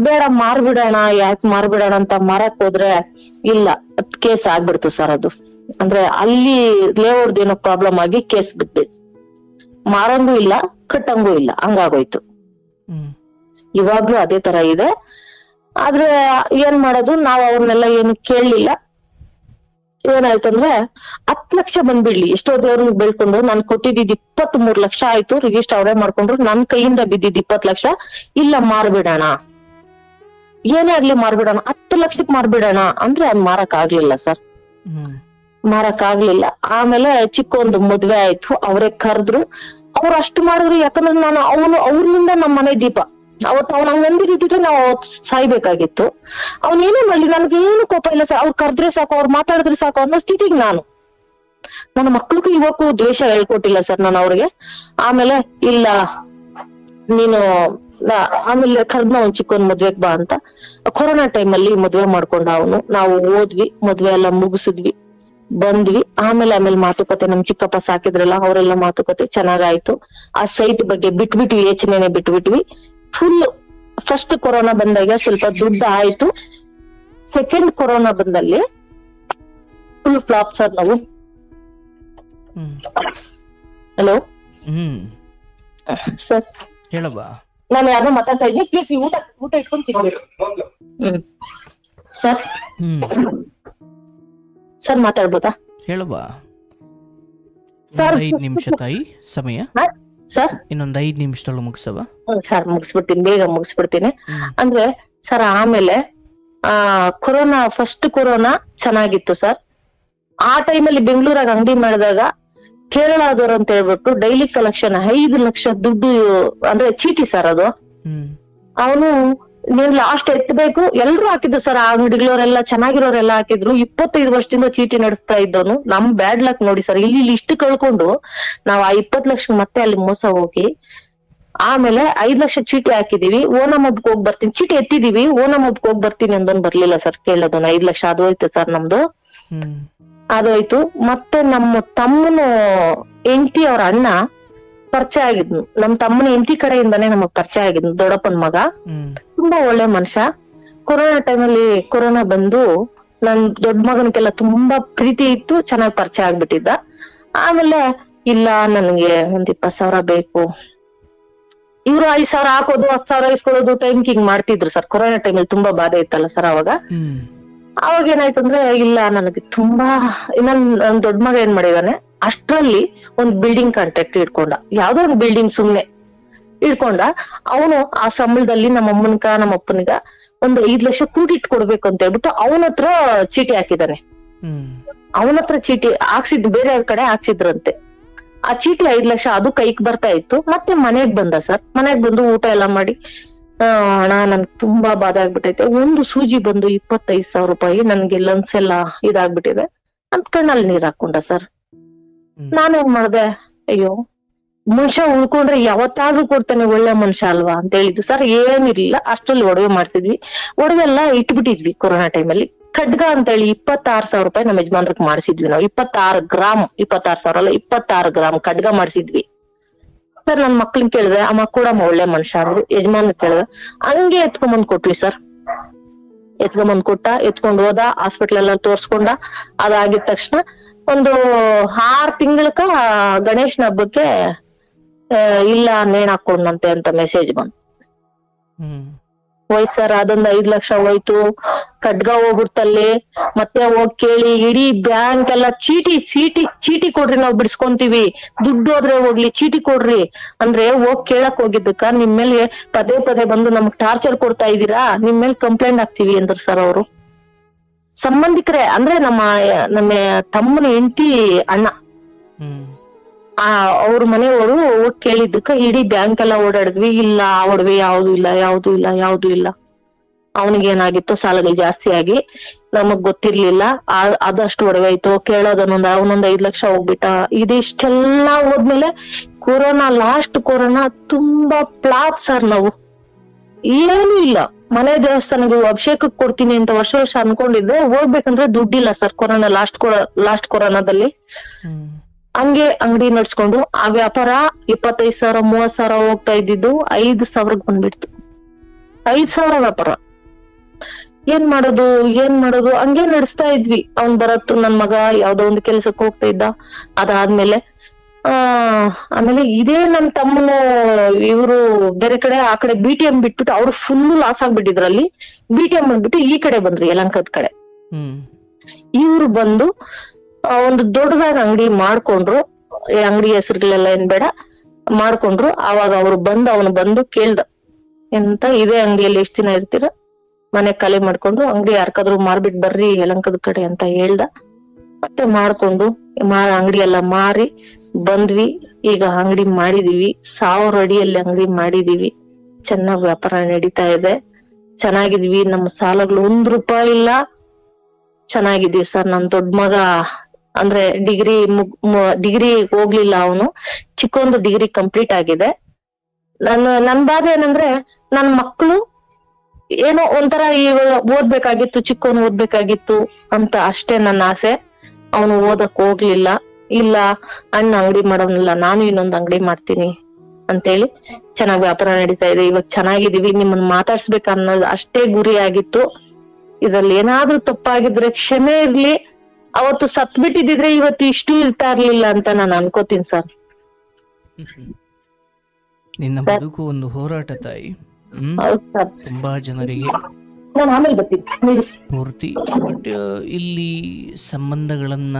Speaker 1: ಬೇಡ ಮಾರ್ಬಿಡೋಣ, ಯಾಕೆ ಮಾರ್ಬಿಡೋಣ ಅಂತ ಮಾರಕ್ ಹೋದ್ರೆ ಇಲ್ಲ, ಕೇಸ್ ಆಗ್ಬಿಡ್ತು ಸರ್. ಅದು ಅಂದ್ರೆ ಅಲ್ಲಿ ಲೇಔಟ್ದೇನೋ ಪ್ರಾಬ್ಲಮ್ ಆಗಿ ಕೇಸ್ ಬಿಟ್ಬಿಟ್ಟು ಮಾರಂಗೂ ಇಲ್ಲ, ಕಟ್ಟಂಗೂ ಇಲ್ಲ, ಹಂಗಾಗೋಯ್ತು. ಇವಾಗ್ಲೂ ಅದೇ ತರ ಇದೆ. ಆದ್ರೆ ಏನ್ ಮಾಡೋದು, ನಾವ್ ಅವ್ರನ್ನೆಲ್ಲ ಏನು ಕೇಳಲಿಲ್ಲ. ಏನಾಯ್ತಂದ್ರೆ 10 ಲಕ್ಷ ಬಂದ್ಬಿಡ್ಲಿ, ಎಷ್ಟೋ ದೇವ್ರನ್ನ ಬೆಳ್ಕೊಂಡು ನಾನು ಕೊಟ್ಟಿದ್ದಿದ್ 23 ಲಕ್ಷ ಆಯ್ತು. ರಿಜಿಸ್ಟರ್ ಅವರೇ ಮಾಡ್ಕೊಂಡ್ರು. ನನ್ ಕೈಯಿಂದ ಬಿದ್ದಿದ್ 20 ಲಕ್ಷ. ಇಲ್ಲ ಮಾರ್ಬಿಡೋಣ, ಏನೇ ಆಗ್ಲಿ ಮಾರ್ಬಿಡೋಣ, 10 ಲಕ್ಷಕ್ ಮಾರ್ಬಿಡೋಣ ಅಂದ್ರೆ ಅದ್ ಮಾರಕ್ ಆಗ್ಲಿಲ್ಲ ಸರ್, ಮಾರಕ್ ಆಗ್ಲಿಲ್ಲ. ಆಮೇಲೆ ಚಿಕ್ಕೊಂದು ಮದ್ವೆ ಆಯ್ತು, ಅವರೇ ಕರೆದ್ರು. ಅವ್ರು ಅಷ್ಟು ಮಾಡಿದ್ರು. ಯಾಕಂದ್ರೆ ನಾನು ಅವ್ರನಿಂದ ನಮ್ ಮನೆ ದೀಪ. ಅವತ್ತು ಅವ್ನ ಹಂಗಂದಿದ್ದಿದ್ರೆ ನಾವು ಅವತ್ ಸಾಯ್ಬೇಕಾಗಿತ್ತು. ಅವ್ನೇನೇ ಮಾಡ್ಲಿ, ನನ್ಗೇನು ಕೋಪ ಇಲ್ಲ ಸರ್. ಅವ್ರು ಕರೆದ್ರೆ ಸಾಕು, ಅವ್ರು ಮಾತಾಡಿದ್ರೆ ಸಾಕು ಅನ್ನೋ ಸ್ಥಿತಿಗೆ ನಾನು. ನನ್ನ ಮಕ್ಳಿಗೂ ಇವಕ್ಕೂ ದ್ವೇಷ ಹೇಳ್ಕೊಟ್ಟಿಲ್ಲ ಸರ್ ನಾನು ಅವ್ರಿಗೆ. ಆಮೇಲೆ ಇಲ್ಲ ನೀನು, ಆಮೇಲೆ ಕರ್ದ್ನ ಅವ್ನ್ ಚಿಕ್ಕೊಂದ್ ಮದ್ವೆಗ್ ಬಾ ಅಂತ. ಕೊರೋನಾ ಟೈಮಲ್ಲಿ ಮದ್ವೆ ಮಾಡ್ಕೊಂಡ ಅವನು. ನಾವು ಹೋದ್ವಿ, ಮದ್ವೆ ಎಲ್ಲ ಮುಗಿಸಿದ್ವಿ, ಬಂದ್ವಿ. ಆಮೇಲೆ ಮಾತುಕತೆ ನಮ್ ಚಿಕ್ಕಪ್ಪ ಸಾಕಿದ್ರಲ್ಲ, ಅವರೆಲ್ಲ ಮಾತುಕತೆ ಚೆನ್ನಾಗಾಯ್ತು. ಆ ಸೈಟ್ ಬಗ್ಗೆ ಬಿಟ್ಬಿಟ್ವಿ, ಯೋಚನೆನೆ ಬಿಟ್ಬಿಟ್ವಿ ಫುಲ್. ಫಸ್ಟ್ ಕೊರೋನಾ ಬಂದಾಗ ಸ್ವಲ್ಪ ದುಡ್ಡು ಆಯ್ತು. ಸೆಕೆಂಡ್ ಕೊರೋನಾ ಬಂದಲ್ಲಿ ಫುಲ್ ಫ್ಲಾಪ್ ಸರ್ ನಾವು. ಹಲೋ ಸರ್,
Speaker 2: ಹೇಳಬಾ.
Speaker 1: ನಾನು ಯಾರನ್ನ ಮಾತಾಡ್ತಾ ಇದ್ದೀನಿ, ಪ್ಲೀಸ್ ಊಟ ಇಟ್ಕೊಂಡು ತಿನ್ಬೇಕು. Sir sir ಮಾತಾಡ್ಬೋದಾ?
Speaker 2: ಹೇಳಬಾ. 5 ನಿಮಿಷ ತಾಯಿ ಸಮಯ.
Speaker 1: ಸರ್
Speaker 2: ಇನ್ನೊಂದ್ 5 ನಿಮಿಷದೊಳಗೆ ಮುಗಿಸವಾ?
Speaker 1: ಸರ್ ಮುಗಿಸ್ಬಿಡ್ತೀನಿ, ಬೇಗ ಮುಗಿಸ್ಬಿಡ್ತೀನಿ. ಅಂದ್ರೆ ಸರ್ ಆಮೇಲೆ ಫಸ್ಟ್ ಕೊರೋನಾ ಚೆನ್ನಾಗಿತ್ತು ಸರ್. ಆ ಟೈಮಲ್ಲಿ ಬೆಂಗಳೂರಾಗ ಅಂಗಡಿ ಮಾಡಿದಾಗ ಕೇರಳದವ್ರು ಅಂತ ಹೇಳ್ಬಿಟ್ಟು ಡೈಲಿ ಕಲೆಕ್ಷನ್ 5 ಲಕ್ಷ ದುಡ್ಡು, ಅಂದ್ರೆ ಚೀಟಿ ಸರ್ ಅದು. ಅವನು ನೀನ್ ಲಾಸ್ಟ್ ಎತ್ತಬೇಕು ಎಲ್ರು ಹಾಕಿದ್ರು ಸರ್, ಆ ಅಂಗಡಿಗಳವರೆಲ್ಲ ಚೆನ್ನಾಗಿರೋರೆಲ್ಲ ಹಾಕಿದ್ರು. 25 ವರ್ಷದಿಂದ ಚೀಟಿ ನಡೆಸ್ತಾ ಇದ್ದವನು. ನಮ್ ಬ್ಯಾಡ್ ಲಕ್ ನೋಡಿ ಸರ್, ಇಲ್ಲಿ ಇಷ್ಟು ಕಳ್ಕೊಂಡು ನಾವ್ ಆ 20 ಲಕ್ಷ ಮತ್ತೆ ಅಲ್ಲಿ ಮೋಸ ಹೋಗಿ ಆಮೇಲೆ 5 ಲಕ್ಷ ಚೀಟಿ ಹಾಕಿದೀವಿ. ಓಣಂ ಹಬ್ಬಕ್ಕೆ ಹೋಗಿ ಬರ್ತೀನಿ, ಚೀಟಿ ಎತ್ತಿದೀವಿ, ಓಣಂ ಹಬ್ಬಕ್ಕೆ ಹೋಗಿ ಬರ್ತೀನಿ ಅಂದೊಂದು ಬರ್ಲಿಲ್ಲ ಸರ್. ಕೇಳೋದನ್ನ 5 ಲಕ್ಷ ಅದು ಹೋಯ್ತು ಸರ್ ನಮ್ದು, ಅದೋಯ್ತು. ಮತ್ತೆ ನಮ್ಮ ತಮ್ಮನ ಹೆಂಡತಿ ಅವ್ರ ಅಣ್ಣ ಪರಿಚಯ ಆಗಿದ್ನು, ನಮ್ ತಮ್ಮನ ಹೆಂಡತಿ ಕಡೆಯಿಂದಾನೇ ನಮಗ್ ಪರಿಚಯ ಆಗಿದ್ನು, ದೊಡ್ಡಪ್ಪನ ಮಗ. ತುಂಬಾ ಒಳ್ಳೆ ಮನುಷ್ಯ. ಕೊರೋನಾ ಟೈಮಲ್ಲಿ ಕೊರೋನಾ ಬಂದು ನನ್ ದೊಡ್ಡ ಮಗನಿಗೆಲ್ಲ ತುಂಬಾ ಪ್ರೀತಿ ಇತ್ತು, ಚೆನ್ನಾಗಿ ಪರಿಚಯ ಆಗ್ಬಿಟ್ಟಿದ್ದ. ಆಮೇಲೆ ಇಲ್ಲ ನನ್ಗೆ ಒಂದ್ 20,000 ಬೇಕು, ಇವ್ರು 5,000 ಹಾಕೋದು 10,000 ಇಸ್ಕೊಳ್ಳೋದು ಟೈಮ್ ಹಿಂಗ್ ಮಾಡ್ತಿದ್ರು ಸರ್. ಕೊರೋನಾ ಟೈಮಲ್ಲಿ ತುಂಬಾ ಬಾಧೆ ಇತ್ತಲ್ಲ ಸರ್ ಅವಾಗ. ಅವಾಗ ಏನಾಯ್ತು ಅಂದ್ರೆ, ಇಲ್ಲ ನನಗೆ ತುಂಬಾ, ನನ್ ದೊಡ್ಡ ಮಗ ಏನ್ ಮಾಡಿದಾನೆ, ಅಷ್ಟ್ರಲ್ಲಿ ಒಂದ್ ಬಿಲ್ಡಿಂಗ್ ಕಾಂಟ್ರಾಕ್ಟ್ ಇಟ್ಕೊಂಡ, ಯಾವ್ದೋ ಒಂದ್ ಬಿಲ್ಡಿಂಗ್ ಸುಮ್ನೆ ಇಟ್ಕೊಂಡ. ಅವನು ಆ ಸಂಬಳದಲ್ಲಿ ನಮ್ಮ ಅಮ್ಮನ್ಕ ನಮ್ಮ ಅಪ್ಪನಿಗ ಒಂದು 5 ಲಕ್ಷ ಕೂಡಿಟ್ ಕೊಡ್ಬೇಕು ಅಂತ ಹೇಳ್ಬಿಟ್ಟು ಅವನ ಹತ್ರ ಚೀಟಿ ಹಾಕಿದಾನೆ. ಅವನ ಹತ್ರ ಚೀಟಿ ಹಾಕ್ಸಿದ್, ಬೇರೆ ಕಡೆ ಹಾಕ್ಸಿದ್ರಂತೆ. ಆ ಚೀಟಿ 5 ಲಕ್ಷ ಅದು ಕೈಗ್ ಬರ್ತಾ ಇತ್ತು. ಮತ್ತೆ ಮನೆಗ್ ಬಂದ ಸರ್, ಮನೆಗ್ ಬಂದು ಊಟ ಎಲ್ಲ ಮಾಡಿ, ಅಣ್ಣ ನನ್ಗೆ ತುಂಬಾ ಬಾಧೆ ಆಗ್ಬಿಟ್ಟೈತೆ, ಒಂದು ಸೂಜಿ ಬಂದು 25,000 ರೂಪಾಯಿ, ನನ್ಗೆ ಲಂಗ್ಸ್ ಎಲ್ಲ ಇದಾಗ್ಬಿಟ್ಟಿದೆ ಅಂತ ಕಣ್ಣಲ್ಲಿ ನೀರ್ ಹಾಕೊಂಡ ಸರ್. ನಾನೇನ್ ಮಾಡ್ದೆ, ಅಯ್ಯೋ ಮನುಷ್ಯ ಉಳ್ಕೊಂಡ್ರೆ ಯಾವತ್ತಾದ್ರೂ ಕೊಡ್ತಾನೆ, ಒಳ್ಳೆ ಮನುಷ್ಯ ಅಲ್ವಾ ಅಂತ ಹೇಳಿದ್ದು ಸರ್. ಏನಿರ್ಲಿಲ್ಲ, ಅಷ್ಟ್ರಲ್ಲಿ ಒಡವೆ ಮಾಡ್ತಿದ್ವಿ. ಒಡವೆ ಎಲ್ಲ ಇಟ್ಬಿಟ್ಟಿದ್ವಿ ಕೊರೋನಾ ಟೈಮಲ್ಲಿ. ಖಡ್ಗ ಅಂತ ಹೇಳಿ 26,000 ರೂಪಾಯಿ ನಮ್ಮ ಯಜಮಾನ್ರಿಗೆ ಮಾಡಿಸಿದ್ವಿ ನಾವು. 26 ಗ್ರಾಮ್, 26,000 ಅಲ್ಲ 26 ಗ್ರಾಮ್ ಖಡ್ಗ ಮಾಡಿಸಿದ್ವಿ ಸರ್. ನನ್ ಮಕ್ಳನ್ ಕೇಳಿದ್ರೆ, ಅಮ್ಮ ಕೊಡಮ್ಮ ಒಳ್ಳೆ ಮನುಷ್ಯ ಅಂದ್ರು. ಯಜಮಾನ್ ಕೇಳಿದ್ರೆ ಹಂಗೆ ಎತ್ಕೊಂಬಂದ್ ಕೊಟ್ವಿ ಸರ್. ಎತ್ಕೊಂಬಂದ್ ಕೊಟ್ಟ, ಎತ್ಕೊಂಡ್ ಹೋದ, ಹಾಸ್ಪಿಟ್ಲ್ ಎಲ್ಲ ತೋರ್ಸ್ಕೊಂಡ. ಅದಾಗಿದ ತಕ್ಷಣ ಒಂದು 6 ತಿಂಗಳಕ ಗಣೇಶನ ಹಬ್ಬಕ್ಕೆ ಇಲ್ಲ ನೇಣ್ ಹಾಕೊಂಡಂತೆ ಅಂತ ಮೆಸೇಜ್ ಬಂತು. ಹೋಯ್ತು ಸರ್, ಅದೊಂದು 5 ಲಕ್ಷ ಹೋಯ್ತು. ಖಡ್ಗ ಹೋಗ್ಬಿಡ್ತಲ್ಲಿ. ಮತ್ತೆ ಹೋಗ್ ಕೇಳಿ, ಇಡೀ ಬ್ಯಾಂಕ್ ಎಲ್ಲ ಚೀಟಿ ಕೊಡ್ರಿ, ನಾವ್ ಬಿಡ್ಸ್ಕೊಂತೀವಿ, ದುಡ್ಡು ಹೋದ್ರೆ ಹೋಗ್ಲಿ ಚೀಟಿ ಕೊಡ್ರಿ ಅಂದ್ರೆ ಹೋಗ್ ಕೇಳಕ್ ಹೋಗಿದ್ದಕ್ಕ ನಿಮ್ ಮೇಲೆ ಪದೇ ಪದೇ ಬಂದು ನಮಗ್ ಟಾರ್ಚರ್ ಕೊಡ್ತಾ ಇದೀರಾ, ನಿಮ್ ಮೇಲೆ ಕಂಪ್ಲೇಂಟ್ ಹಾಕ್ತಿವಿ ಅಂದ್ರು ಸರ್ ಅವರು. ಸಂಬಂಧಿಕರೇ, ಅಂದ್ರೆ ನಮ್ಮ ತಮ್ಮನ ಹೆಂಡತಿ ಅಣ್ಣ, ಅವ್ರ ಮನೆಯವರು ಹೋಗ್ ಕೇಳಿದ್ದಕ್ಕ ಇಡೀ ಬ್ಯಾಂಕ್ ಎಲ್ಲ ಓಡಾಡಿದ್ವಿ. ಇಲ್ಲ ಒಡವೆ ಯಾವ್ದು ಇಲ್ಲ. ಅವನಿಗೆ ಏನಾಗಿತ್ತು, ಸಾಲಗಳು ಜಾಸ್ತಿ ಆಗಿ ನಮಗ್ ಗೊತ್ತಿರ್ಲಿಲ್ಲ. ಅದಷ್ಟು ಒಡವೆ ಆಯ್ತು. ಕೇಳೋದನ್ನೊಂದ್ ಅವನೊಂದ್ 5 ಲಕ್ಷ ಹೋಗ್ಬಿಟ್ಟ. ಇದಿಷ್ಟೆಲ್ಲ ಹೋದ್ಮೇಲೆ ಕೊರೋನಾ, ಲಾಸ್ಟ್ ಕೊರೋನಾ ತುಂಬಾ ಪ್ಲಾತ್ ಸರ್. ನಾವು ಏನೂ ಇಲ್ಲ, ಮನೆ ದೇವಸ್ಥಾನಕ್ಕೆ ಅಭಿಷೇಕಕ್ಕೆ ಕೊಡ್ತೀನಿ ಅಂತ ವರ್ಷ ಅನ್ಕೊಂಡಿದ್ರೆ, ಹೋಗ್ಬೇಕಂದ್ರೆ ದುಡ್ಡಿಲ್ಲ ಸರ್. ಕೊರೋನಾ ಲಾಸ್ಟ್ ಕೊರೋನಾದಲ್ಲಿ ಹಂಗೆ ಅಂಗಡಿ ನಡ್ಸ್ಕೊಂಡು ಆ ವ್ಯಾಪಾರ 25,000 30,000 ಹೋಗ್ತಾ ಇದ್ದಿದ್ದು 5,000ಕ್ಕೆ ಬಂದ್ಬಿಡ್ತು. 5,000 ವ್ಯಾಪಾರ. ಏನ್ ಮಾಡೋದು ಹಂಗೆ ನಡೆಸ್ತಾ ಇದ್ವಿ. ಅವ್ನ್ ಬರತ್ತು, ನನ್ ಮಗ ಯಾವ್ದೋ ಒಂದು ಕೆಲ್ಸಕ್ಕೆ ಹೋಗ್ತಾ ಇದ್ದ. ಅದಾದ್ಮೇಲೆ ಆಮೇಲೆ ಇದೇ ನನ್ ತಮ್ಮನು ಇವ್ರು ಬೇರೆ ಕಡೆ, ಆ ಕಡೆ BTM ಬಿಟ್ಬಿಟ್ಟು ಅವ್ರು ಫುಲ್ ಲಾಸ್ ಆಗ್ಬಿಟ್ಟಿದ್ರಲ್ಲಿ. BTM ಬಂದ್ಬಿಟ್ಟು ಈ ಕಡೆ ಬಂದ್ರಿ, ಯಲಹಂಕದ ಕಡೆ. ಇವ್ರು ಬಂದು ಒಂದು ದೊಡ್ಡದಾದ ಅಂಗಡಿ ಮಾಡ್ಕೊಂಡ್ರು. ಅಂಗಡಿ ಹೆಸರುಗಳೆಲ್ಲ ಏನ್ ಬೇಡ, ಮಾಡ್ಕೊಂಡ್ರು. ಆವಾಗ ಅವನು ಬಂದು ಕೇಳ್ದ, ಎಂತ ಇದೇ ಅಂಗಡಿಯಲ್ಲಿ ಎಷ್ಟ್ ದಿನ ಇರ್ತೀರ, ಮನೆ ಖಾಲಿ ಮಾಡ್ಕೊಂಡು ಅಂಗಡಿ ಯಾರ್ಕಾದ್ರು ಮಾರ್ಬಿಟ್ ಬರ್ರಿ ಯಲಹಂಕದ ಕಡೆ ಅಂತ ಹೇಳ್ದ. ಮತ್ತೆ ಮಾಡ್ಕೊಂಡು ಅಂಗಡಿ ಎಲ್ಲ ಮಾರಿ ಬಂದ್ವಿ. ಈಗ ಅಂಗಡಿ ಮಾಡಿದೀವಿ, 1000 ಅಡಿಯಲ್ಲಿ ಅಂಗಡಿ ಮಾಡಿದೀವಿ. ಚೆನ್ನಾಗ್ ವ್ಯಾಪಾರ ನಡೀತಾ ಇದೆ, ಚೆನ್ನಾಗಿದ್ವಿ. ನಮ್ಮ ಸಾಲಗಳು 1 ರೂಪಾಯಿ ಇಲ್ಲ, ಚೆನ್ನಾಗಿದೀವಿ ಸರ್. ನನ್ ದೊಡ್ಡ ಮಗ ಅಂದ್ರೆ ಡಿಗ್ರಿ ಹೋಗ್ಲಿಲ್ಲ, ಅವನು ಚಿಕ್ಕೊಂದು ಡಿಗ್ರಿ ಕಂಪ್ಲೀಟ್ ಆಗಿದೆ. ನನ್ ಬಾಧೆ ಏನಂದ್ರೆ, ನನ್ ಮಕ್ಳು ಏನೋ ಒಂಥರ ಓದ್ಬೇಕಾಗಿತ್ತು, ಚಿಕ್ಕವನು ಓದ್ಬೇಕಾಗಿತ್ತು ಅಂತ ಅಷ್ಟೇ ನನ್ನ ಆಸೆ. ಅವನು ಓದಕ್ ಹೋಗ್ಲಿಲ್ಲ. ಇಲ್ಲ ಅಣ್ಣ ಅಂಗಡಿ ಮಾಡೋನಿಲ್ಲ, ನಾನು ಇನ್ನೊಂದ್ ಅಂಗಡಿ ಮಾಡ್ತೀನಿ ಅಂತೇಳಿ ಚೆನ್ನಾಗ್ ವ್ಯಾಪಾರ ನಡೀತಾ ಇದೆ. ಇವಾಗ ಚೆನ್ನಾಗಿದೀವಿ. ನಿಮ್ಮನ್ನ ಮಾತಾಡ್ಸ್ಬೇಕ ಅನ್ನೋದು ಅಷ್ಟೇ ಗುರಿ ಆಗಿತ್ತು. ಇದ್ರಲ್ಲಿ ಏನಾದ್ರೂ ತಪ್ಪಾಗಿದ್ರೆ ಕ್ಷಮೆ ಇರ್ಲಿ. ಅವತ್ತು ಸತ್ ಬಿಟ್ಟಿದ್ರೆ ಇವತ್ತು ಇಷ್ಟು ಇರ್ತಾ ಇರ್ಲಿಲ್ಲ ಅಂತ ನಾನು ಅನ್ಕೋತೀನಿ ಸರ್.
Speaker 2: ನಿನ್ನ ಬದುಕು ಒಂದು ಹೋರಾಟ ತಾಯಿ. ತುಂಬಾ ಜನರಿಗೆ
Speaker 1: ನಾನು ಆಮೇಲೆ ಬರ್ತೀನಿ
Speaker 2: ಸ್ಫೂರ್ತಿ. ಬಟ್ ಇಲ್ಲಿ ಸಂಬಂಧಗಳನ್ನ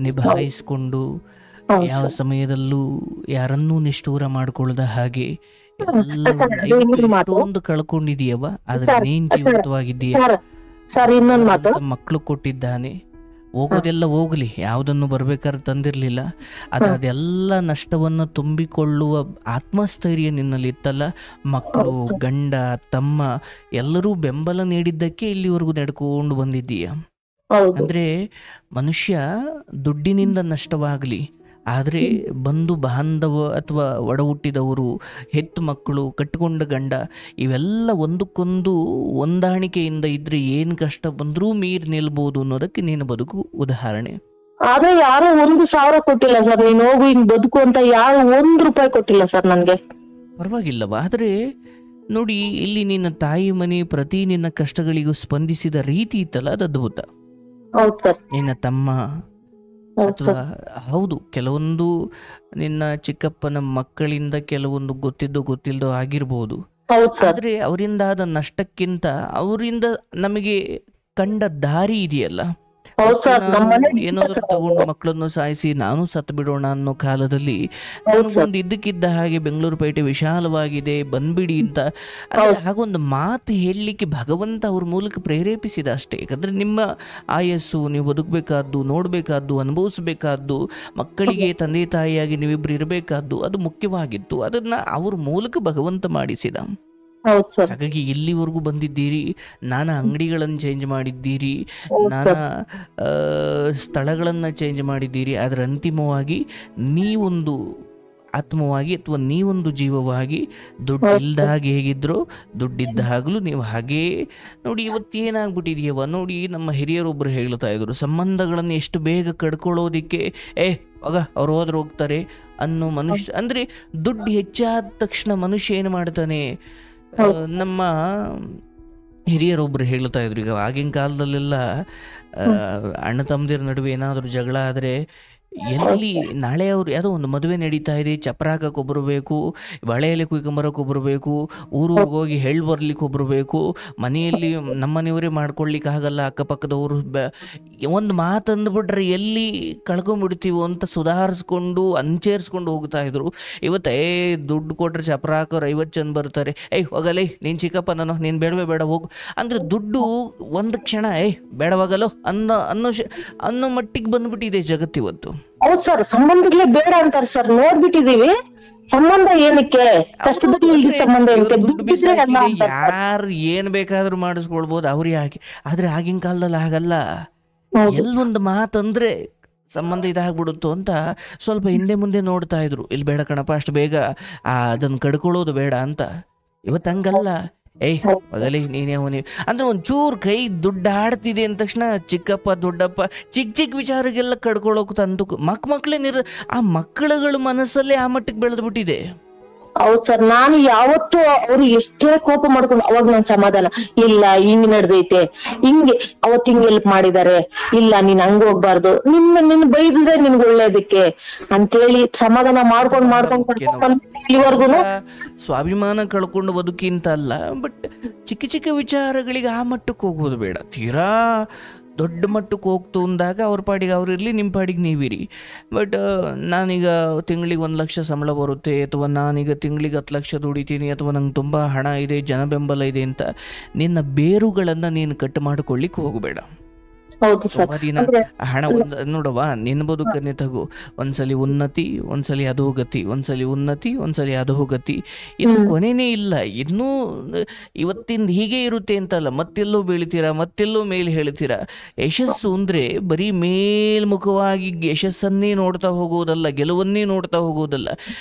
Speaker 2: ನಿಭಾಯಿಸಿಕೊಂಡು ಯಾವ ಸಮಯದಲ್ಲೂ ಯಾರನ್ನೂ ನಿಷ್ಠೂರ ಮಾಡ್ಕೊಳ್ಳದ ಹಾಗೆ ಎಷ್ಟೊಂದು ಕಳ್ಕೊಂಡಿದೀಯವ, ಆದ್ರೆ ನೀನ್ ಜೀವಿತವಾಗಿದ್ದೀಯ.
Speaker 1: ಸರ್ ಇನ್ನೊಂದ್ ಮಾತು,
Speaker 2: ಮಕ್ಕಳು ಕೊಟ್ಟಿದ್ದಾನೆ, ಹೋಗೋದೆಲ್ಲ ಹೋಗ್ಲಿ, ಯಾವುದನ್ನು ಬರ್ಬೇಕಾದ್ರೆ ತಂದಿರಲಿಲ್ಲ, ಆದರೆ ಅದೆಲ್ಲ ನಷ್ಟವನ್ನು ತುಂಬಿಕೊಳ್ಳುವ ಆತ್ಮಸ್ಥೈರ್ಯ ನಿನ್ನಲ್ಲಿ ಇತ್ತಲ್ಲ. ಮಕ್ಕಳು, ಗಂಡ, ತಮ್ಮ ಎಲ್ಲರೂ ಬೆಂಬಲ ನೀಡಿದ್ದಕ್ಕೆ ಇಲ್ಲಿವರೆಗೂ ನಡ್ಕೊಂಡು ಬಂದಿದ್ದೀಯ. ಅಂದರೆ ಮನುಷ್ಯ ದುಡ್ಡಿನಿಂದ ನಷ್ಟವಾಗಲಿ, ಆದರೆ ಬಂಧು ಬಾಂಧವ ಅಥವಾ ಒಡ ಹುಟ್ಟಿದವರು, ಹೆತ್ತು ಮಕ್ಕಳು, ಕಟ್ಟಿಕೊಂಡ ಗಂಡ, ಇವೆಲ್ಲ ಒಂದಕ್ಕೊಂದು ಹೊಂದಾಣಿಕೆಯಿಂದ ಇದ್ರೆ ಏನು ಕಷ್ಟ ಬಂದರೂ ಮೀರಿ ನಿಲ್ಬೋದು ಅನ್ನೋದಕ್ಕೆ ನೀನು ಬದುಕು ಉದಾಹರಣೆ.
Speaker 1: ಆದ್ರೆ ಯಾರು 1,000 ಕೊಟ್ಟಿಲ್ಲ ಸರ್, ನೀನ್ ಹೋಗು ಹಿಂಗ್ ಬದುಕು ಅಂತ ಯಾರು ₹1 ಕೊಟ್ಟಿಲ್ಲ ಸರ್ ನನ್ಗೆ.
Speaker 2: ಪರವಾಗಿಲ್ಲವ. ಆದರೆ ನೋಡಿ, ಇಲ್ಲಿ ನಿನ್ನ ತಾಯಿ ಮನೆ ಪ್ರತಿ ನಿನ್ನ ಕಷ್ಟಗಳಿಗೂ ಸ್ಪಂದಿಸಿದ ರೀತಿ ಇತ್ತಲ್ಲ, ಅದು ಅದ್ಭುತ.
Speaker 1: ಹೌದು ಸರ್.
Speaker 2: ನಿನ್ನ ತಮ್ಮ ಅಥವಾ ಹೌದು, ಕೆಲವೊಂದು ನಿನ್ನ ಚಿಕ್ಕಪ್ಪನ ಮಕ್ಕಳಿಂದ ಕೆಲವೊಂದು ಗೊತ್ತಿಲ್ಲದೋ ಆಗಿರ್ಬೋದು. ಆದ್ರೆ ಅವರಿಂದಾದ ನಷ್ಟಕ್ಕಿಂತ ಅವರಿಂದ ನಮಗೆ ಕಂಡ ದಾರಿ ಇದೆಯಲ್ಲ, ಏನಾದ್ರು ತಗೊಂಡು ಮಕ್ಕಳನ್ನು ಸಾಯಿಸಿ ನಾನು ಸತ್ತು ಬಿಡೋಣ ಅನ್ನೋ ಕಾಲದಲ್ಲಿ ನನಗೊಂದು ಇದ್ದಕ್ಕಿದ್ದ ಹಾಗೆ ಬೆಂಗಳೂರು ಪೇಟೆ ವಿಶಾಲವಾಗಿದೆ, ಬಂದ್ಬಿಡಿ ಅಂತ ಹಾಗೊಂದು ಮಾತು ಹೇಳಲಿಕ್ಕೆ ಭಗವಂತ ಅವ್ರ ಮೂಲಕ ಪ್ರೇರೇಪಿಸಿದ ಅಷ್ಟೇ. ಯಾಕಂದ್ರೆ ನಿಮ್ಮ ಆಯಸ್ಸು, ನೀವು ಬದುಕಬೇಕಾದ್ದು, ನೋಡ್ಬೇಕಾದ್ದು, ಅನುಭವಿಸಬೇಕಾದ್ದು, ಮಕ್ಕಳಿಗೆ ತಂದೆ ತಾಯಿಯಾಗಿ ನೀವಿಬ್ರು ಇರಬೇಕಾದ್ದು, ಅದು ಮುಖ್ಯವಾಗಿತ್ತು. ಅದನ್ನ ಅವ್ರ ಮೂಲಕ ಭಗವಂತ ಮಾಡಿಸಿದ. ಹಾಗಾಗಿ ಇಲ್ಲಿವರೆಗೂ ಬಂದಿದ್ದೀರಿ, ನಾನಾ ಅಂಗಡಿಗಳನ್ನು ಚೇಂಜ್ ಮಾಡಿದ್ದೀರಿ, ನಾನಾ ಸ್ಥಳಗಳನ್ನು ಚೇಂಜ್ ಮಾಡಿದ್ದೀರಿ. ಆದರೆ ಅಂತಿಮವಾಗಿ ನೀವೊಂದು ಆತ್ಮವಾಗಿ ಅಥವಾ ನೀವೊಂದು ಜೀವವಾಗಿ ದುಡ್ಡು ಇಲ್ದಾಗ ಹೇಗಿದ್ರು, ದುಡ್ಡಿದ್ದ ಹಾಗಲೂ ನೀವು ಹಾಗೇ ನೋಡಿ. ಇವತ್ತೇನಾಗ್ಬಿಟ್ಟಿದೆಯವ ನೋಡಿ, ನಮ್ಮ ಹಿರಿಯರೊಬ್ಬರು ಹೇಳ್ತಾ ಇದ್ರು, ಸಂಬಂಧಗಳನ್ನು ಎಷ್ಟು ಬೇಗ ಕಡ್ಕೊಳ್ಳೋದಿಕ್ಕೆ ಅವ್ರು ಹೋಗ್ತಾರೆ ಅನ್ನೋ ಮನುಷ್ಯ. ಅಂದರೆ ದುಡ್ಡು ಹೆಚ್ಚಾದ ತಕ್ಷಣ ಮನುಷ್ಯ ಏನು ಮಾಡ್ತಾನೆ, ನಮ್ಮ ಹಿರಿಯರೊಬ್ರು ಹೇಳ್ತಾ ಇದ್ರು, ಈಗ ಆಗಿನ ಕಾಲದಲ್ಲೆಲ್ಲ ಅಣ್ಣ ತಮ್ಮದಿರ ನಡುವೆ ಏನಾದರೂ ಜಗಳ ಆದರೆ ಎಲ್ಲಿ ನಾಳೆ ಅವ್ರು ಯಾವುದೋ ಒಂದು ಮದುವೆ ನಡೀತಾ ಇದೆ, ಚಪ್ರ ಹಾಕಕ್ಕೆ ಒಬ್ಬರು ಬೇಕು, ಬಳೆ ಎಲೆ ಕುಯ್ಕೊಂಬರೋಕೆ ಒಬ್ಬರು ಬೇಕು, ಊರಿಗೆ ಹೋಗಿ ಹೇಳಿ ಬರ್ಲಿಕ್ಕೆ ಒಬ್ಬರು ಬೇಕು, ಮನೆಯಲ್ಲಿ ನಮ್ಮನೆಯವರೇ ಮಾಡ್ಕೊಳ್ಲಿಕ್ಕೆ ಆಗಲ್ಲ, ಅಕ್ಕಪಕ್ಕದವರು ಒಂದು ಮಾತಂದ್ಬಿಟ್ರೆ ಎಲ್ಲಿ ಕಳ್ಕೊಂಡ್ಬಿಡ್ತೀವೋ ಅಂತ ಸುಧಾರಿಸ್ಕೊಂಡು ಅಂಚೇರಿಸ್ಕೊಂಡು ಹೋಗ್ತಾ ಇದ್ರು. ಇವತ್ತು ದುಡ್ಡು ಕೊಟ್ರೆ ಚಪ್ರ ಹಾಕೋರು 50 ಜನ ಬರ್ತಾರೆ, ಹೋಗಲೇ ನೀನು ಚಿಕ್ಕಪ್ಪ ನಾನು ನೀನು ಬೇಡವೇ ಬೇಡ ಹೋಗು ಅಂದರೆ ದುಡ್ಡು ಒಂದು ಕ್ಷಣ ಬೇಡವಾಗಲ್ಲೋ ಅನ್ನೋ ಮಟ್ಟಿಗೆ ಬಂದ್ಬಿಟ್ಟಿದೆ ಜಗತ್ತಿವತ್ತು.
Speaker 1: ಹೌದು ಸರ್, ಸಂಬಂಧಗಳೇ ಬೇಡ ಅಂತಾರೆ ಸರ್, ನೋಡ್ಬಿಟ್ಟಿದೀವಿ. ಸಂಬಂಧ ಏನಕ್ಕೆ, ಕಷ್ಟದಲ್ಲಿ ಸಂಬಂಧ
Speaker 2: ಯಾರು ಏನ್ ಬೇಕಾದ್ರೂ ಮಾಡಿಸ್ಕೊಳ್ಬಹುದು ಅವ್ರಿಗೆ ಹಾಕಿ. ಆದ್ರೆ ಆಗಿನ ಕಾಲದಲ್ಲಿ ಆಗಲ್ಲ. ಎಲ್ಲೊಂದು ಮಾತಂದ್ರೆ ಸಂಬಂಧ ಇದಾಗ್ಬಿಡುತ್ತೋ ಅಂತ ಸ್ವಲ್ಪ ಹಿಂದೆ ಮುಂದೆ ನೋಡ್ತಾ ಇದ್ರು. ಇಲ್ಲಿ ಬೇಡ ಕಣಪ್ಪ ಅಷ್ಟು ಬೇಗ ಅದನ್ನ ಕಡ್ಕೊಳ್ಳೋದು ಬೇಡ ಅಂತ. ಇವತ್ತು ಹಂಗಲ್ಲ. ಮಗಲಿ ನೀನೇ ಅವನಿ ಅಂದ್ರೆ ಒಂಚೂರು ಕೈ ದುಡ್ಡು ಆಡ್ತಿದೆ ಅಂದ ತಕ್ಷಣ ಚಿಕ್ಕಪ್ಪ ದೊಡ್ಡಪ್ಪ ಚಿಕ್ಕ ವಿಚಾರಕ್ಕೆಲ್ಲ ಕಡ್ಕೊಳ್ಳೋಕೆ ತಂದು ಮಕ್ಕಳೇ ಆ ಮಕ್ಕಳುಗಳ ಮನಸ್ಸಲ್ಲೇ ಆ ಮಟ್ಟಕ್ಕೆ ಬೆಳೆದ್ಬಿಟ್ಟಿದೆ.
Speaker 1: ಹೌದ್ ಸರ್, ನಾನು ಯಾವತ್ತೂ ಅವ್ರು ಎಷ್ಟೇ ಕೋಪ ಮಾಡ್ಕೊಂಡು ಅವಾಗ ನನ್ ಸಮಾಧಾನ ಇಲ್ಲ, ಹಿಂಗ್ ನಡ್ದೈತೆ, ಹಿಂಗೆ ಅವತ್ ಹಿಂಗ್ ಹೆಲ್ಪ್ ಮಾಡಿದಾರೆ, ಇಲ್ಲ ನೀನ್ ಹಂಗ ಹೋಗ್ಬಾರ್ದು, ನಿನ್ ಬೈದ್ರೆ ನಿನ್ಗೆ ಒಳ್ಳೇದಕ್ಕೆ ಅಂತೇಳಿ ಸಮಾಧಾನ ಮಾಡ್ಕೊಂಡ್ ಇಲ್ಲಿವರ್ಗುನು
Speaker 2: ಸ್ವಾಭಿಮಾನ ಕಳ್ಕೊಂಡು ಬದುಕಿಂತ ಅಲ್ಲ, ಬಟ್ ಚಿಕ್ಕ ವಿಚಾರಗಳಿಗೆ ಆ ಮಟ್ಟಕ್ಕೆ ಹೋಗೋದು ಬೇಡ. ತೀರಾ ದೊಡ್ಡ ಮಟ್ಟಕ್ಕೆ ಹೋಗ್ತು ಅಂದಾಗ ಅವ್ರ ಪಾಡಿಗೆ ಅವ್ರು ಇರಲಿ, ನಿಮ್ಮ ಪಾಡಿಗೆ ನೀವಿರಿ. ಬಟ್ ನಾನೀಗ ತಿಂಗಳಿಗೆ 1 ಲಕ್ಷ ಸಂಬಳ ಬರುತ್ತೆ, ಅಥವಾ ನಾನೀಗ ತಿಂಗಳಿಗೆ 10 ಲಕ್ಷ ದುಡಿತೀನಿ, ಅಥವಾ ನಂಗೆ ತುಂಬ ಹಣ ಇದೆ, ಜನ ಬೆಂಬಲ ಇದೆ ಅಂತ ನಿನ್ನ ಬೇರುಗಳನ್ನು ನೀನು ಕಟ್ ಮಾಡಿಕೊಳ್ಳಿಕ್ಕೆ ಹೋಗಬೇಡ. ಹಣ ನೋಡವಾ, ನಿನ್ನ ಬದುಕನ್ನೇ ತಗೋ. ಒಂದ್ಸಲಿ ಉನ್ನತಿ, ಒಂದ್ಸಲಿ ಅಧೋಗತಿ, ಒಂದ್ಸಲಿ ಉನ್ನತಿ, ಒಂದ್ಸಲಿ ಅಧೋಗತಿ. ಇದು ಕೊನೆನೇ ಇಲ್ಲ. ಇನ್ನೂ ಇವತ್ತಿಂದ ಹೀಗೆ ಇರುತ್ತೆ ಅಂತಲ್ಲ, ಮತ್ತೆಲ್ಲೋ ಬೀಳ್ತೀರಾ, ಮತ್ತೆಲ್ಲೋ ಮೇಲೆ ಹೇಳ್ತೀರಾ. ಯಶಸ್ಸು ಅಂದ್ರೆ ಬರೀ ಮೇಲ್ಮುಖವಾಗಿ ಯಶಸ್ಸನ್ನೇ ನೋಡ್ತಾ ಹೋಗೋದಲ್ಲ, ಗೆಲುವನ್ನೇ ನೋಡ್ತಾ ಹೋಗೋದಲ್ಲ.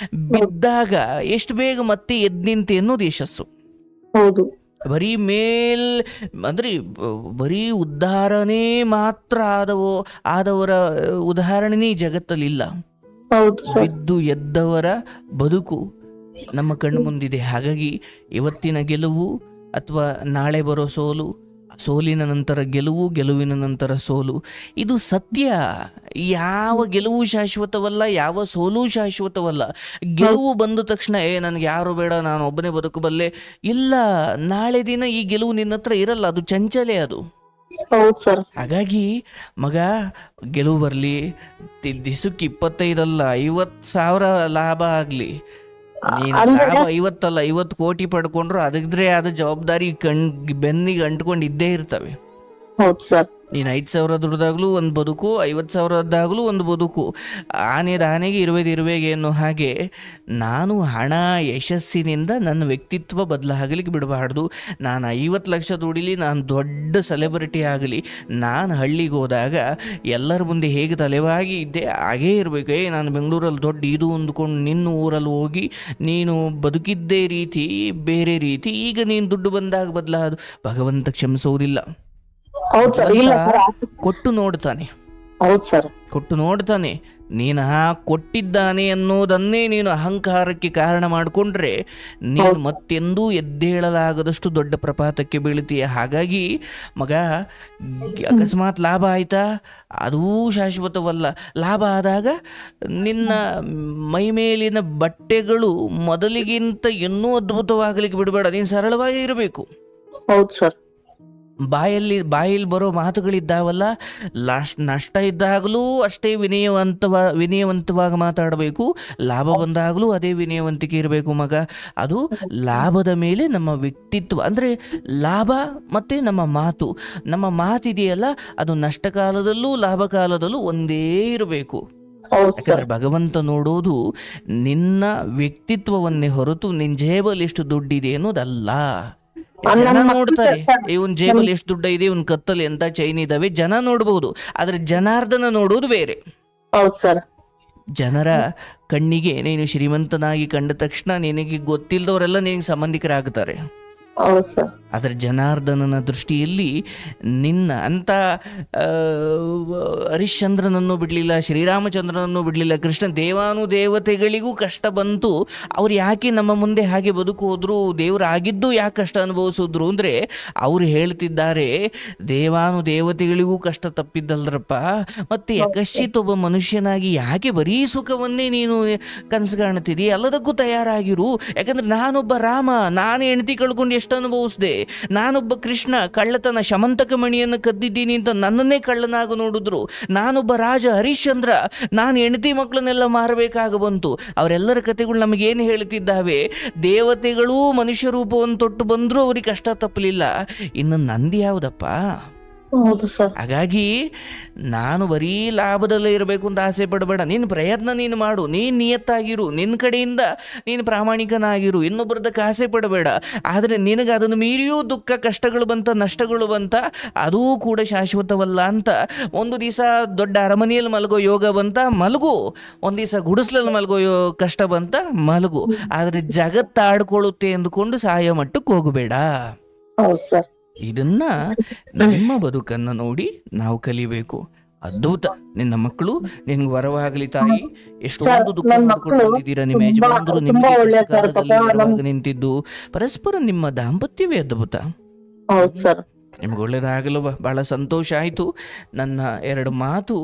Speaker 2: ಬಿದ್ದಾಗ ಎಷ್ಟು ಬೇಗ ಮತ್ತೆ ಎದ್ದು ನಿಂತೆ ಅನ್ನೋದು ಯಶಸ್ಸು.
Speaker 1: ಹೌದು,
Speaker 2: ಬರೀ ಅಂದ್ರೆ ಬರೀ ಉದ್ಧಾರನೇ ಮಾತ್ರ ಆದವರ ಉದಾಹರಣೆನೇ ಜಗತ್ತಲ್ಲಿಲ್ಲ. ಬಿದ್ದು ಎದ್ದವರ ಬದುಕು ನಮ್ಮ ಕಣ್ಣು ಮುಂದಿದೆ. ಹಾಗಾಗಿ ಇವತ್ತಿನ ಗೆಲುವು ಅಥವಾ ನಾಳೆ ಬರೋ ಸೋಲು, ಸೋಲಿನ ನಂತರ ಗೆಲುವು, ಗೆಲುವಿನ ನಂತರ ಸೋಲು, ಇದು ಸತ್ಯ. ಯಾವ ಗೆಲುವು ಶಾಶ್ವತವಲ್ಲ, ಯಾವ ಸೋಲು ಶಾಶ್ವತವಲ್ಲ. ಗೆಲುವು ಬಂದ ತಕ್ಷಣ ನನಗೆ ಯಾರು ಬೇಡ, ನಾನು ಒಬ್ಬನೇ ಬದುಕಬಲ್ಲೆ, ಇಲ್ಲ, ನಾಳೆ ದಿನ ಈ ಗೆಲುವು ನಿನ್ನ ಹತ್ರ ಇರಲ್ಲ, ಅದು ಚಂಚಲೆ ಅದು. ಹಾಗಾಗಿ ಮಗ, ಗೆಲುವು ಬರ್ಲಿ, ದಿಸಕ್ಕೆ 25 ಅಲ್ಲ 50,000 ಲಾಭ ಆಗ್ಲಿ, ಲಾಭ 50 ಅಲ್ಲ 50 ಕೋಟಿ ಪಡ್ಕೊಂಡ್ರು ಅದಕ್ಕಿದ್ರೆ ಆದ ಜವಾಬ್ದಾರಿ ಬೆನ್ನಿಗೆ ಅಂಟ್ಕೊಂಡು ಇದ್ದೇ ಇರ್ತವೆ.
Speaker 1: ಹೌದು ಸರ್.
Speaker 2: ನೀನು 5,000 ದುಡ್ದಾಗ್ಲೂ ಒಂದು ಬದುಕು, 50,000ದಾಗಲೂ ಒಂದು ಬದುಕು. ಆನೆಗೆ ಇರುವೆಗೆ ಅನ್ನೋ ಹಾಗೆ ನಾನು ಹಣ ಯಶಸ್ಸಿನಿಂದ ನನ್ನ ವ್ಯಕ್ತಿತ್ವ ಬದಲಾಗಲಿಕ್ಕೆ ಬಿಡಬಾರ್ದು. ನಾನು 50 ಲಕ್ಷ ದುಡಿಲಿ, ನಾನು ದೊಡ್ಡ ಸೆಲೆಬ್ರಿಟಿ ಆಗಲಿ, ನಾನು ಹಳ್ಳಿಗೆ ಹೋದಾಗ ಎಲ್ಲರ ಮುಂದೆ ಹೇಗೆ ತಲೆವಾಗಿ ಇದ್ದೆ ಹಾಗೇ ಇರಬೇಕು. ನಾನು ಬೆಂಗಳೂರಲ್ಲಿ ದೊಡ್ಡ ಇದು ಅಂದ್ಕೊಂಡು ನಿನ್ನ ಊರಲ್ಲಿ ಹೋಗಿ ನೀನು ಬದುಕಿದ್ದೇ ರೀತಿ ಬೇರೆ ರೀತಿ, ಈಗ ನೀನು ದುಡ್ಡು ಬಂದಾಗ ಬದಲಾದು ಭಗವಂತ ಕ್ಷಮಿಸೋದಿಲ್ಲ.
Speaker 1: ಹೌದ್ ಸರ್. ಇಲ್ಲ
Speaker 2: ಕೊಟ್ಟು ನೋಡ್ತಾನೆ.
Speaker 1: ಹೌದ್ ಸರ್.
Speaker 2: ಕೊಟ್ಟು ನೋಡ್ತಾನೆ. ನೀನು ಕೊಟ್ಟಿದ್ದಾನೆ ಅನ್ನೋದನ್ನೇ ನೀನು ಅಹಂಕಾರಕ್ಕೆ ಕಾರಣ ಮಾಡಿಕೊಂಡ್ರೆ ನೀನು ಮತ್ತೆಂದೂ ಎದ್ದೇಳಲಾಗದಷ್ಟು ದೊಡ್ಡ ಪ್ರಪಾತಕ್ಕೆ ಬೀಳ್ತೀಯ. ಹಾಗಾಗಿ ಮಗ, ಅಕಸ್ಮಾತ್ ಲಾಭ ಆಯ್ತಾ ಅದೂ ಶಾಶ್ವತವಲ್ಲ. ಲಾಭ ಆದಾಗ ನಿನ್ನ ಮೈಮೇಲಿನ ಬಟ್ಟೆಗಳು ಮೊದಲಿಗಿಂತ ಇನ್ನೂ ಅದ್ಭುತವಾಗಲಿಕ್ಕೆ ಬಿಡಬೇಡ. ನೀನು ಸರಳವಾಗಿ ಇರಬೇಕು.
Speaker 1: ಹೌದು ಸರ್.
Speaker 2: ಬಾಯಲ್ಲಿ ಬರೋ ಮಾತುಗಳಿದ್ದಾವಲ್ಲ, ನಷ್ಟ ಇದ್ದಾಗಲೂ ಅಷ್ಟೇ ವಿನಯವಂತವಾಗಿ ಮಾತಾಡಬೇಕು. ಲಾಭ ಬಂದಾಗಲೂ ಅದೇ ವಿನಯವಂತಿಕೆ ಇರಬೇಕು ಮಗ. ಅದು ಲಾಭದ ಮೇಲೆ ನಮ್ಮ ವ್ಯಕ್ತಿತ್ವ, ಅಂದರೆ ಲಾಭ ಮತ್ತು ನಮ್ಮ ಮಾತಿದೆಯಲ್ಲ, ಅದು ನಷ್ಟ ಕಾಲದಲ್ಲೂ ಲಾಭ ಕಾಲದಲ್ಲೂ ಒಂದೇ ಇರಬೇಕು. ಯಾಕಂದ್ರೆ ಭಗವಂತ ನೋಡೋದು ನಿನ್ನ ವ್ಯಕ್ತಿತ್ವವನ್ನೇ ಹೊರತು ನಿನ್ನ ಜೇಬಲ್ಲಿ ಎಷ್ಟು ದುಡ್ಡಿದೆ ಅನ್ನೋದಲ್ಲ. ಜನ ನೋಡ್ತಾರೆ, ಇವನ್ ಜೇಬಲ್ಲಿ ಎಷ್ಟು ದುಡ್ಡ ಇದೆ, ಇವನ್ ಕತ್ತಲ್ಲಿ ಎಂತ ಚೈನ್ ಇದಾವೆ, ಜನ ನೋಡ್ಬಹುದು. ಆದ್ರೆ ಜನಾರ್ದನ ನೋಡೋದು ಬೇರೆ.
Speaker 1: ಹೌದು ಸರ್.
Speaker 2: ಜನರ ಕಣ್ಣಿಗೆ ನೀನು ಶ್ರೀಮಂತನಾಗಿ ಕಂಡ ತಕ್ಷಣ ನಿನಗೆ ಗೊತ್ತಿಲ್ಲದವರೆಲ್ಲ ನಿನಗೆ ಸಂಬಂಧಿಕರಾಗ್ತಾರೆ. ಆದರೆ ಜನಾರ್ದನನ ದೃಷ್ಟಿಯಲ್ಲಿ ನಿನ್ನ ಅಂತ ಹರಿಶ್ಚಂದ್ರನನ್ನು ಬಿಡಲಿಲ್ಲ, ಶ್ರೀರಾಮಚಂದ್ರನನ್ನು ಬಿಡಲಿಲ್ಲ, ಕೃಷ್ಣ ದೇವಾನುದೇವತೆಗಳಿಗೂ ಕಷ್ಟ ಬಂತು. ಅವ್ರು ಯಾಕೆ ನಮ್ಮ ಮುಂದೆ ಹಾಗೆ ಬದುಕೋದ್ರು, ದೇವರಾಗಿದ್ದು ಯಾಕೆ ಕಷ್ಟ ಅನುಭವಿಸಿದ್ರು ಅಂದರೆ ಅವ್ರು ಹೇಳ್ತಿದ್ದಾರೆ, ದೇವಾನುದೇವತೆಗಳಿಗೂ ಕಷ್ಟ ತಪ್ಪಿದ್ದಲ್ರಪ್ಪ, ಮತ್ತೆ ಯಕಶ್ಚಿತ್ ಒಬ್ಬ ಮನುಷ್ಯನಾಗಿ ಯಾಕೆ ಬರೀ ಸುಖವನ್ನೇ ನೀನು ಕನಸು ಕಾಣ್ತಿದ್ದೀ, ಎಲ್ಲದಕ್ಕೂ ತಯಾರಾಗಿರು. ಯಾಕಂದ್ರೆ ನಾನೊಬ್ಬ ರಾಮ, ನಾನು ಹೆಂಡತಿ ಕಳ್ಕೊಂಡು ಎಷ್ಟು ಅನುಭವಿಸಿದೆ, ನಾನೊಬ್ಬ ಕೃಷ್ಣ ಕಳ್ಳತನ ಶಮಂತಕ ಮಣಿಯನ್ನು ಕದ್ದಿದ್ದೀನಿ ಅಂತ ನನ್ನನ್ನೇ ಕಳ್ಳನಾಗ ನೋಡಿದ್ರು, ನಾನೊಬ್ಬ ರಾಜ ಹರಿಶ್ಚಂದ್ರ, ನಾನು ಹೆಂಡತಿ ಮಕ್ಕಳನ್ನೆಲ್ಲ ಮಾರಬೇಕಾಗ ಬಂತು. ಅವರೆಲ್ಲರ ಕಥೆಗಳು ನಮಗೇನು ಹೇಳ್ತಿದ್ದಾವೆ, ದೇವತೆಗಳೂ ಮನುಷ್ಯ ರೂಪವನ್ನು ತೊಟ್ಟು ಬಂದರೂ ಅವ್ರಿಗೆ ಕಷ್ಟ ತಪ್ಪಲಿಲ್ಲ, ಇನ್ನು ನಂದು ಯಾವುದಪ್ಪ. ಹಾಗಾಗಿ ನಾನು ಬರೀ ಲಾಭದಲ್ಲೇ ಇರಬೇಕು ಅಂತ ಆಸೆ ಪಡಬೇಡ. ನಿನ್ನ ಪ್ರಯತ್ನ ನೀನು ಮಾಡು, ನೀನು ನಿಯತ್ತಾಗಿರು, ನಿನ್ನ ಕಡೆಯಿಂದ ನೀನು ಪ್ರಾಮಾಣಿಕನಾಗಿರು, ಇನ್ನೊಬ್ಬರದಕ್ಕೆ ಆಸೆ ಪಡಬೇಡ. ಆದರೆ ನಿನಗೆ ಅದನ್ನು ಮೀರಿಯೂ ದುಃಖ ಕಷ್ಟಗಳು ಬಂತ, ನಷ್ಟಗಳು ಬಂತ, ಅದೂ ಕೂಡ ಶಾಶ್ವತವಲ್ಲ ಅಂತ. ಒಂದು ದಿವಸ ದೊಡ್ಡ ಅರಮನೆಯಲ್ಲಿ ಮಲಗೋ ಯೋಗ ಬಂತ, ಮಲಗು. ಒಂದು ದಿವಸ ಗುಡಿಸ್ಲಲ್ಲಿ ಮಲಗೋ ಕಷ್ಟ ಬಂತ, ಮಲಗು. ಆದರೆ ಜಗತ್ತಾಡ್ಕೊಳ್ಳುತ್ತೆ ಅಂದುಕೊಂಡು ಸಾಯೋ ಮಟ್ಟಕ್ಕೆ ಹೋಗಬೇಡ. ಇದನ್ನ ನಿಮ್ಮ ಬದುಕನ್ನು ನೋಡಿ ನಾವು ಕಲಿಬೇಕು. ಅದ್ಭುತ. ನಿನ್ನ ಮಕ್ಕಳು ನಿನ್ಗೆ ವರವಾಗಲಿ ತಾಯಿ. ಎಷ್ಟೊಂದು ದುಃಖ ಮಾಡಿಕೊಂಡು ಬಂದಿದ್ದೀರಾ. ನಿಮ್ಮ ಯಜಮಾನರು ನಿಮಗೆ ನಿಂತಿದ್ದು, ಪರಸ್ಪರ ನಿಮ್ಮ ದಾಂಪತ್ಯವೇ ಅದ್ಭುತ. ನಿಮ್ಗೆ ಒಳ್ಳೇದಾಗಲು ಬಹಳ ಸಂತೋಷ ಆಯಿತು. ನನ್ನ 2 ಮಾತು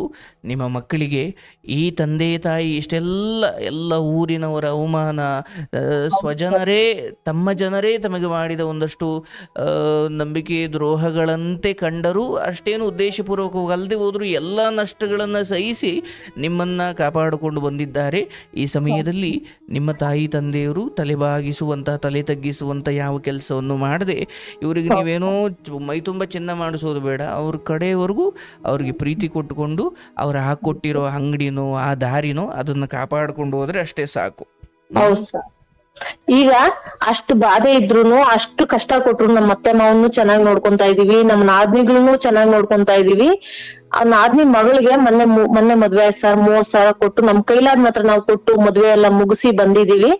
Speaker 2: ನಿಮ್ಮ ಮಕ್ಕಳಿಗೆ, ಈ ತಂದೆ ತಾಯಿ ಎಲ್ಲ ಊರಿನವರ ಅವಮಾನ, ಸ್ವಜನರೇ ತಮ್ಮ ಜನರೇ ತಮಗೆ ಮಾಡಿದ ಒಂದಷ್ಟು ನಂಬಿಕೆ ದ್ರೋಹಗಳಂತೆ ಕಂಡರೂ, ಅಷ್ಟೇನು ಉದ್ದೇಶಪೂರ್ವಕವಲ್ಲದೆ ಹೋದರೂ ಎಲ್ಲ ನಷ್ಟಗಳನ್ನು ಸಹಿಸಿ ನಿಮ್ಮನ್ನು ಕಾಪಾಡಿಕೊಂಡು ಬಂದಿದ್ದಾರೆ. ಈ ಸಮಯದಲ್ಲಿ ನಿಮ್ಮ ತಾಯಿ ತಂದೆಯವರು ತಲೆಬಾಗಿಸುವಂಥ, ತಲೆ ತಗ್ಗಿಸುವಂಥ ಯಾವ ಕೆಲಸವನ್ನು ಮಾಡದೆ, ಇವರಿಗೆ ನೀವೇನೋ ಮೈ ತುಂಬ ಚಿನ್ನ ಮಾಡಿಸೋದು ಬೇಡ. ಅವ್ರ ಕಡೆಯವರೆಗೂ ಅವ್ರಿಗೆ ಪ್ರೀತಿ ಕೊಟ್ಟುಕೊಂಡು ಅವ್ರು ಹಾಕೊಟ್ಟಿರೋ ಅಂಗಡಿನೋ ಆ ದಾರಿನೋ ಅದನ್ನ ಕಾಪಾಡ್ಕೊಂಡು ಹೋದ್ರೆ ಅಷ್ಟೇ ಸಾಕು.
Speaker 1: ಹೌದು ಸರ್. ಈಗ ಅಷ್ಟು ಬಾಧೆ ಇದ್ರು, ಅಷ್ಟು ಕಷ್ಟ ಕೊಟ್ರು, ನಮ್ಮ ಅತ್ತೆ ಮಾವನ್ನು ಚೆನ್ನಾಗಿ ನೋಡ್ಕೊಂತಾ ಇದೀವಿ, ನಮ್ಮ ನಾದ್ನಿಗಳನ್ನು ಚೆನ್ನಾಗಿ ನೋಡ್ಕೊಂತಾ ಇದೀವಿ. ಆ ನಾದ್ನಿ ಮಗಳಿಗೆ ಮೊನ್ನೆ ಮದ್ವೆ ಆಯ್ತು ಸರ್. 30,000 ಕೊಟ್ಟು ನಮ್ ಕೈಲಾದ ಮಾತ್ರ ನಾವು ಕೊಟ್ಟು ಮದ್ವೆ ಎಲ್ಲ ಮುಗಿಸಿ ಬಂದಿದೀವಿ.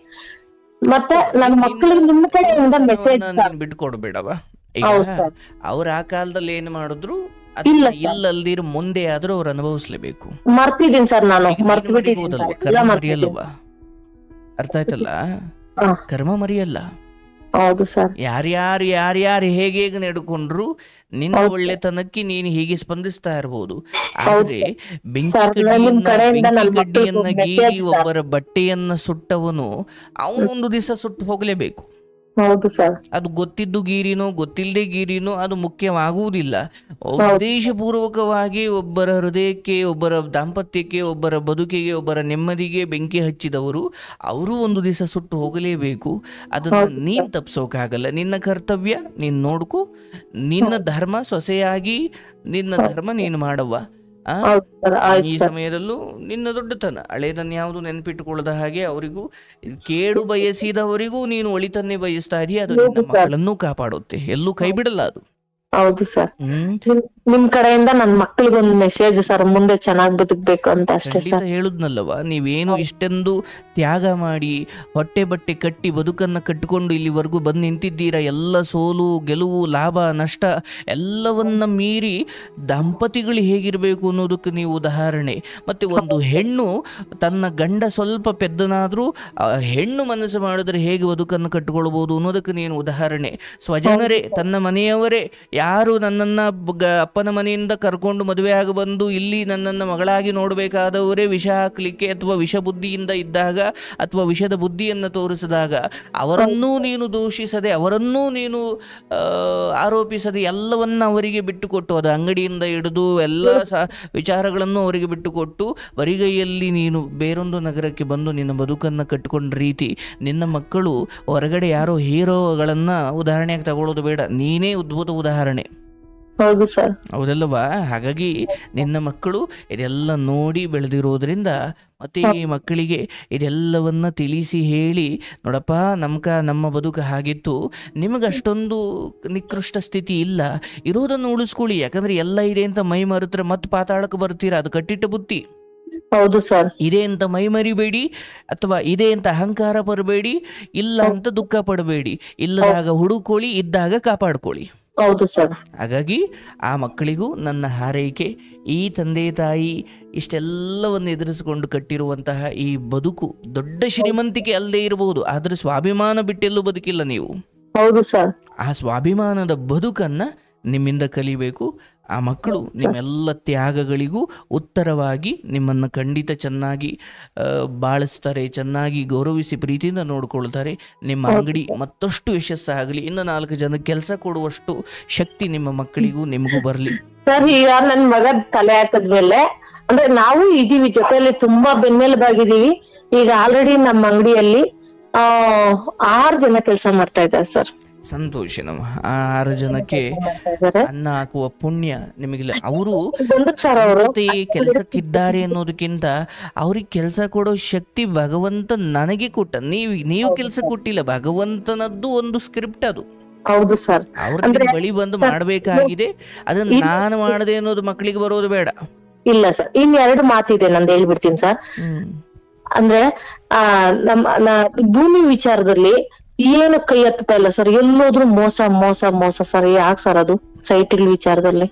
Speaker 1: ಮತ್ತೆ ನನ್ನ ಮಕ್ಕಳಿಗೆ ನಿಮ್ಮ ಕಡೆಯಿಂದ ಮೆಸೇಜ್
Speaker 2: ಬಿಟ್ಕೊಡ್ಬೇಡವ. ಅವ್ರ ಆ ಕಾಲದಲ್ಲಿ ಏನ್ ಮಾಡಿದ್ರು ಇಲ್ಲಲ್ದಿರ ಮುಂದೆ ಆದ್ರೂ ಅವ್ರು ಅನುಭವಿಸ್ಲೇಬೇಕು.
Speaker 1: ಮರ್ತಿದ್ದೀನಿ ಸರ್, ನಾನು ಮರ್ತು
Speaker 2: ಮರಿಯಲ್ವ? ಅರ್ಥ ಆಯ್ತಲ್ಲ? ಕರ್ಮ ಮರಿಯಲ್ಲ.
Speaker 1: ಹೌದು ಸರ್.
Speaker 2: ಯಾರ್ಯಾರು ಹೇಗೆ ನಡ್ಕೊಂಡ್ರು ನಿನ್ನ ಒಳ್ಳೆತನಕ್ಕೆ ನೀನು ಹೀಗೆ ಸ್ಪಂದಿಸ್ತಾ ಇರಬಹುದು. ಆದ್ರೆ ಬೆಂಕಿ ಕಡ್ಡಿಯನ್ನ ಗೀರಿ ಒಬ್ಬರ ಬಟ್ಟೆಯನ್ನ ಸುಟ್ಟವನು ಅವನು ಒಂದು ದಿವಸ ಸುಟ್ಟು ಹೋಗ್ಲೇಬೇಕು.
Speaker 1: ಹೌದು ಸರ್.
Speaker 2: ಅದು ಗೊತ್ತಿದ್ದು ಗೀರಿನೋ ಗೊತ್ತಿಲ್ಲದೆ ಗೀರಿನೋ ಅದು ಮುಖ್ಯವಾಗುವುದಿಲ್ಲ. ಉದ್ದೇಶಪೂರ್ವಕವಾಗಿ ಒಬ್ಬರ ಹೃದಯಕ್ಕೆ, ಒಬ್ಬರ ದಾಂಪತ್ಯಕ್ಕೆ, ಒಬ್ಬರ ಬದುಕಿಗೆ, ಒಬ್ಬರ ನೆಮ್ಮದಿಗೆ ಬೆಂಕಿ ಹಚ್ಚಿದವರು ಅವರು ಒಂದು ದಿವಸ ಸುಟ್ಟು ಹೋಗಲೇಬೇಕು. ಅದನ್ನು ನೀನು ತಪ್ಪಿಸೋಕ್ಕಾಗಲ್ಲ. ನಿನ್ನ ಕರ್ತವ್ಯ ನೀನು ನೋಡ್ಕೊ, ನಿನ್ನ ಧರ್ಮ ಸೊಸೆಯಾಗಿ ನಿನ್ನ ಧರ್ಮ ನೀನು ಮಾಡವ್ವ. ಈ ಸಮಯದಲ್ಲೂ ನಿನ್ನ ದೊಡ್ಡತನ ಹಳೇದನ್ನ ಯಾವುದು ನೆನಪಿಟ್ಟುಕೊಳ್ಳದ ಹಾಗೆ ಅವರಿಗೂ ಕೇಡು ಬಯಸಿದವರಿಗೂ ನೀನು ಒಳಿತನ್ನೇ ಬಯಸ್ತಾ ಇದೀಯ. ಅದು ನಿನ್ನ ಮಕ್ಕಳನ್ನೂ ಕಾಪಾಡುತ್ತೆ, ಎಲ್ಲೂ ಕೈ ಬಿಡಲ್ಲ ಅದು.
Speaker 1: ಹೌದು ಸರ್. ನಿಮ್ ಕಡೆಯಿಂದ ನನ್ ಮಕ್ಳಿಗೆ ಒಂದು ಮೆಸೇಜ್ ಸರ್, ಮುಂದೆ ಚೆನ್ನಾಗ್ ಬದುಕ್ಬೇಕು ಅಂತ ಅಷ್ಟೇ ಸರ್.
Speaker 2: ಹೇಳುದ್ನಲ್ಲವ, ನೀವೇನು ಇಷ್ಟೊಂದು ತ್ಯಾಗ ಮಾಡಿ ಹೊಟ್ಟೆ ಬಟ್ಟೆ ಕಟ್ಟಿ ಬದುಕನ್ನ ಕಟ್ಟಿಕೊಂಡು ಇಲ್ಲಿವರೆಗೂ ಬಂದು ನಿಂತಿದ್ದೀರಾ. ಎಲ್ಲ ಸೋಲು ಗೆಲುವು ಲಾಭ ನಷ್ಟ ಎಲ್ಲವನ್ನ ಮೀರಿ ದಂಪತಿಗಳು ಹೇಗಿರ್ಬೇಕು ಅನ್ನೋದಕ್ಕೆ ನೀವು ಉದಾಹರಣೆ. ಮತ್ತೆ ಒಂದು ಹೆಣ್ಣು ತನ್ನ ಗಂಡ ಸ್ವಲ್ಪ ಪೆದ್ದನಾದ್ರೂ ಹೆಣ್ಣು ಮನಸ್ಸು ಮಾಡಿದ್ರೆ ಹೇಗೆ ಬದುಕನ್ನು ಕಟ್ಟಿಕೊಳ್ಬಹುದು ಅನ್ನೋದಕ್ಕೆ ನೀನು ಉದಾಹರಣೆ. ಸ್ವಜನರೇ, ತನ್ನ ಮನೆಯವರೇ, ಯಾರು ನನ್ನನ್ನ ಅಪ್ಪನ ಮನೆಯಿಂದ ಕರ್ಕೊಂಡು ಮದುವೆ ಆಗಿ ಬಂದು ಇಲ್ಲಿ ನನ್ನನ್ನು ಮಗಳಾಗಿ ನೋಡಬೇಕಾದವರೇ ವಿಷ ಹಾಕ್ಲಿಕ್ಕೆ ಅಥವಾ ವಿಷ ಬುದ್ಧಿಯಿಂದ ಇದ್ದಾಗ ಅಥವಾ ವಿಷದ ಬುದ್ಧಿಯನ್ನು ತೋರಿಸಿದಾಗ ಅವರನ್ನೂ ನೀನು ದೂಷಿಸದೆ, ಅವರನ್ನೂ ನೀನು ಆರೋಪಿಸದೆ ಎಲ್ಲವನ್ನ ಅವರಿಗೆ ಬಿಟ್ಟುಕೊಟ್ಟು, ಅದು ಅಂಗಡಿಯಿಂದ ಹಿಡಿದು ಎಲ್ಲ ವಿಚಾರಗಳನ್ನು ಅವರಿಗೆ ಬಿಟ್ಟುಕೊಟ್ಟು ಬರಿಗೈಯಲ್ಲಿ ನೀನು ಬೇರೊಂದು ನಗರಕ್ಕೆ ಬಂದು ನಿನ್ನ ಬದುಕನ್ನು ಕಟ್ಟಿಕೊಂಡ ರೀತಿ, ನಿನ್ನ ಮಕ್ಕಳು ಹೊರಗಡೆ ಯಾರೋ ಹೀರೋಗಳನ್ನ ಉದಾಹರಣೆಯಾಗಿ ತಗೊಳ್ಳೋದು ಬೇಡ, ನೀನೇ ಉದ್ಭುತ ಉದಾಹರಣೆ.
Speaker 1: ಹೌದು ಸರ್.
Speaker 2: ಹೌದಲ್ಲವಾ? ಹಾಗಾಗಿ ನಿನ್ನ ಮಕ್ಕಳು ಇದೆಲ್ಲ ನೋಡಿ ಬೆಳೆದಿರೋದ್ರಿಂದ ಮತ್ತೆ ಈ ಮಕ್ಕಳಿಗೆ ಇದೆಲ್ಲವನ್ನ ತಿಳಿಸಿ ಹೇಳಿ, ನೋಡಪ್ಪ ನಮ್ಮ ಬದುಕು ಹಾಗಿತ್ತು, ನಿಮಗೆ ಅಷ್ಟೊಂದು ನಿಕೃಷ್ಟ ಸ್ಥಿತಿ ಇಲ್ಲ, ಇರೋದನ್ನು ಉಳಿಸ್ಕೊಳ್ಳಿ. ಯಾಕಂದ್ರೆ ಎಲ್ಲ ಇದೆ ಅಂತ ಮೈ ಮರೆತ್ರೆ ಮತ್ತೆ ಪಾತಾಳಕ್ಕೆ ಬರ್ತೀರಾ, ಅದು ಕಟ್ಟಿಟ್ಟ ಬುತ್ತಿ.
Speaker 1: ಹೌದು ಸರ್.
Speaker 2: ಇದೆ ಅಂತ ಮೈ ಮರಿಬೇಡಿ, ಅಥವಾ ಇದೆ ಅಂತ ಅಹಂಕಾರ ಪಡಬೇಡಿ, ಇಲ್ಲ ಅಂತ ದುಃಖ ಪಡಬೇಡಿ. ಇಲ್ಲದಾಗ ಹುಡುಕೊಳ್ಳಿ, ಇದ್ದಾಗ ಕಾಪಾಡ್ಕೊಳ್ಳಿ.
Speaker 1: ಹೌದು ಸರ್.
Speaker 2: ಹಾಗಾಗಿ ಆ ಮಕ್ಕಳಿಗೂ ನನ್ನ ಹಾರೈಕೆ. ಈ ತಂದೆ ತಾಯಿ ಇಷ್ಟೆಲ್ಲವನ್ನು ಎದುರಿಸಿಕೊಂಡು ಕಟ್ಟಿರುವಂತಹ ಈ ಬದುಕು ದೊಡ್ಡ ಶ್ರೀಮಂತಿಕೆ ಅಲ್ಲದೆ ಇರಬಹುದು, ಆದ್ರೆ ಸ್ವಾಭಿಮಾನ ಬಿಟ್ಟೆಲ್ಲೂ ಬದುಕಿಲ್ಲ ನೀವು.
Speaker 1: ಹೌದು ಸರ್.
Speaker 2: ಆ ಸ್ವಾಭಿಮಾನದ ಬದುಕನ್ನ ನಿಮ್ಮಿಂದ ಕಲಿಬೇಕು. ಆ ಮಕ್ಕಳು ನಿಮ್ಮೆಲ್ಲ ತ್ಯಾಗಗಳಿಗೂ ಉತ್ತರವಾಗಿ ನಿಮ್ಮನ್ನು ಖಂಡಿತ ಚೆನ್ನಾಗಿ ಬಾಳಿಸ್ತಾರೆ, ಚೆನ್ನಾಗಿ ಗೌರವಿಸಿ ಪ್ರೀತಿಯಿಂದ ನೋಡ್ಕೊಳ್ತಾರೆ. ನಿಮ್ಮ ಅಂಗಡಿ ಮತ್ತಷ್ಟು ಯಶಸ್ಸಾಗಲಿ, ಇನ್ನು 4 ಜನಕ್ಕೆ ಕೆಲಸ ಕೊಡುವಷ್ಟು ಶಕ್ತಿ ನಿಮ್ಮ ಮಕ್ಕಳಿಗೂ ನಿಮಗೂ ಬರಲಿ.
Speaker 1: ಸರ್, ಈಗ ನನ್ ಮಗ ತಲೆ ಹಾಕದ್ಮೇಲೆ ಅಂದ್ರೆ ನಾವು ಇದೀವಿ ಜೊತೆಯಲ್ಲಿ, ತುಂಬಾ ಬೆನ್ನೆಲುಬಾಗಿದೀವಿ. ಈಗ ಆಲ್ರೆಡಿ ನಮ್ಮ ಅಂಗಡಿಯಲ್ಲಿ 6 ಜನ ಕೆಲಸ ಮಾಡ್ತಾ ಇದ್ದಾರೆ ಸರ್.
Speaker 2: ಸಂತೋಷ. ನಮ್ಮ 6 ಜನಕ್ಕೆ ಅನ್ನ ಹಾಕುವ ಪುಣ್ಯ ನಿಮಗಿಲ್ಲ. ಅವರು ಕೆಲಸಕ್ಕಿದ್ದಾರೆ ಅನ್ನೋದಕ್ಕಿಂತ ಅವ್ರಿಗೆ ಕೆಲಸ ಕೊಡೋ ಶಕ್ತಿ ಭಗವಂತ ನನಗೆ ಕೊಟ್ಟ. ನೀವು ಕೆಲಸ ಕೊಟ್ಟಿಲ್ಲ, ಭಗವಂತನದ್ದು ಒಂದು ಸ್ಕ್ರಿಪ್ಟ್ ಅದು.
Speaker 1: ಹೌದು ಸರ್.
Speaker 2: ಅವ್ರ ಬಳಿ ಬಂದು ಮಾಡಬೇಕಾಗಿದೆ, ಅದನ್ನ ನಾನು ಮಾಡದೆ ಅನ್ನೋದು ಮಕ್ಕಳಿಗೆ ಬರೋದು ಬೇಡ.
Speaker 1: ಇಲ್ಲ ಸರ್, ಇನ್ 2 ಮಾತಿದೆ ನಂದು, ಹೇಳ್ಬಿಡ್ತೀನಿ ಸರ್. ಅಂದ್ರೆ ನಮ್ಮ ಭೂಮಿ ವಿಚಾರದಲ್ಲಿ ಏನು ಕೈ ಹತ್ತುತ್ತಾ ಇಲ್ಲ ಸರ್, ಎಲ್ಲೋದ್ರೂ ಮೋಸ ಮೋಸ ಮೋಸ ಸರ್. ಯಾಕೆ ಸರ್ ಅದು ಸೈಟ್ಗಳ ವಿಚಾರದಲ್ಲಿ?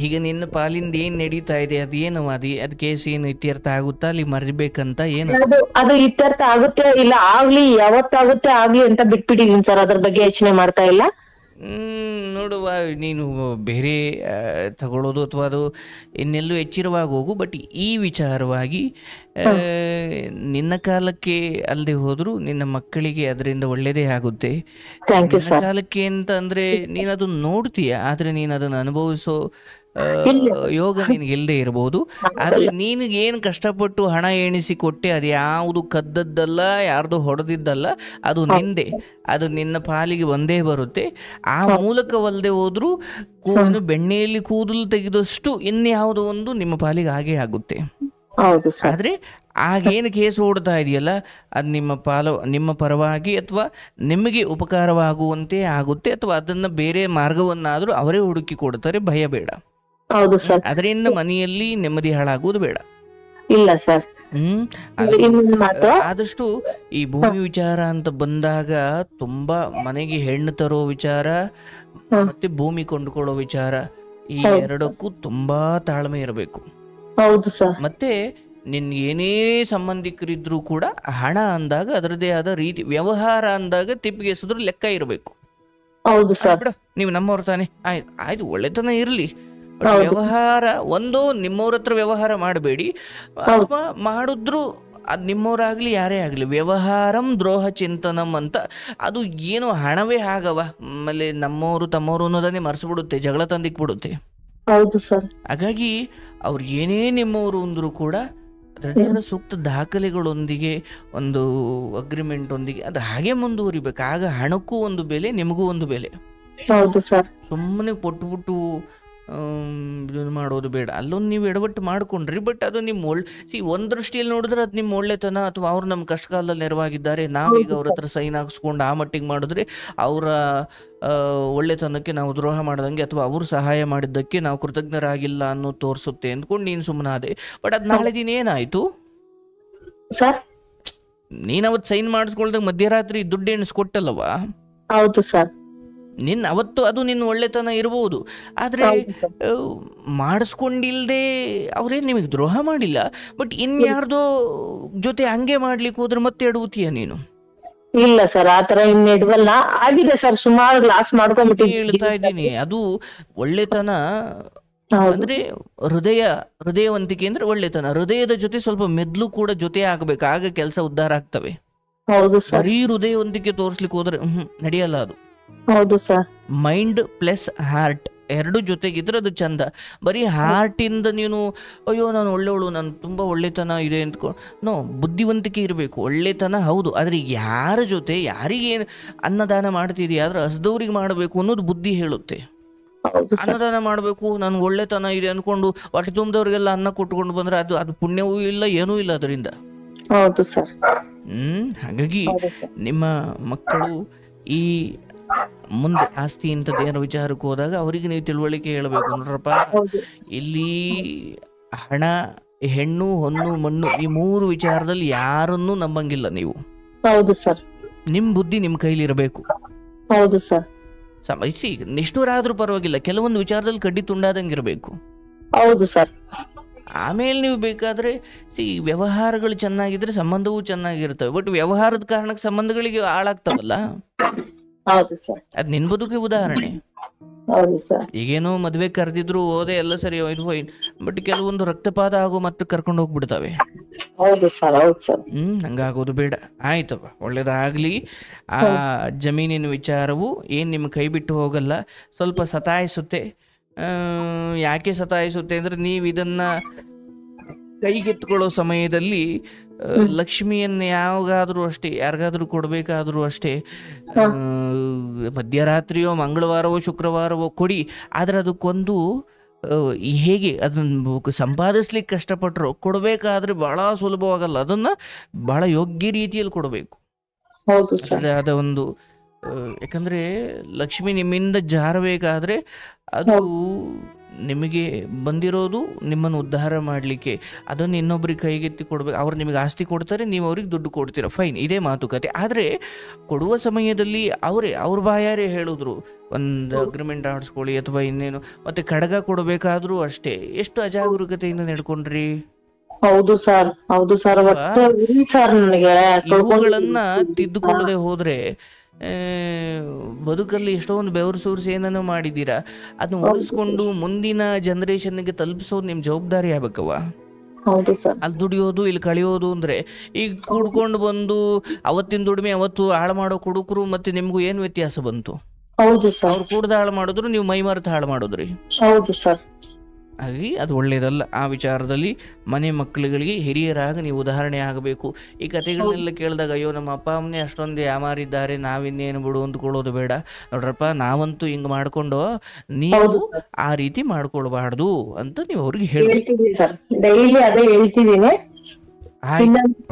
Speaker 2: ಈಗ ನಿನ್ನ ಪಾಲಿಂದ ಏನ್ ನಡೀತಾ ಇದೆ ಅದೇನು ಅದ್ ಕೇಸ್ ಏನು ಇತ್ಯರ್ಥ ಆಗುತ್ತಾ ಅಲ್ಲಿ ಮರಿಬೇಕಂತ ಏನು?
Speaker 1: ಅದು ಇತ್ಯರ್ಥ ಆಗುತ್ತೆ ಇಲ್ಲ, ಆಗ್ಲಿ ಯಾವತ್ತಾಗುತ್ತೆ ಆಗ್ಲಿ ಅಂತ ಬಿಟ್ಬಿಟ್ಟಿದೀನಿ ಸರ್, ಅದ್ರ ಬಗ್ಗೆ ಯೋಚನೆ ಮಾಡ್ತಾ ಇಲ್ಲ.
Speaker 2: ನೋಡುವ, ನೀನು ಬೇರೆ ತಗೊಳ್ಳೋದು ಅಥವಾ ಅದು ಇನ್ನೆಲ್ಲೂ ಎಚ್ಚರವಾಗಿ ಹೋಗು. ಬಟ್ ಈ ವಿಚಾರವಾಗಿ ನಿನ್ನ ಕಾಲಕ್ಕೆ ಅಲ್ಲದೆ ಹೋದ್ರು ನಿನ್ನ ಮಕ್ಕಳಿಗೆ ಅದರಿಂದ ಒಳ್ಳೇದೇ ಆಗುತ್ತೆ. ನಿನ್ನ ಕಾಲಕ್ಕೆ ಅಂತ ಅಂದ್ರೆ ನೀನ್ ಅದನ್ನ ನೋಡ್ತೀಯ, ಆದ್ರೆ ನೀನ್ ಅದನ್ನ ಅನುಭವಿಸೋ ಯೋಗ ನಿನ್ಗೆ ಇಲ್ಲದೆ ಇರಬಹುದು. ಆದ್ರೆ ನೀನಿಗೆ ಏನ್ ಕಷ್ಟಪಟ್ಟು ಹಣ ಎಣಿಸಿ ಕೊಟ್ಟೆ, ಅದು ಯಾವುದು ಕದ್ದದ್ದಲ್ಲ, ಯಾರ್ದು ಹೊಡೆದಿದ್ದಲ್ಲ, ಅದು ನಿಂದೆ, ಅದು ನಿನ್ನ ಪಾಲಿಗೆ ಒಂದೇ ಬರುತ್ತೆ. ಆ ಮೂಲಕವಲ್ಲದೆ ಹೋದ್ರು ಬೆಣ್ಣೆಯಲ್ಲಿ ಕೂದಲು ತೆಗೆದಷ್ಟು ಇನ್ಯಾವುದೋ ಒಂದು ನಿಮ್ಮ ಪಾಲಿಗೆ ಹಾಗೆ ಆಗುತ್ತೆ. ಆದ್ರೆ ಆಗೇನು ಕೇಸ್ ಓಡ್ತಾ ಇದೆಯಲ್ಲ, ಅದು ನಿಮ್ಮ ಪರವಾಗಿ ಅಥವಾ ನಿಮಗೆ ಉಪಕಾರವಾಗುವಂತೆ ಆಗುತ್ತೆ, ಅಥವಾ ಅದನ್ನ ಬೇರೆ ಮಾರ್ಗವನ್ನಾದ್ರೂ ಅವರೇ ಹುಡುಕಿ ಕೊಡ್ತಾರೆ. ಭಯ ಬೇಡ.
Speaker 1: ಹೌದು ಸರ್.
Speaker 2: ಅದರಿಂದ ಮನೆಯಲ್ಲಿ ನೆಮ್ಮದಿ ಹಾಳಾಗುವುದು ಬೇಡ.
Speaker 1: ಇಲ್ಲ ಸರ್.
Speaker 2: ಆದಷ್ಟು ಈ ಭೂಮಿ ವಿಚಾರ ಅಂತ ಬಂದಾಗ ತುಂಬಾ ಮನೆಗೆ ಹೆಣ್ಣು ತರೋ ವಿಚಾರ ಮತ್ತೆ ಭೂಮಿ ಕೊಂಡುಕೊಳ್ಳೋ ವಿಚಾರ, ಈ ಎರಡಕ್ಕೂ ತುಂಬಾ ತಾಳ್ಮೆ ಇರಬೇಕು.
Speaker 1: ಹೌದು ಸರ್. ಮತ್ತೆ
Speaker 2: ನಿನ್ ಏನೇ ಸಂಬಂಧಿಕರಿದ್ರು ಕೂಡ ಹಣ ಅಂದಾಗ ಅದರದೇ ಆದ ರೀತಿ, ವ್ಯವಹಾರ ಅಂದಾಗ ತಿಪ್ಪಿಗೆ ಎಸೆದ್ರು ಲೆಕ್ಕ ಇರಬೇಕು.
Speaker 1: ಹೌದು ಸರ್.
Speaker 2: ನೀವು ನಮ್ಮವ್ರ ತಾನೆ, ಆಯ್ತು ಒಳ್ಳೆತನ ಇರ್ಲಿ, ವ್ಯವಹಾರ ಒಂದು ನಿಮ್ಮವ್ರ ಹತ್ರ ವ್ಯವಹಾರ ಮಾಡಬೇಡಿ, ಅಥವಾ ಮಾಡಿದ್ರು ಅದು ನಿಮ್ಮವರಾಗ್ಲಿ ಯಾರೇ ಆಗಲಿ, ವ್ಯವಹಾರಂ ದ್ರೋಹ ಚಿಂತನಂ ಅಂತ. ಅದು ಏನು ಹಣವೇ ಆಗವ, ಆಮೇಲೆ ನಮ್ಮವರು ತಮ್ಮವರು ಅನ್ನೋದನ್ನೇ ಮರೆಸ್ಬಿಡುತ್ತೆ, ಜಗಳ ತಂದಿಕ್ಬಿಡುತ್ತೆ.
Speaker 1: ಹೌದು ಸರ್.
Speaker 2: ಹಾಗಾಗಿ ಅವ್ರು ಏನೇ ನಿಮ್ಮವರು ಅಂದರೂ ಕೂಡ ಅದರದೇ ಆದ ಸೂಕ್ತ ದಾಖಲೆಗಳೊಂದಿಗೆ, ಒಂದು ಅಗ್ರಿಮೆಂಟ್ ಒಂದಿಗೆ ಅದು ಹಾಗೆ ಮುಂದುವರಿಬೇಕು. ಆಗ ಹಣಕ್ಕೂ ಒಂದು ಬೆಲೆ, ನಿಮಗೂ ಒಂದು ಬೆಲೆ.
Speaker 1: ಹೌದು ಸರ್.
Speaker 2: ಸುಮ್ಮನೆ ಕೊಟ್ಬಿಟ್ಟು ಇದನ್ನು ಮಾಡೋದು ಬೇಡ. ಅಲ್ಲೊಂದು ನೀವು ಎಡವಟ್ಟು ಮಾಡ್ಕೊಂಡ್ರಿ, ಬಟ್ ಅದು ನಿಮ್ಮ ಒಂದು ದೃಷ್ಟಿಯಲ್ಲಿ ನೋಡಿದ್ರೆ ಅದು ನಿಮ್ಮ ಒಳ್ಳೆತನ, ಅಥವಾ ಅವ್ರು ನಮ್ಮ ಕಷ್ಟಕಾಲದಲ್ಲಿ ನೆರವಾಗಿದ್ದಾರೆ, ನಾವೀಗ ಅವ್ರ ಹತ್ರ ಸೈನ್ ಹಾಕ್ಸ್ಕೊಂಡು ಆ ಮಟ್ಟಿಗೆ ಮಾಡಿದ್ರೆ ಅವರ ಒಳ್ಳೆತನಕ್ಕೆ ನಾವು ದ್ರೋಹ ಮಾಡ್ದಂಗೆ, ಅಥವಾ ಅವರು ಸಹಾಯ ಮಾಡಿದ್ದಕ್ಕೆ ನಾವು ಕೃತಜ್ಞರಾಗಿಲ್ಲ ಅನ್ನೋ ತೋರಿಸುತ್ತೆ ಅಂದ್ಕೊಂಡು ನೀನು ಸುಮ್ಮನಾದೆ. ಬಟ್ ಅದು ನಾಳೆ ದಿನ ಏನಾಯ್ತು
Speaker 1: ಸರ್?
Speaker 2: ನೀನು ಅವತ್ತು ಸೈನ್ ಮಾಡಿಸ್ಕೊಳ್ದಾಗ ಮಧ್ಯರಾತ್ರಿ ದುಡ್ಡು ಎಣಿಸ್ಕೊಟ್ಟಲ್ಲವಾ?
Speaker 1: ಹೌದು ಸರ್.
Speaker 2: ಅವತ್ತು ಅದು ನಿನ್ನ ಒಳ್ಳೆತನ ಇರ್ಬೋದು, ಆದರೆ ಮಾಡಿಸ್ಕೊಂಡಿಲ್ದೆ ಅವ್ರೇನು ನಿಮಗೆ ದ್ರೋಹ ಮಾಡಿಲ್ಲ. ಬಟ್ ಇನ್ಯಾರ್ದೋ ಜೊತೆ ಹಂಗೆ ಮಾಡ್ಲಿಕ್ಕೆ ಹೋದ್ರೆ ಮತ್ತೆ ಎಡುತ್ತೀಯ ನೀನು.
Speaker 1: ಇಲ್ಲ ಸರ್, ಆತರ ಇಡ್ವಲ್ಲ. ಆಗಿದೆ ಸರ್, ಸುಮಾರು ಲಾಸ್
Speaker 2: ಹೇಳ್ತಾ ಇದ್ದೀನಿ. ಅದು ಒಳ್ಳೆತನ ಅಂದ್ರೆ ಹೃದಯವಂತಿಕೆ ಅಂದ್ರೆ ಒಳ್ಳೆತನ. ಹೃದಯದ ಜೊತೆ ಸ್ವಲ್ಪ ಮೆದ್ಲು ಕೂಡ ಜೊತೆ ಆಗ್ಬೇಕು, ಆಗ ಕೆಲಸ ಉದ್ಧಾರ ಆಗ್ತವೆ. ಬರೀ ಹೃದಯವಂತಿಕೆ ತೋರ್ಸ್ಲಿಕ್ಕೆ ಹೋದ್ರೆ ನಡೆಯಲ್ಲ ಅದು.
Speaker 1: ಹೌದು ಸರ್.
Speaker 2: ಮೈಂಡ್ ಪ್ಲಸ್ ಹಾರ್ಟ್ ಎರಡು ಜೊತೆಗಿದ್ರೆ ಅದು ಚಂದ. ಬರೀ ಹಾರ್ಟ್ ಇಂದ ನೀನು ಅಯ್ಯೋ ನಾನು ಒಳ್ಳೆವಳು, ನಾನು ತುಂಬಾ ಒಳ್ಳೆತನ ಇದೆ ಅಂದ್ಕೊ, ನೋ, ಬುದ್ಧಿವಂತಿಕೆ ಇರಬೇಕು. ಒಳ್ಳೆತನ ಹೌದು, ಆದ್ರೆ ಯಾರ ಜೊತೆ ಯಾರಿಗೆ ಅನ್ನದಾನ ಮಾಡ್ತಿದೀಯ ಆದ್ರೆ ಹಸ್ದವ್ರಿಗೆ ಮಾಡಬೇಕು ಅನ್ನೋದು ಬುದ್ಧಿ ಹೇಳುತ್ತೆ. ಅನ್ನದಾನ ಮಾಡಬೇಕು, ನನ್ಗೆ ಒಳ್ಳೆತನ ಇದೆ ಅನ್ಕೊಂಡು ಹೊಟ್ಟೆ ತುಂಬಿದವ್ರಿಗೆಲ್ಲ ಅನ್ನ ಕೊಟ್ಕೊಂಡು ಬಂದ್ರೆ ಅದು ಪುಣ್ಯವೂ ಇಲ್ಲ, ಏನೂ ಇಲ್ಲ ಅದರಿಂದ.
Speaker 1: ಹೌದು ಸರ್.
Speaker 2: ಹಾಗಾಗಿ ನಿಮ್ಮ ಮಕ್ಕಳು ಈ ಮುಂದೆ ಆಸ್ತಿ ಇಂಥದ್ದೇನೋ ವಿಚಾರಕ್ಕೆ ಹೋದಾಗ ಅವರಿಗೆ ನೀವು ತಿಳುವಳಿಕೆ ಹೇಳಬೇಕು. ನೋಡ್ರಪ್ಪ, ಇಲ್ಲಿ ಹಣ, ಹೆಣ್ಣು, ಹೊನ್ನು, ಮಣ್ಣು ಈ ಮೂರು ವಿಚಾರದಲ್ಲಿ ಯಾರನ್ನೂ ನಂಬಂಗಿಲ್ಲ ನೀವು.
Speaker 1: ಹೌದು ಸರ್.
Speaker 2: ನಿಮ್ ಬುದ್ಧಿ ನಿಮ್ ಕೈಲಿ ಇರಬೇಕು.
Speaker 1: ಹೌದು ಸರ್.
Speaker 2: ನಿಷ್ಠೂರ ಆದ್ರೂ ಪರವಾಗಿಲ್ಲ, ಕೆಲವೊಂದು ವಿಚಾರದಲ್ಲಿ ಕಡ್ಡಿ ತುಂಡಾದಂಗಿರ್ಬೇಕು.
Speaker 1: ಹೌದು ಸರ್.
Speaker 2: ಆಮೇಲೆ ನೀವು ಬೇಕಾದ್ರೆ ವ್ಯವಹಾರಗಳು ಚೆನ್ನಾಗಿದ್ರೆ ಸಂಬಂಧವೂ ಚೆನ್ನಾಗಿರ್ತವೆ. ಬಟ್ ವ್ಯವಹಾರದ ಕಾರಣಕ್ಕೆ ಸಂಬಂಧಗಳಿಗೆ ಹಾಳಾಗ್ತಾವಲ್ಲ.
Speaker 1: ಹೌದು ಸರ್.
Speaker 2: ಅದ್ ನಿನ್ ಬದುಕಿ ಉದಾಹರಣೆ.
Speaker 1: ಹೌದು ಸರ್.
Speaker 2: ಈಗೇನೋ ಮದ್ವೆ ಕರೆದಿದ್ರು ಹೋದೆ, ಎಲ್ಲ ಸರಿ ಹೋಯ್ತು ಫೈನ್, ಬಟ್ ಕೆಲವೊಂದು ರಕ್ತಪಾತ ಆಗೋ ಮತ್ತೆ ಕರ್ಕೊಂಡು ಹೋಗ್ಬಿಡ್ತಾವೆ.
Speaker 1: ಹೌದು ಸರ್. ಹೌದು ಸರ್.
Speaker 2: ಹಂಗಾಗೋದು ಬೇಡ. ಆಯ್ತವ, ಒಳ್ಳೇದಾಗ್ಲಿ. ಆ ಜಮೀನಿನ ವಿಚಾರವು ಏನ್ ನಿಮ್ ಕೈ ಬಿಟ್ಟು ಹೋಗಲ್ಲ, ಸ್ವಲ್ಪ ಸತಾಯಿಸುತ್ತೆ. ಯಾಕೆ ಸತಾಯಿಸುತ್ತೆ ಅಂದ್ರೆ, ನೀವು ಇದನ್ನ ಕೈಗೆತ್ಕೊಳ್ಳೋ ಸಮಯದಲ್ಲಿ ಲಕ್ಷ್ಮಿಯನ್ನ ಯಾವಾಗಾದ್ರೂ ಅಷ್ಟೇ, ಯಾರಿಗಾದ್ರೂ ಕೊಡ್ಬೇಕಾದ್ರೂ ಅಷ್ಟೇ, ಮಧ್ಯರಾತ್ರಿಯೋ ಮಂಗಳವಾರವೋ ಶುಕ್ರವಾರವೋ ಕೊಡಿ. ಆದ್ರೆ ಅದಕ್ಕೊಂದು ಹೇಗೆ ಅದನ್ನ ಸಂಪಾದಿಸ್ಲಿಕ್ಕೆ ಕಷ್ಟಪಟ್ಟರು ಕೊಡ್ಬೇಕಾದ್ರೆ ಬಹಳ ಸುಲಭವಾಗಲ್ಲ. ಅದನ್ನ ಬಹಳ ಯೋಗ್ಯ ರೀತಿಯಲ್ಲಿ ಕೊಡಬೇಕು. ಅದ ಒಂದು ಯಾಕಂದ್ರೆ ಲಕ್ಷ್ಮಿ ನಿಮ್ಮಿಂದ ಜಾರಬೇಕಾದ್ರೆ ಅದು ನಿಮಗೆ ಬಂದಿರೋದು ನಿಮ್ಮನ್ನು ಉದ್ಧಾರ ಮಾಡಲಿಕ್ಕೆ. ಅದನ್ನು ಇನ್ನೊಬ್ರಿಗೆ ಕೈಗೆತ್ತಿ ಕೊಡ್ಬೇಕು. ಅವ್ರು ನಿಮಗೆ ಆಸ್ತಿ ಕೊಡ್ತಾರೆ, ನೀವು ಅವ್ರಿಗೆ ದುಡ್ಡು ಕೊಡ್ತೀರ, ಫೈನ್, ಇದೇ ಮಾತುಕತೆ. ಆದರೆ ಕೊಡುವ ಸಮಯದಲ್ಲಿ ಅವ್ರ ಬಾಯಾರೆ ಹೇಳಿದ್ರು ಒಂದು ಅಗ್ರಿಮೆಂಟ್ ಆಡಿಸ್ಕೊಳ್ಳಿ ಅಥವಾ ಇನ್ನೇನು. ಮತ್ತೆ ಕಡಗ ಕೊಡಬೇಕಾದ್ರೂ ಅಷ್ಟೇ, ಎಷ್ಟು ಅಜಾಗರೂಕತೆಯಿಂದ ನಡ್ಕೊಂಡ್ರಿ.
Speaker 1: ಹೌದು ಸರ್. ಹೌದು ಸರ್.
Speaker 2: ಇವುಗಳನ್ನ ತಿದ್ದುಕೊಳ್ಳದೆ ಹೋದ್ರೆ ಬದುಕಲ್ಲಿ ಎಷ್ಟೊಂದು ಬೆವರು ಸೂರ್ಸಿ ಏನನ್ನೋ ಮಾಡಿದ್ದೀರಾ, ಅದನ್ನ ಉಳಿಸ್ಕೊಂಡು ಮುಂದಿನ ಜನರೇಷನ್ಗೆ ತಲುಪಿಸೋದು ನಿಮ್ ಜವಾಬ್ದಾರಿ ಆಗ್ಬೇಕವ. ಅಲ್ಲಿ ದುಡಿಯೋದು ಇಲ್ಲಿ ಕಳಿಯೋದು ಅಂದ್ರೆ, ಈಗ ಕೂಡ್ಕೊಂಡು ಬಂದು ಅವತ್ತಿನ ದುಡಿಮೆ ಅವತ್ತು ಹಾಳು ಮಾಡೋ ಕುಡುಕರು ಮತ್ತೆ ನಿಮ್ಗೂ ಏನ್ ವ್ಯತ್ಯಾಸ ಬಂತು? ಅವ್ರು ಕೂಡ್ದ ಹಾಳು ಮಾಡಿದ್ರು, ನೀವು ಮೈ ಮರೆತು ಹಾಳು ಮಾಡಿದ್ರಿ. ಹಾಗಾಗಿ ಅದು ಒಳ್ಳೇದಲ್ಲ. ಆ ವಿಚಾರದಲ್ಲಿ ಮನೆ ಮಕ್ಕಳುಗಳಿಗೆ ಹಿರಿಯರಾಗ ನೀವು ಉದಾಹರಣೆ ಆಗಬೇಕು. ಈ ಕಥೆಗಳನ್ನೆಲ್ಲ ಕೇಳಿದಾಗ ಅಯ್ಯೋ ನಮ್ಮ ಅಪ್ಪ ಅಮ್ಮನೇ ಅಷ್ಟೊಂದು ಯಾಮಾರಿದ್ದಾರೆ, ನಾವಿನ್ನೇನು ಬಿಡು ಅಂದ್ಕೊಳ್ಳೋದು ಬೇಡ. ನೋಡ್ರಪ್ಪ, ನಾವಂತೂ ಹಿಂಗ್ ಮಾಡ್ಕೊಂಡು ನೀವು ಆ ರೀತಿ ಮಾಡ್ಕೊಳ್ಬಾರ್ದು ಅಂತ ನೀವು ಅವ್ರಿಗೆ ಹೇಳ್ತೀವಿ.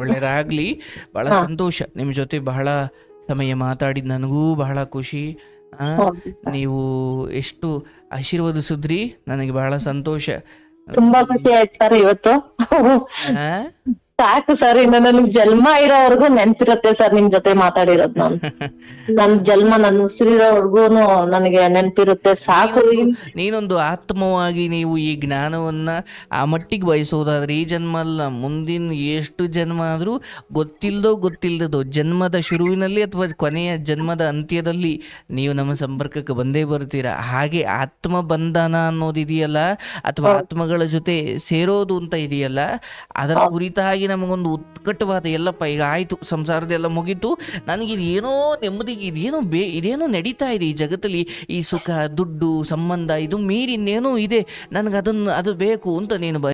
Speaker 2: ಒಳ್ಳೇದಾಗ್ಲಿ. ಬಹಳ ಸಂತೋಷ ನಿಮ್ ಜೊತೆ ಬಹಳ ಸಮಯ ಮಾತಾಡಿದ್, ನನಗೂ ಬಹಳ ಖುಷಿ. ನೀವು ಎಷ್ಟು ಆಶೀರ್ವದಿಸಿದ್ರಿ, ನನಗೆ ಬಹಳ ಸಂತೋಷ.
Speaker 1: ತುಂಬಾ ಖುಷಿ ಆಯ್ತು ಸರ್ ಇವತ್ತು. ಸಾಕು ಸರ್, ಇನ್ನು ನನ್ಗೆ ಜನ್ಮ ಇರೋವರೆಗೂ ನೆನ್ಪಿರತ್ತೆ ಸರ್ ನಿಮ್ ಜೊತೆ ಮಾತಾಡಿರೋದು. ನನ್ ಜನ್ಮ, ನನ್ನ ಉಸಿರಿರೋವರೆಗೂನು ನನಗೆ ನೆನ್ಪಿರುತ್ತೆ. ಸಾಕು.
Speaker 2: ನೀನೊಂದು ಆತ್ಮವಾಗಿ ನೀವು ಈ ಜ್ಞಾನವನ್ನ ಆ ಮಟ್ಟಿಗೆ ಬಯಸೋದಾದ್ರೆ ಈ ಜನ್ಮ ಅಲ್ಲ, ಮುಂದಿನ ಎಷ್ಟು ಜನ್ಮ ಆದ್ರೂ ಗೊತ್ತಿಲ್ದೋ ಜನ್ಮದ ಶುರುವಿನಲ್ಲಿ ಅಥವಾ ಕೊನೆಯ ಜನ್ಮದ ಅಂತ್ಯದಲ್ಲಿ ನೀವು ನಮ್ಮ ಸಂಪರ್ಕಕ್ಕೆ ಬಂದೇ ಬರ್ತೀರಾ. ಹಾಗೆ ಆತ್ಮ ಬಂಧನ ಅನ್ನೋದಿದೆಯಲ್ಲ, ಅಥವಾ ಆತ್ಮಗಳ ಜೊತೆ ಸೇರೋದು ಅಂತ ಇದೆಯಲ್ಲ, ಅದರ ಕುರಿತಾಗಿ ನಮಗೊಂದು ಉತ್ಕಟವಾದ ಎಲ್ಲಪ್ಪ ಈಗ ಆಯಿತು ಸಂಸಾರದೆಲ್ಲ ಮುಗೀತು, ನನಗಿದು ಏನೋ ನೆಮ್ಮದಿಗೆ ಇದೇನೋ ನಡೀತಾ ಇದೆ ಈ ಜಗತ್ತಲ್ಲಿ, ಈ ಸುಖ ದುಡ್ಡು ಸಂಬಂಧ ಇದು ಮೀರಿ ಇನ್ನೇನೋ ಇದೆ, ನನಗೆ ಅದು ಬೇಕು ಅಂತ ನೀನು